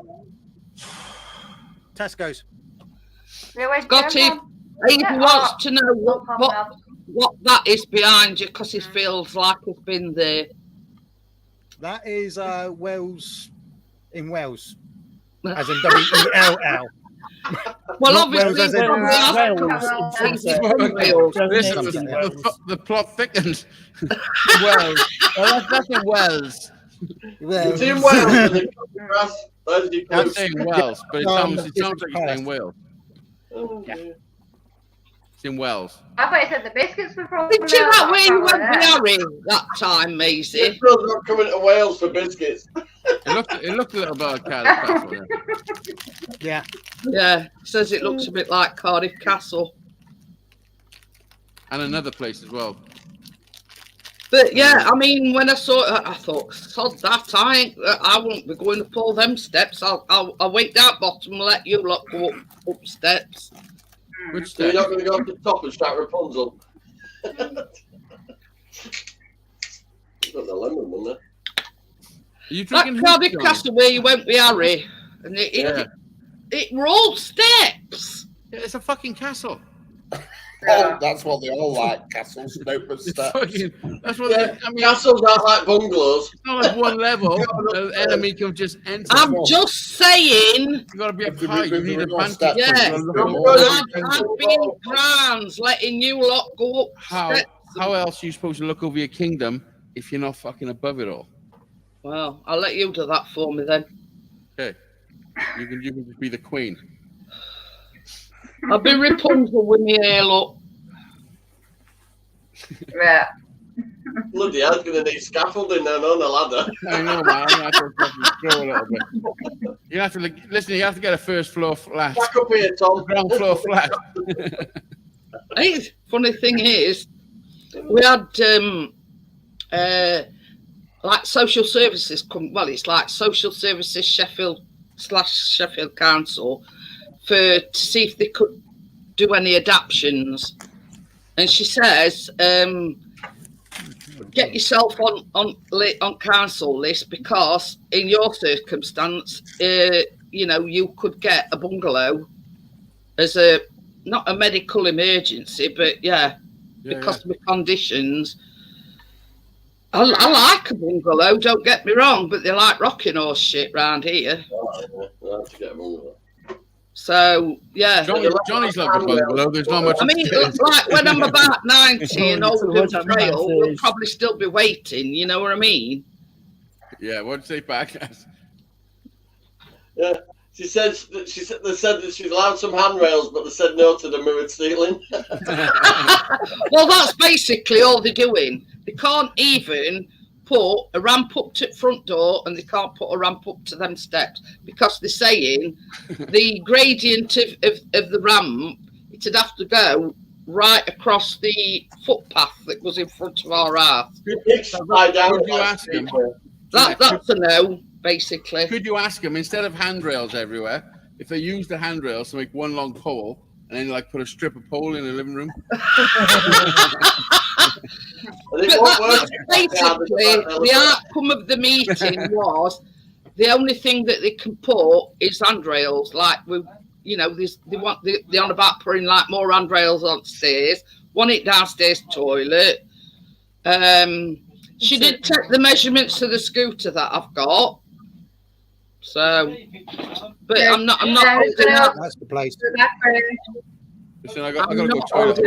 Tesco's. Yeah, where'd you Scott, get them he from? wants to know what that is behind you because he feels like he's been there. That is Wales in Wales, as in W-E-L-L. Well, Not obviously, Wales, as in Listen, the plot thickens. Wales. That's in Wales. It's in Wales. And the grass. I'm saying Wales, but it sounds like you're saying Wales. It's in Wales. I thought you said the biscuits were from. Did you that where you went with Harry that time, Maisie? This girl's not coming to Wales for biscuits. It looked a little bit like Cardiff Castle. Yeah. Yeah, says it looks a bit like Cardiff Castle. And another place as well. But yeah, I mean, when I saw it, I thought, sod that, I won't be going up all them steps. I'll wait down bottom and let you lot go up steps. Which So you're step? not going to go up the top and start Rapunzel. You got the lemon one there. Are you That drinking Cardiff Johnny? Castle where you went with Harry, and it were all steps. Yeah, it's a fucking castle. Oh, that's what they all like. Castles, open It's steps. fucking, that's what I mean. Castles aren't like bungalows. It's not like one level. The enemy can just enter. I'm just saying. You got to be up high. You need a vantage point. Yeah, I've been grounds letting you lot go up steps. How else are you supposed to look over your kingdom if you're not fucking above it all? Well, I'll let you do that for me then. Okay, you can just be the queen. I'll be Rapunzel with my hair up. Yeah. Bloody hell's going to need scaffolding then on the ladder. I know, man. I have to fucking throw a little bit. You have to listen. You have to get a first floor flat. Back up here, Tom. Ground floor flat. Hey, funny thing is, we had like social services come. Well, it's like social services Sheffield Council to see if they could do any adaptions. And she says, get yourself on council list because in your circumstance, you could get a bungalow as not a medical emergency, but because of the conditions. I like a bungalow, don't get me wrong, but they like rocking horse shit round here. I'll have to get a bungalow. So yeah, Johnny's like a bungalow. There's not much. I mean, like when I'm about 90 and old and frail, we'll probably still be waiting. You know what I mean? Yeah. What'd you say back? Yeah. She said they said that she's allowed some handrails, but they said no to the mirrored ceiling. Well, that's basically all they're doing. They can't even put a ramp up to the front door, and they can't put a ramp up to them steps because they're saying the gradient of the ramp, it'd have to go right across the footpath that was in front of our house. That's a no, basically. Could you ask them, instead of handrails everywhere, if they use the handrails to make one long pole and then like put a strip of pole in the living room? Basically, the outcome of the meeting was the only thing that they can put is handrails. Like they on about putting like more handrails on stairs. Want it downstairs toilet. She did take the measurements of the scooter that I've got. So, but I'm not holding out. That's the place. Listen, I got to go toilet.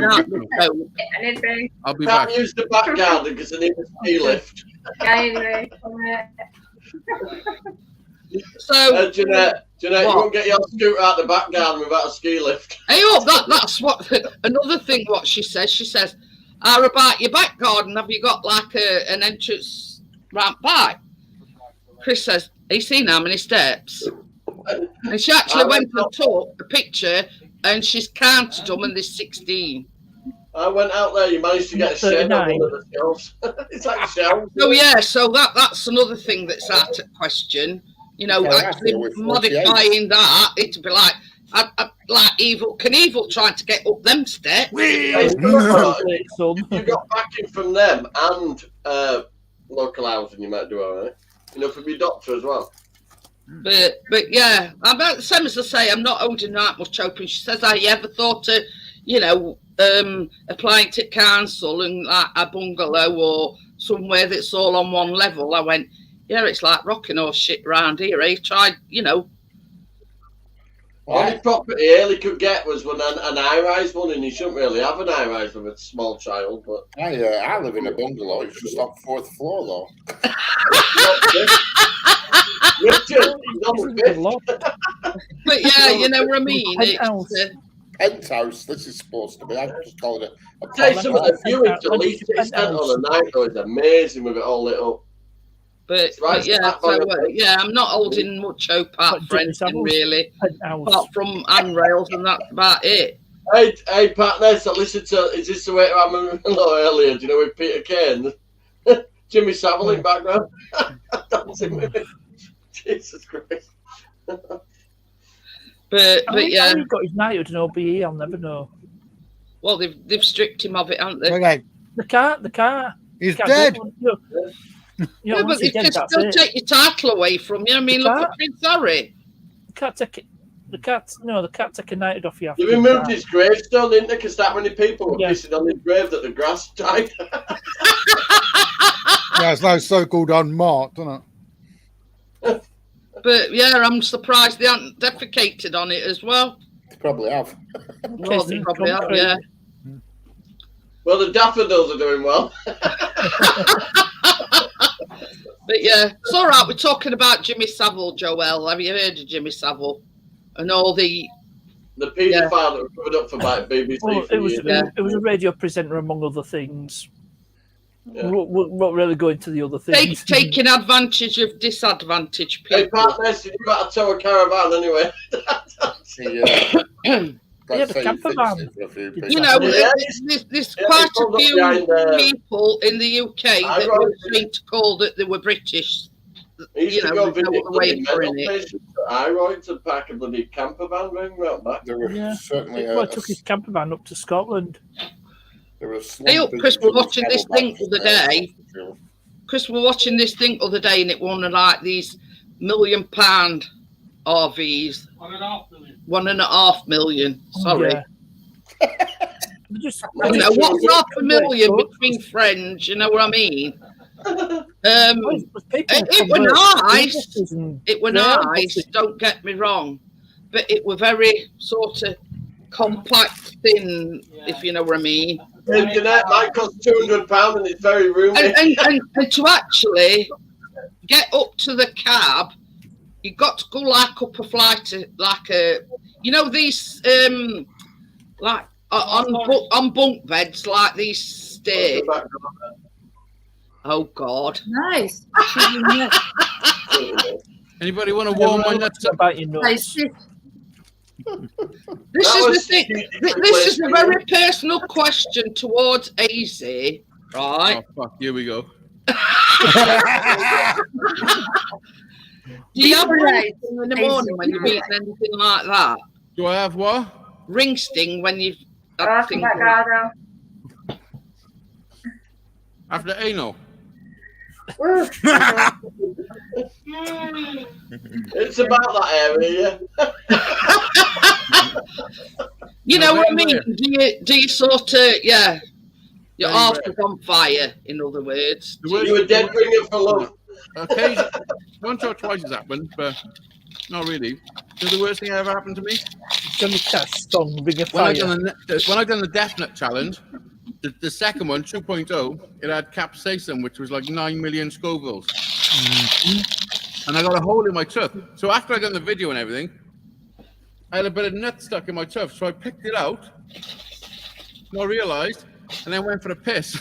I'll be back. Can't use the back garden because I need a ski lift. So, Jeanette, you won't get your scooter out the back garden without a ski lift. Hey, that's what another thing. What she says, about your back garden, have you got like an entrance ramp back? Chris says, have you seen how many steps? And she actually went and took a picture and she's counted them and there's 16. I went out there, you managed to get a shed on one of the shelves. It's like a shelf. Oh yeah, so that's another thing that's out of question. You know, actually modifying that, it'd be like Evil trying to get up them steps. You got backing from them and local housing, you might do all right. You know, from your doctor as well. But yeah, about the same as I say, I'm not holding that much open. She says, "Have you ever thought of, applying to council and like a bungalow or somewhere that's all on one level?" I went, "Yeah, it's like rocking horse shit around here. Eh? Tried, Only property Haley could get was an high-rise one, and you shouldn't really have an high-rise with a small child. But I live in a bungalow. It's just on 4th floor, though. But yeah, you know what I mean. Penthouse. This is supposed to be. I've just called it. I'll tell you some of the viewings, at least extent on a night, though, is amazing with it all lit up. But yeah, I'm not holding much hope out for anything really, apart from handrails, and that's about it. Hey, partners, I listened to. Is this the way to have earlier? Do you know with Peter Kane, Jimmy Savile in background, dancing with him? Jesus Christ! But yeah, he got his knighthood and OBE. I'll never know. Well, they've stripped him of it, haven't they? Okay. The car. He's dead. Yeah, but they can still take your title away from you. I mean, look at Prince Harry. The cat take a knighthood off you. They removed his gravestone, didn't they? Because that many people were pissing on his grave that the grass died. Yeah, it's no so-called unmarked, isn't it? But yeah, I'm surprised they haven't defecated on it as well. They probably have. Well, they probably have, yeah. Well, the daffodils are doing well. But yeah, it's all right. We're talking about Jimmy Savile, Joel. Have you heard of Jimmy Savile? And all the paedophile that was covered up for by BBC. Well, it was a radio presenter, among other things. Yeah. We'll really go into the other things. Taking advantage of disadvantaged people. Hey, partners, you got to tow a caravan anyway. The camper van. There's quite a few people in the UK that were trying to call that they were British. I rode to pack a bloody camper van round back. There were certainly. Took his camper van up to Scotland. Hey, Chris, we're watching this thing the other day. And it won like these £1 million RVs. $1.5 million. Sorry. Yeah. What's $500,000 between friends? You know what I mean? It was nice. It was nice. Don't get me wrong. but it were very sort of compact, thin, if you know what I mean. Internet might cost £200 and it's very roomy. And to actually get up to the cab, you got to go like up a flight, like a, you know, these like on bunk beds, like these stairs. Oh God! Nice. Anybody want to warm my nuts up? About your nuts. This is the thing. This is a very personal question towards AZ, right? Oh fuck! Here we go. Do you have ring sting in the morning when you've eaten anything like that? Do I have what? Ring sting when you've after anal. It's about that area, You know what I mean? Do you sort of, yeah, your heart is on fire, in other words. You were dead ringer for love. Occasionally, once or twice has happened, but not really. So the worst thing that ever happened to me? Johnny Cash song, Ring of When I Fire. done the Death Nut Challenge, the second one, 2.0, it had capsaicin, which was like 9 million Scovilles. And I got a hole in my tooth. So after I done the video and everything, I had a bit of nut stuck in my tooth. So I picked it out, and I realised, and then went for a piss.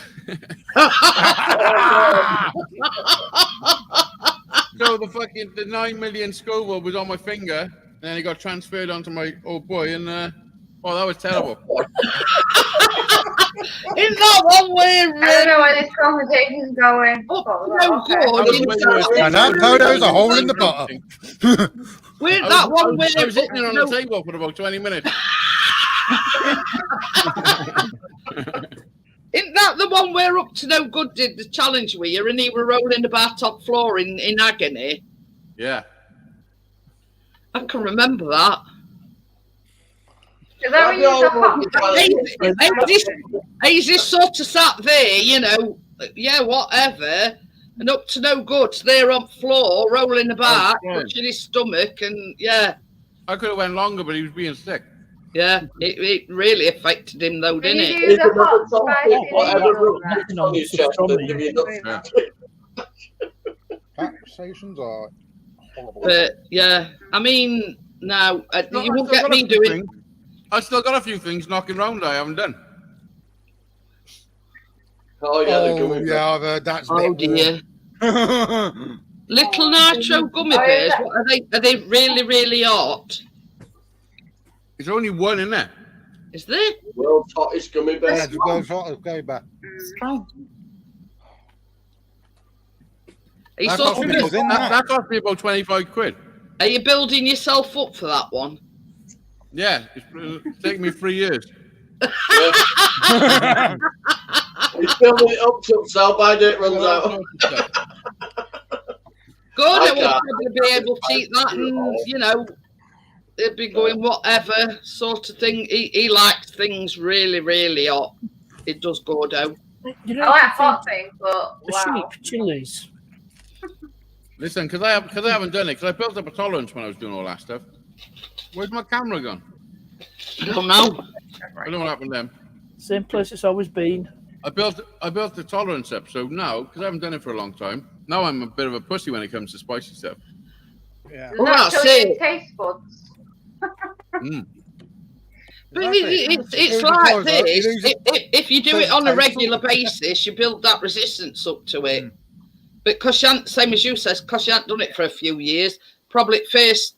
So the 9 million Scoville was on my finger, and then it got transferred onto my old boy, and that was terrible. Isn't that one way? I don't know where this conversation's going. And that Toto's a hole in the bottom. Where's that one way? I was sitting on the table for about 20 minutes. Isn't that the one where Up to No Good did the challenge with you and he were rolling about top floor in agony? Yeah. I can remember that. Is that when He's just sort of sat there, you know, yeah, whatever, and Up to No Good there on floor, rolling about, touching his stomach, and yeah. I could have went longer, but he was being sick. Yeah, it really affected him though, didn't it? Use a hot Taxations are horrible. But yeah, I mean, now you won't get me doing. I still got a few things knocking around I haven't done. Oh yeah, yeah, I've heard that's. Oh dear. Little nitro gummy bears. What are they? Are they really, really hot? There's only one in there. Is there? World's hottest gummy bear. Yeah, it's world's hottest gummy bear. That cost me about 25 quid. Are you building yourself up for that one? Yeah, it's taken me 3 years. He's building it up till sell by date runs out. Good, I will probably be able to eat that, and you know, it'd be going whatever sort of thing. He likes things really, really hot. It does go down. You know, I like hot things, but the wow. sheep chilies. Listen, because I haven't done it, because I built up a tolerance when I was doing all that stuff. Where's my camera gone? I don't know. I don't know what happened then. Same place it's always been. I built the tolerance up, so now, because I haven't done it for a long time, now I'm a bit of a pussy when it comes to spicy stuff. Yeah. Well, that's it. Taste buds. But it's like this. If you do it on a regular basis, you build that resistance up to it. But because you haven't, same as you says, because you haven't done it for a few years, probably at first,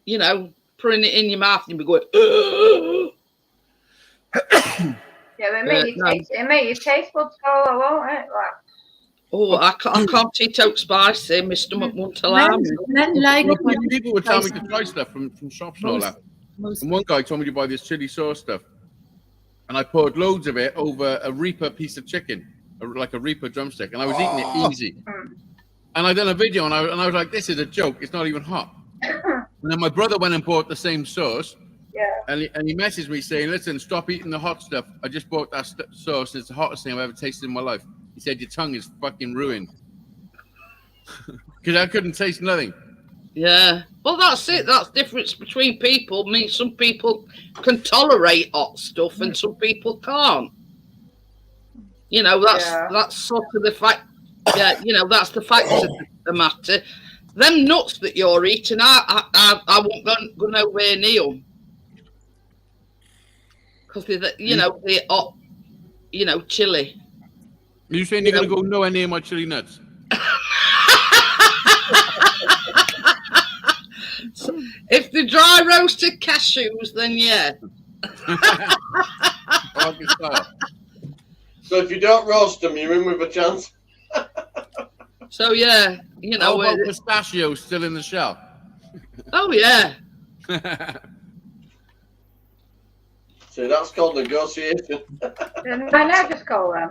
you know, putting it in your mouth and you'll be going, Yeah, it made your taste buds go, won't it? Like, oh, I can't eat out spicy. My stomach won't allow me. People would tell me to try stuff from shops and all that. And one guy told me to buy this chili sauce stuff. And I poured loads of it over a Reaper piece of chicken, like a Reaper drumstick. And I was eating it easy. And I done a video and I was like, this is a joke. It's not even hot. And then my brother went and bought the same sauce. Yeah. And he messaged me saying, listen, stop eating the hot stuff. I just bought that sauce. It's the hottest thing I've ever tasted in my life. He said, your tongue is fucking ruined. Because I couldn't taste nothing. Yeah. Well, that's it. That's the difference between people. I mean, some people can tolerate hot stuff and some people can't. You know, that's sort of the fact. Yeah, you know, that's the fact of the matter. Them nuts that you're eating, I won't go nowhere near them. Because they're hot, you know, chili. Are you saying you're going to go nowhere near my chili nuts? So, if they're dry roasted cashews, then yeah. So if you don't roast them, you're in with a chance. So yeah, you know. How about pistachios still in the shell? Oh yeah. So that's called negotiation. Didn't I just call them?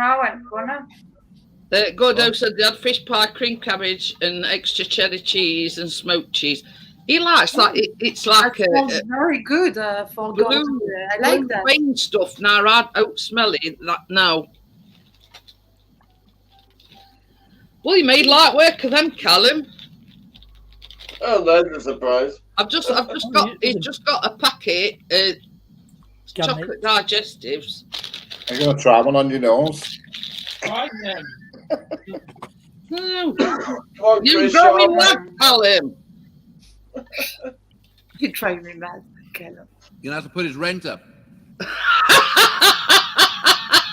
I went for them. Gordo said they had fish pie, cream cabbage, and extra cheddar cheese and smoked cheese. He likes that. It's like that very good for God. I like that. Plain stuff. Now I don't smell it. That no. Well, you made light work of them, Callum. Oh, there's a surprise. He's just got a packet of chocolate digestives. Are you gonna try one on your nose? Right then. No. On, You're Chris, growing mad, Callum. You drive me mad, Callum. You're going to have to put his rent up.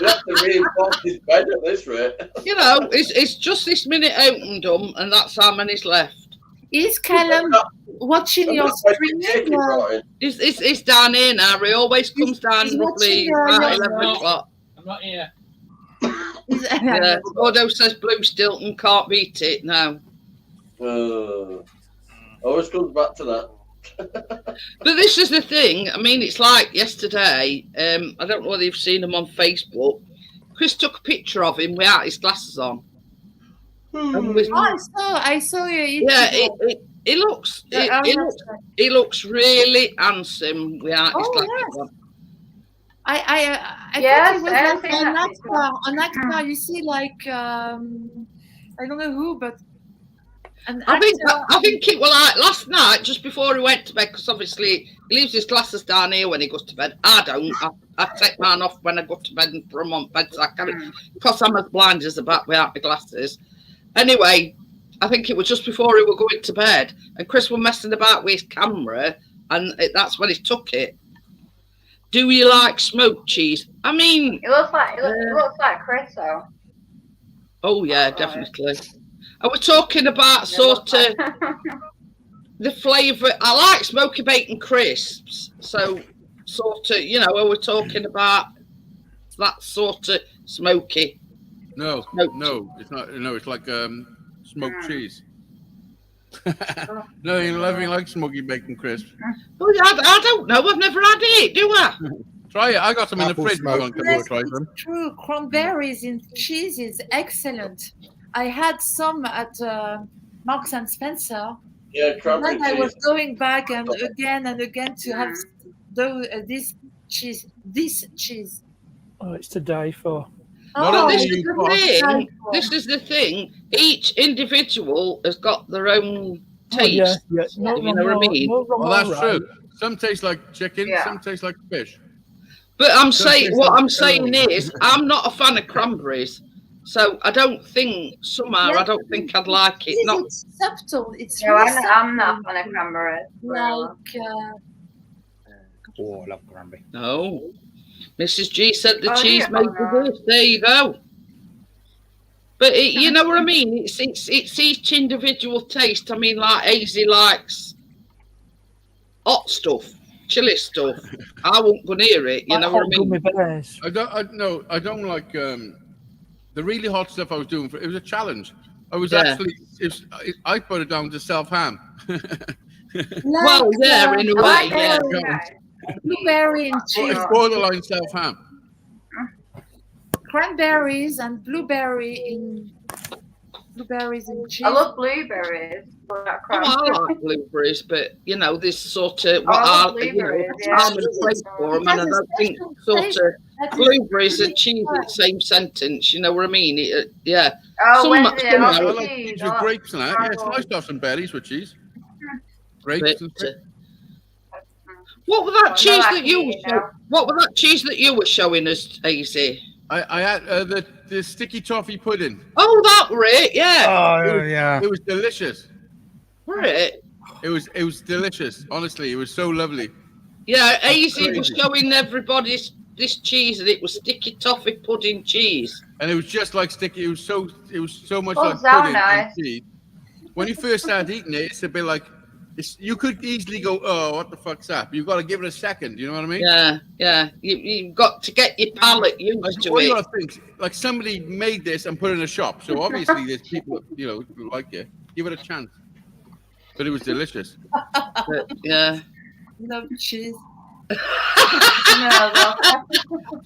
You have to reinforce his bed at this rate. You know, it's just this minute opened them, and that's how many's left. Is Callum watching your streaming? It's down here now. He always comes down roughly about 11 o'clock. I'm not here. Yeah, Gordo says Blue Stilton can't beat it now. Always comes back to that. But this is the thing. I mean, it's like yesterday. I don't know whether you've seen him on Facebook. Chris took a picture of him without his glasses on. I saw you. Yeah, he looks really handsome without his glasses on. I Yes, thought it was like and an actor. You see, like I don't know who, but I think it was like last night, just before he went to bed, because obviously he leaves his glasses down here when he goes to bed. I don't. I take mine off when I go to bed and put them on bed, so I can't, because I'm as blind as a bat without my glasses. Anyway, I think it was just before he was going to bed, and Chris was messing about with his camera, and that's when he took it. Do you like smoked cheese? I mean, It looks like Chris though. oh yeah, definitely. And we're talking about sort of the flavour. I like smoky bacon crisps, so sort of, you know, when we're talking about that sort of smoky. No, it's not. No, it's like smoked cheese. No, you nothing like smoky bacon crisps. Well, I don't know. I've never had it. Do I? Try it. I got some in the Apple fridge. smoke. I'm going to try them. True, cranberries in cheese is excellent. I had some at Marks and Spencer. Yeah, cranberry Then I cheese. was going back and again to have this cheese. Oh, it's to die for. Not This only is you the cost- thing. This is the thing. Each individual has got their own Oh, yeah, taste. yeah. No, You know what I mean? Well, that's true. Some taste like chicken. Yeah. Some taste like fish. But I'm Some saying, taste what like I'm saying celery. is, I'm not a fan of cranberries, so I don't think somehow I don't think I'd like it. Not It's subtle. It's No, really I'm not subtle. on a cranberry. Like Oh, I love cranberry. no. Mrs. G said the Oh, cheese yeah. made the dish. There you go. But you know what I mean? It's each individual taste. I mean, like Hazy likes hot stuff, chili stuff. I won't go near it. You know what I mean? Bears. I don't like the really hot stuff I was doing. It was a challenge. I was I put it down to self-ham. Well, yeah, in a way, yeah. blueberry and cheese. It's borderline self-ham. Cranberries and blueberries in cheese. I love blueberries. But not Oh, I like blueberries, but you know, this sort of I love blueberries, yeah. almond flake for them, and I don't think sort of blueberries and cheese in the same sentence. You know what I mean? Yeah. Oh, Some- Wednesday, some- I I love like cheese. cheese I with like grapes and that. Yeah, it's scrambled. nice to have some berries with cheese. Grapes and stuff. What was that Well, cheese no, that you actually, were you know. What was that cheese that you were showing us, Daisy? I had the sticky toffee pudding. Oh, that were it. Yeah. Oh, yeah. It was delicious. Were it? It was delicious. Honestly, it was so lovely. Yeah, Daisy was crazy. showing everybody this cheese, and it was sticky toffee pudding cheese. And it was just like sticky. It was so much Oh, like so pudding nice. and cheese. When you first start eating it, it's a bit like you could easily go, oh, what the fuck's that? But you've got to give it a second. You know what I mean? Yeah, yeah. You've got to get your palate used Like, to what you it. got to think? Like somebody made this and put it in a shop, so obviously there's people, who like it. Give it a chance. But it was delicious. But, yeah. Love cheese.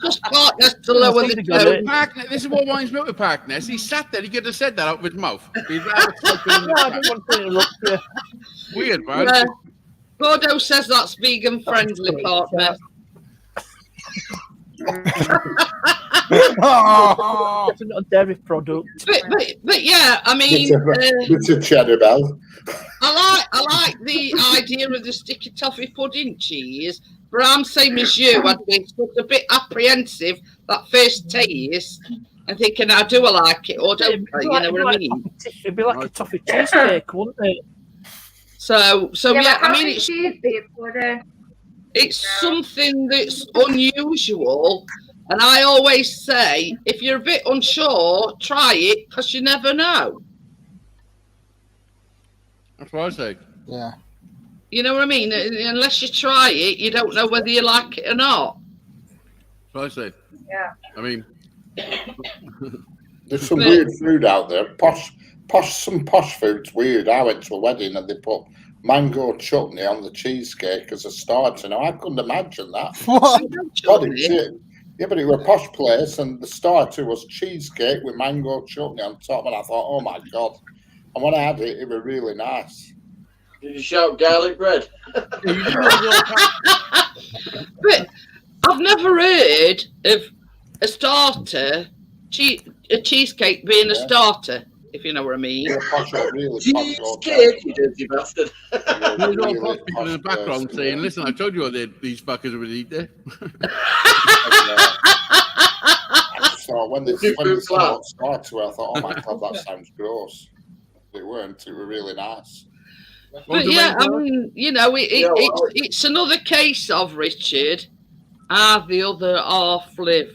Just partners to lower the tone. This is what winds me up with Parkness. He sat there. He could have said that out of his mouth. He'd Weird, man. Yeah. Gordo says that's vegan friendly, partner. It's not a dairy product. But yeah, I mean, It's a cheddar bell. I like the idea of the sticky toffee pudding cheese, but I'm same as you. I'd be sort of a bit apprehensive that first taste. I'm thinking, I like it or don't I? You know what I mean? It'd be like a toffee cheesecake, wouldn't it? So yeah, I mean, it's cheese pudding. It's something that's unusual, and I always say, if you're a bit unsure, try it because you never know. That's what I say. Yeah. You know what I mean? Unless you try it, you don't know whether you like it or not. That's what I say. Yeah. I mean, There's some weird food out there. Some posh food's weird. I went to a wedding and they put mango chutney on the cheesecake as a starter. Now I couldn't imagine that. What? God, yeah, but it was a posh place, and the starter was cheesecake with mango chutney on top, and I thought, oh my God. And when I had it, it was really nice. Did you shout garlic bread? But I've never heard of a starter, a cheesecake being a starter, if you know what I mean. Cheesecake, you dirty bastard. There's all posh people in the background saying, listen, I told you what these fuckers would eat there. So when they said what starter, I thought, oh my God, that sounds gross. It weren't. It was really nice. But yeah, I mean, it's another case of Richard. The other half live.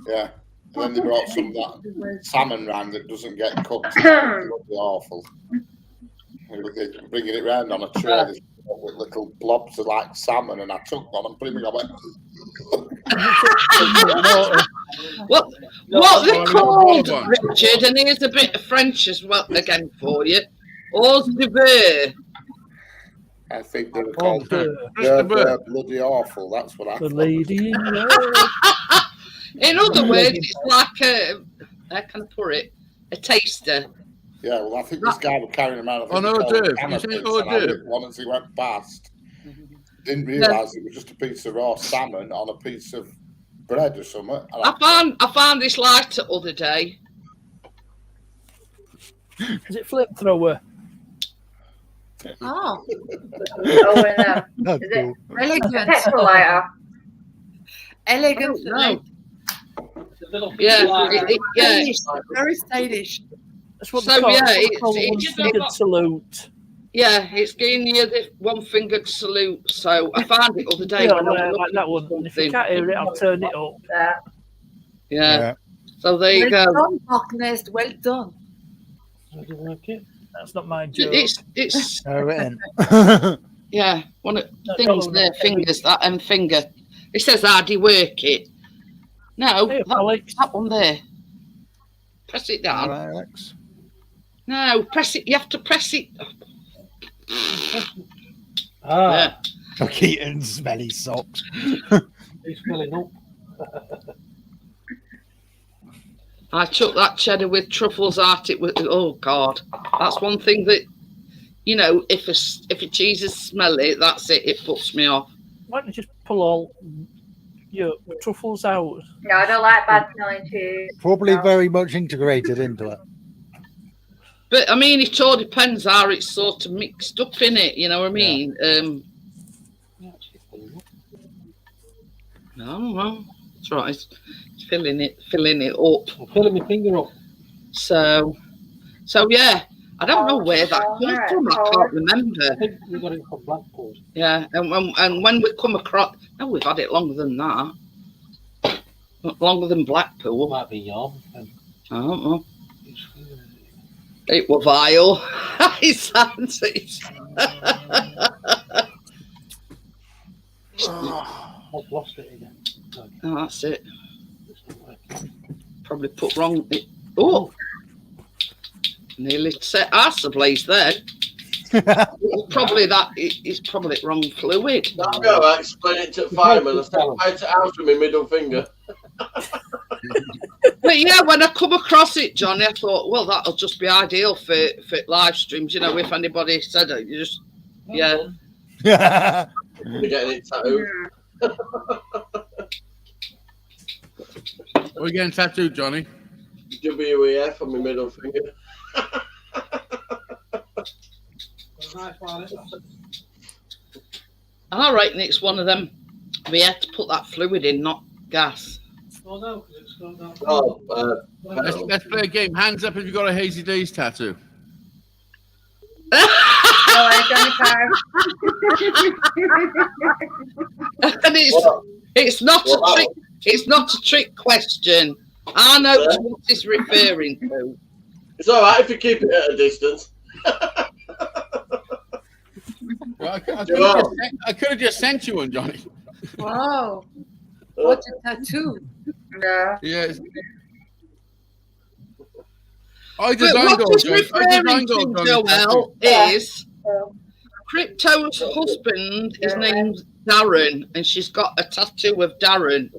Yeah. And then they brought some of that salmon round that doesn't get cooked. It's awful. They're bringing it round on a tray with little blobs of like salmon, and I took one and pretty much I went. What they called, Richard? And here's a bit of French as well again for you. Hors de beurre. I think they were called They're bloody awful. That's what I thought. The lady in In other words, it's like how can I put it? A taster. Yeah, well, I think this guy was carrying him out. Oh, no, one as he went past. Didn't realise it was just a piece of raw salmon on a piece of bread or something. I found this light the other day. Is it flamethrower? Oh, Is it elegant. petrol lighter? Elegant. No. Yeah, Stylish, very stylish. That's what So, they call, yeah, it's it's one-fingered salute. Yeah, it's giving you the one-fingered salute. So I found it the other day. Yeah, when I was like that one. And if you can't hear it, I'll turn it up. Yeah. So there you Well go. done, Parkness. Well done. I don't like it. That's not my joke. It's Yeah. one of the things there, fingers, that and finger. It says hardy work it. No, Hey, that one there. Press it down. Right, Alex. No, press it. You have to press it. Ah, Chuck eating smelly socks. he's smelling up. I took that cheddar with truffles at it. Oh God, that's one thing that if a cheese is smelly, that's it. It puts me off. Why don't you just pull all Yeah, truffles out. No, I don't like bad smelling cheese. Probably No. very much integrated into it. But I mean, it all depends how it's sort of mixed up in it. You know what I mean? No, well, that's right. It's filling it up. I'm filling my finger up. So yeah. I don't know where that came from. I can't remember. I think we got it from Blackpool. Yeah, and when we come across, no, we've had it longer than that. Not longer than Blackpool. Might be yarn. I don't know. It was vile. It sounds. I've lost it again. Oh, that's it. Probably put wrong. Oh, nearly set arse ablaze there. Probably that. It's probably wrong fluid. That'll be all right. Explain it to the fireman. I said, "Fight it out with my middle finger." But yeah, when I come across it, Johnny, I thought, well, that'll just be ideal for live streams. You know, if anybody said it, you just yeah. You're getting it tattooed. We're getting tattooed, Johnny. WEF on my middle finger. I reckon it's one of them. We had to put that fluid in, not gas. Oh no, because it's got that. Oh, Let's play a game. Hands up if you've got a Hazy Days tattoo. And it's not a trick. It's not a trick question. I know what it's referring to. It's all right if you keep it at a distance. Well, I could have just sent you one, Johnny. Wow. What a tattoo. Yeah. Yes. But what it's referring to, Joel, is Crypto's husband is named Darren, and she's got a tattoo of Darren.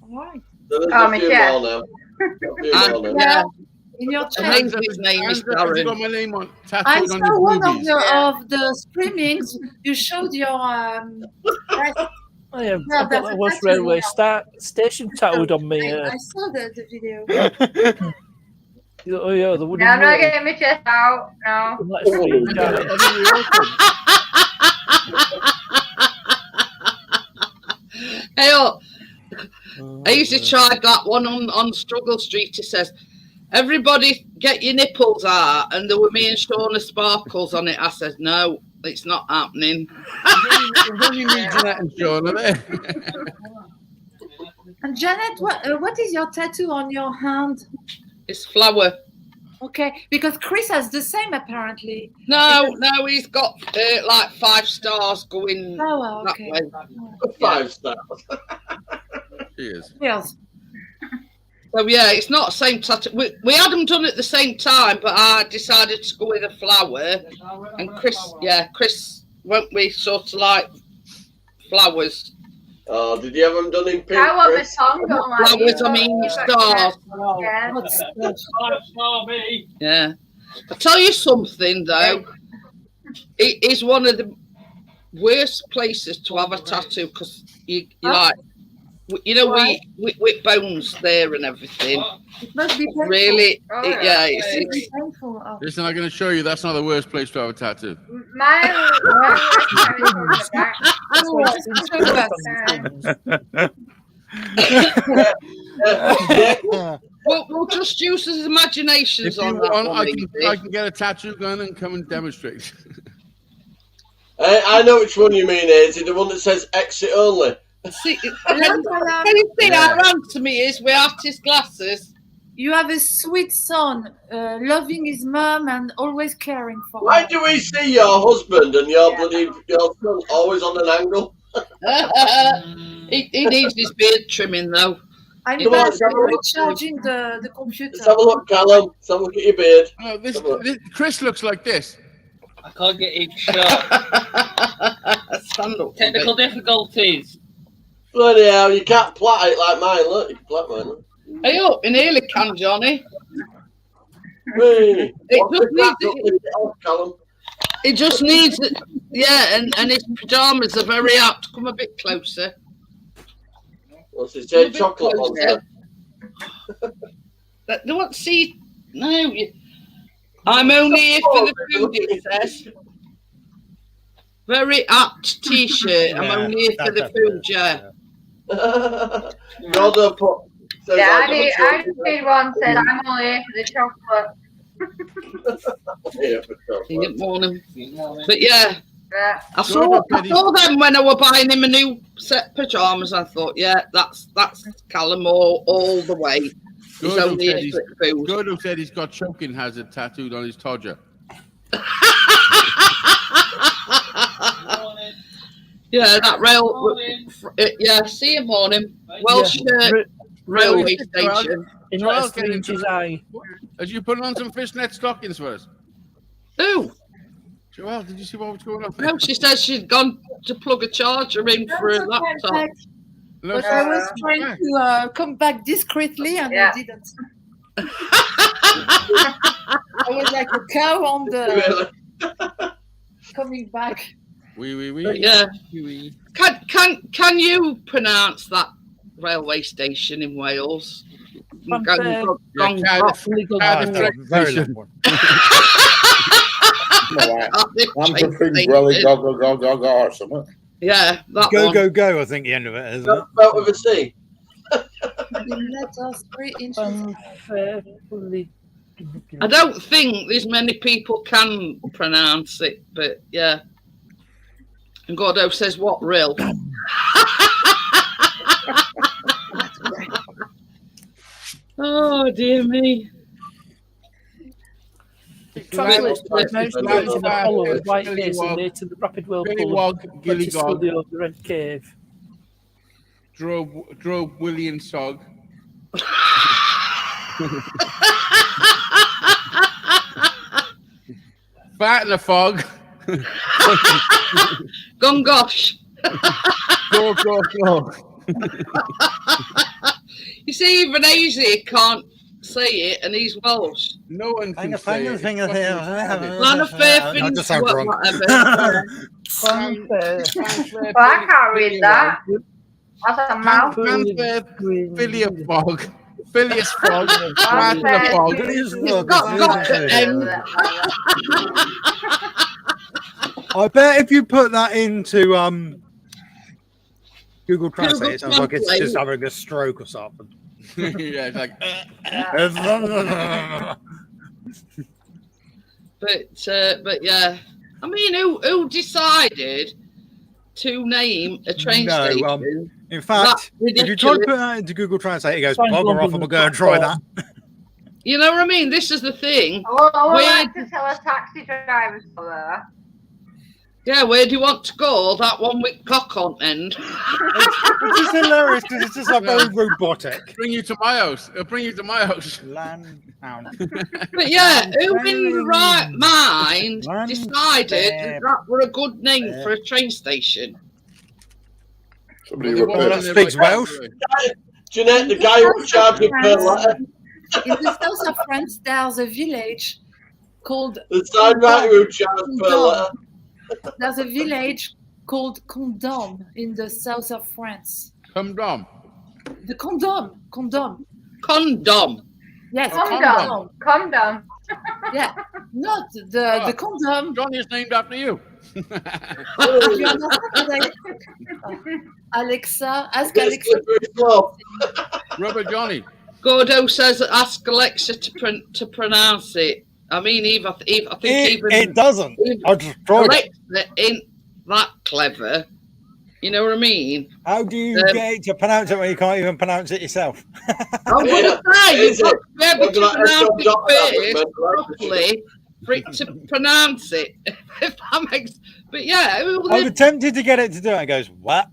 Right. So there's a few Michelle. more now. Yeah. In your And chest. his name is Hands up if you've got Darren. my name on I tattooed on saw your one of boobies. the streamings. You showed your Oh, yeah, I've got that West Railway station tattooed on me. I saw the video. Oh yeah, the No, wooden. I'm not getting my chest out. No. Hey, I used to try that one on Struggle Street. It says, everybody get your nipples out. And there were me and Shauna Sparkles on it. I said, no, it's not happening. And Janet, what is your tattoo on your hand? It's flower. Okay, because Chris has the same apparently. No, he's got like 5 stars going Flower, that okay. way. 5 stars. Cheers. Yes. So yeah, it's not the same tattoo. We had them done at the same time, but I decided to go with a flower. And Chris went with sort of like flowers. Oh, did you have them done in pink? I want my Chris? tongue done like Flowers, I mean stars. Yeah. Yeah. I tell you something though, it is one of the worst places to have a tattoo because you like, you know, with bones there and everything. It must be painful. Really, Oh, yeah, It it's, must be painful. Oh. Listen, I'm going to show you that's not the worst place to have a tattoo. My worst time is from the back. we'll just use his imaginations If you on that want, one. I can get a tattoo gun and come and demonstrate. I know which one you mean, Hazy. The one that says exit only. See, can you see how handsome he is with artist glasses? You have a sweet son, loving his mom and always caring for Why her. do we see your husband and your son always on an angle? he needs his beard trimming though. I'm Come on, recharging the computer. Let's have a look, Callum. Let's have a look at your beard. Oh, this Chris looks like this. I can't get it shut. Stand up. Technical difficulties. Bloody hell, you can't plait it like mine. Look, you can plait mine. Look. Hey up, in early can, Johnny. Hey, It It just needs, yeah, and his pajamas are very apt. Come a bit closer. What's it say? Chocolate monster. They want to see. No, I'm only here for the food, it says. Very apt T-shirt. I'm only here for the food, yeah. Gotta put. Yeah, I did one said I'm only here for the chocolate. Here for chocolate. He didn't want him. But yeah. Yeah. I saw them when I were buying him a new set of pajamas. I thought, yeah, that's Callum all the way. He's only here for food. Gordo said he's got choking hazard tattooed on his todger. Yeah, that yeah, see you morning. Welsh railway station. In last inches eye. As you put on some fishnet stockings for us? Who? Joelle, did you see what was going on? No, she said she'd gone to plug a charger in for a laptop. But I was trying to come back discreetly and I didn't. I was like a cow on the coming back. Yeah. Can you pronounce that railway station in Wales? Very long. I'm preferring Welly go or something. Yeah, that go. I think the end of it is. About with a C. I don't think there's many people can pronounce it, but yeah. And Gordo says, "What rill?" Oh dear me. Translates to most mountains in the hollow, like this, and near to the rapid whirlpool, which is still the Rent Cave. Drove William Sog. Fat in the fog. Gongosh. Go. You see, even Azy can't say it, and he's Welsh. No one can say it. Plan of fair things, just sound drunk. whatever. Well, I can't read that. That's a mouth. Phileas Fog. Phileas Fog. Fat in the fog. It's got to end. I bet if you put that into Google Translate, it sounds like it's just having a stroke or something. Yeah, it's like. But yeah, I mean, who decided to name a train station? In fact, if you try to put that into Google Translate, it goes bugger off, and we'll go and try that. You know what I mean? This is the thing. I would like to tell a taxi driver there. Yeah, where do you want to go? That one with cock on end. Which is hilarious because it's just like very robotic. Bring you to my house. I'll bring you to my house. But yeah, who in the right mind decided that were a good name for a train station? Somebody that speaks Welsh. Jeanette, the guy who charged me per letter. In the south of France, there's a village called. The signwriter who charged per letter. There's a village called Condom in the south of France. Condom. The Condom. Condom. Yes, Condom. Yeah, not the condom. Johnny is named after you. You understand? Alexa, ask Alexa. Rubber Johnny. Gordo says ask Alexa to pronounce it. I mean, I think even it doesn't. I just tried Alexa ain't that clever. You know what I mean? How do you get it to pronounce it when you can't even pronounce it yourself? I'm going to say you've got to be able to pronounce it first properly for it to pronounce it. If that makes, but yeah, I'm attempted to get it to do it. It goes what?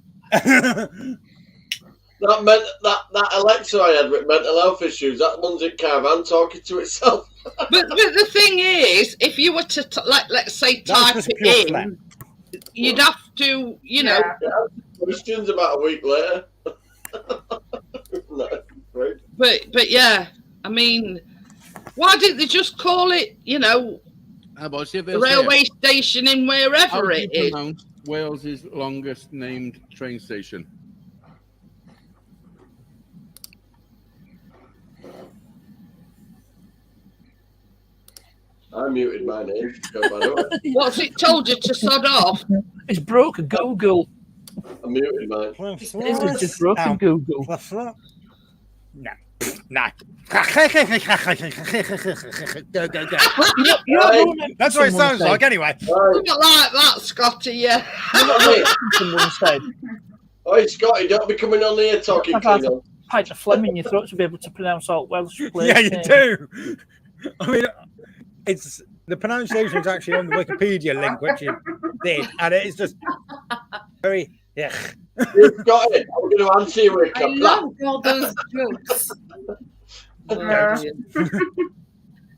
That Alexa I had with mental health issues, that one's in caravan talking to itself. but the thing is, if you were to let's say type it in, you'd have to, you know. Questions about a week later. No, right. But yeah, I mean, why didn't they just call it, you know, the railway station in wherever it is? Wales' longest named train station. I muted my name. Go by the way. What's it told you to sod off? It's broken Google. I muted mine. It's just broken Google. No. No. Go. That's what it sounds like, anyway. Not like that, Scotty. Yeah. Someone said. Oh, Scotty, don't be coming on here talking. I've had a pint of phlegm in your throat to be able to pronounce all Welsh. Yeah, you do. I mean, it's the pronunciation is actually on the Wikipedia link, which you did, and it is just very. Yeah. Scotty, I'm going to answer you with I love all those jokes.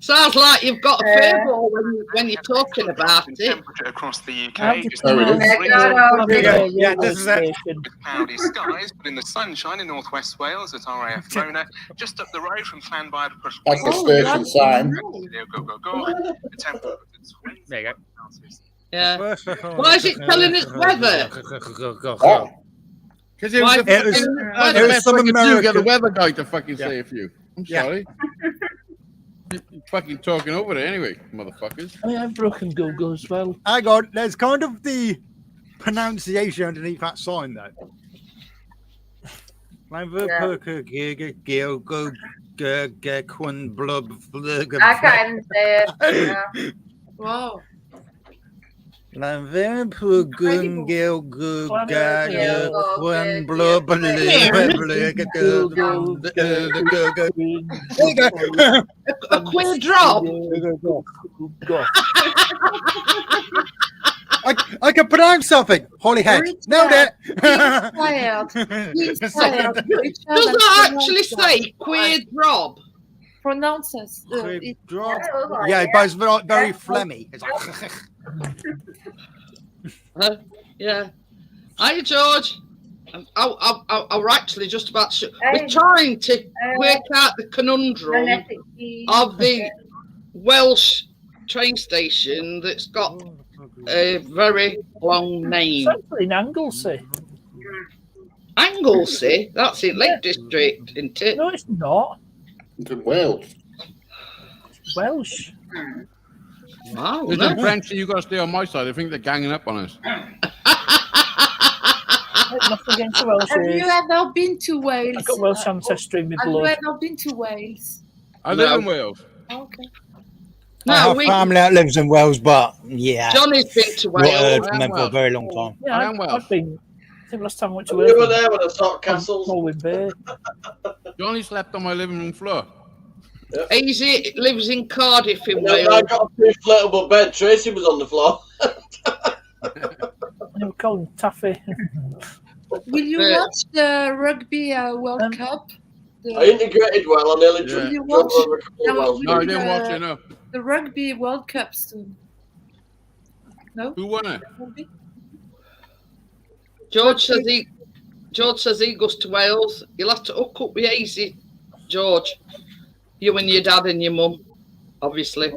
Sounds like you've got a favour when you're talking about it. Temperature across the UK. Yeah, this is it. Cloudy skies, but in the sunshine in northwest Wales at RAF Mona, just up the road from Llanfair across. That's the station sign. Go. The temperature is 20 There you go. Celsius. Yeah. Why is it telling us weather? Because it was some American. Get the weather guy to fucking say a few. I'm sorry. You're fucking talking over it anyway, motherfuckers. I have broken Google as well. I got. There's kind of the pronunciation underneath that sign, though. I can't say it. Wow. A queer drop. I can pronounce something. Holy heck. Nailed it. Does Does that actually say queer drop? Pronounces. Yeah, but it's very phlegmy. It's like... Yeah. Hi, George. I'm actually just about to... We're trying to work out the conundrum of the Welsh train station that's got a very long name. It's actually in Anglesey. Anglesey? That's in Lake District, isn't it? No, it's not. It's in Wales. Welsh. Wow. There's a French, you got to stay on my side. I think they're ganging up on us. Nothing against the Welsh. Have you ever been to Wales? I've got Welsh ancestry in my Have you blood. ever been to Wales? I live in Wales. Okay. I have family that lives in Wales, but yeah. Johnny's been to Wales. Not heard from them for a very long time. Yeah, I've been. I think last time I went to You Wales. were there when I saw castles. Johnny slept on my living room floor. Yep. Easy lives in Cardiff in I Wales. got a inflatable bed. Tracy was on the floor. They were calling Taffy. Will you watch the Rugby World Cup? I integrated well. I nearly Will you jumped watch? over a couple of wells. No, I didn't watch it, no. The Rugby World Cup soon. No? Who won it? George says he goes to Wales. You'll have to hook up with Easy, George. You and your dad and your mum, obviously.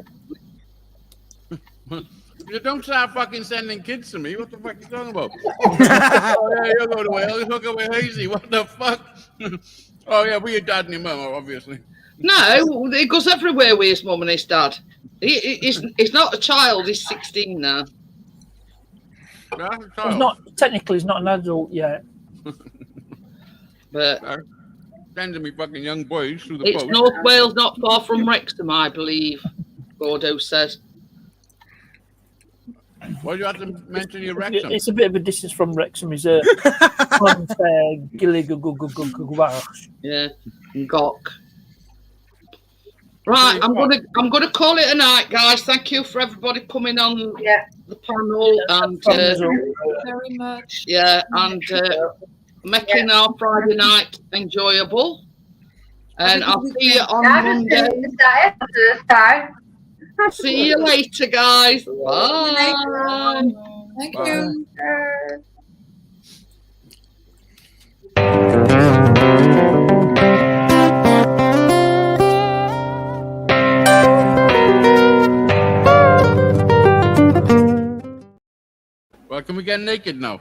You don't start fucking sending kids to me. What the fuck are you talking about? Oh, yeah, you'll go to Wales. Hook up with Hazy. What the fuck? Oh, yeah, with your dad and your mum, obviously. No, he goes everywhere with his mum and his dad. He's not a child. He's 16 now. He's not technically. He's not an adult yet. But sending me fucking young boys through the it's post. North Wales, not far from Wrexham, I believe. Gordo says. Why do you have to mention your Wrexham? It's a bit of a distance from Wrexham. He's a yeah, Gok. Right, I'm gonna call it a night, guys. Thank you for everybody coming on the panel and very much. Yeah, and making our Friday night enjoyable. And I'll see you on Monday. See you later, guys. Bye. Thank you. Well, can we get naked now?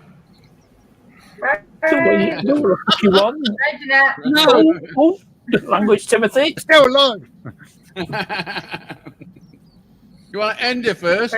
No. Language, Timothy. Still alive. You want to end it first?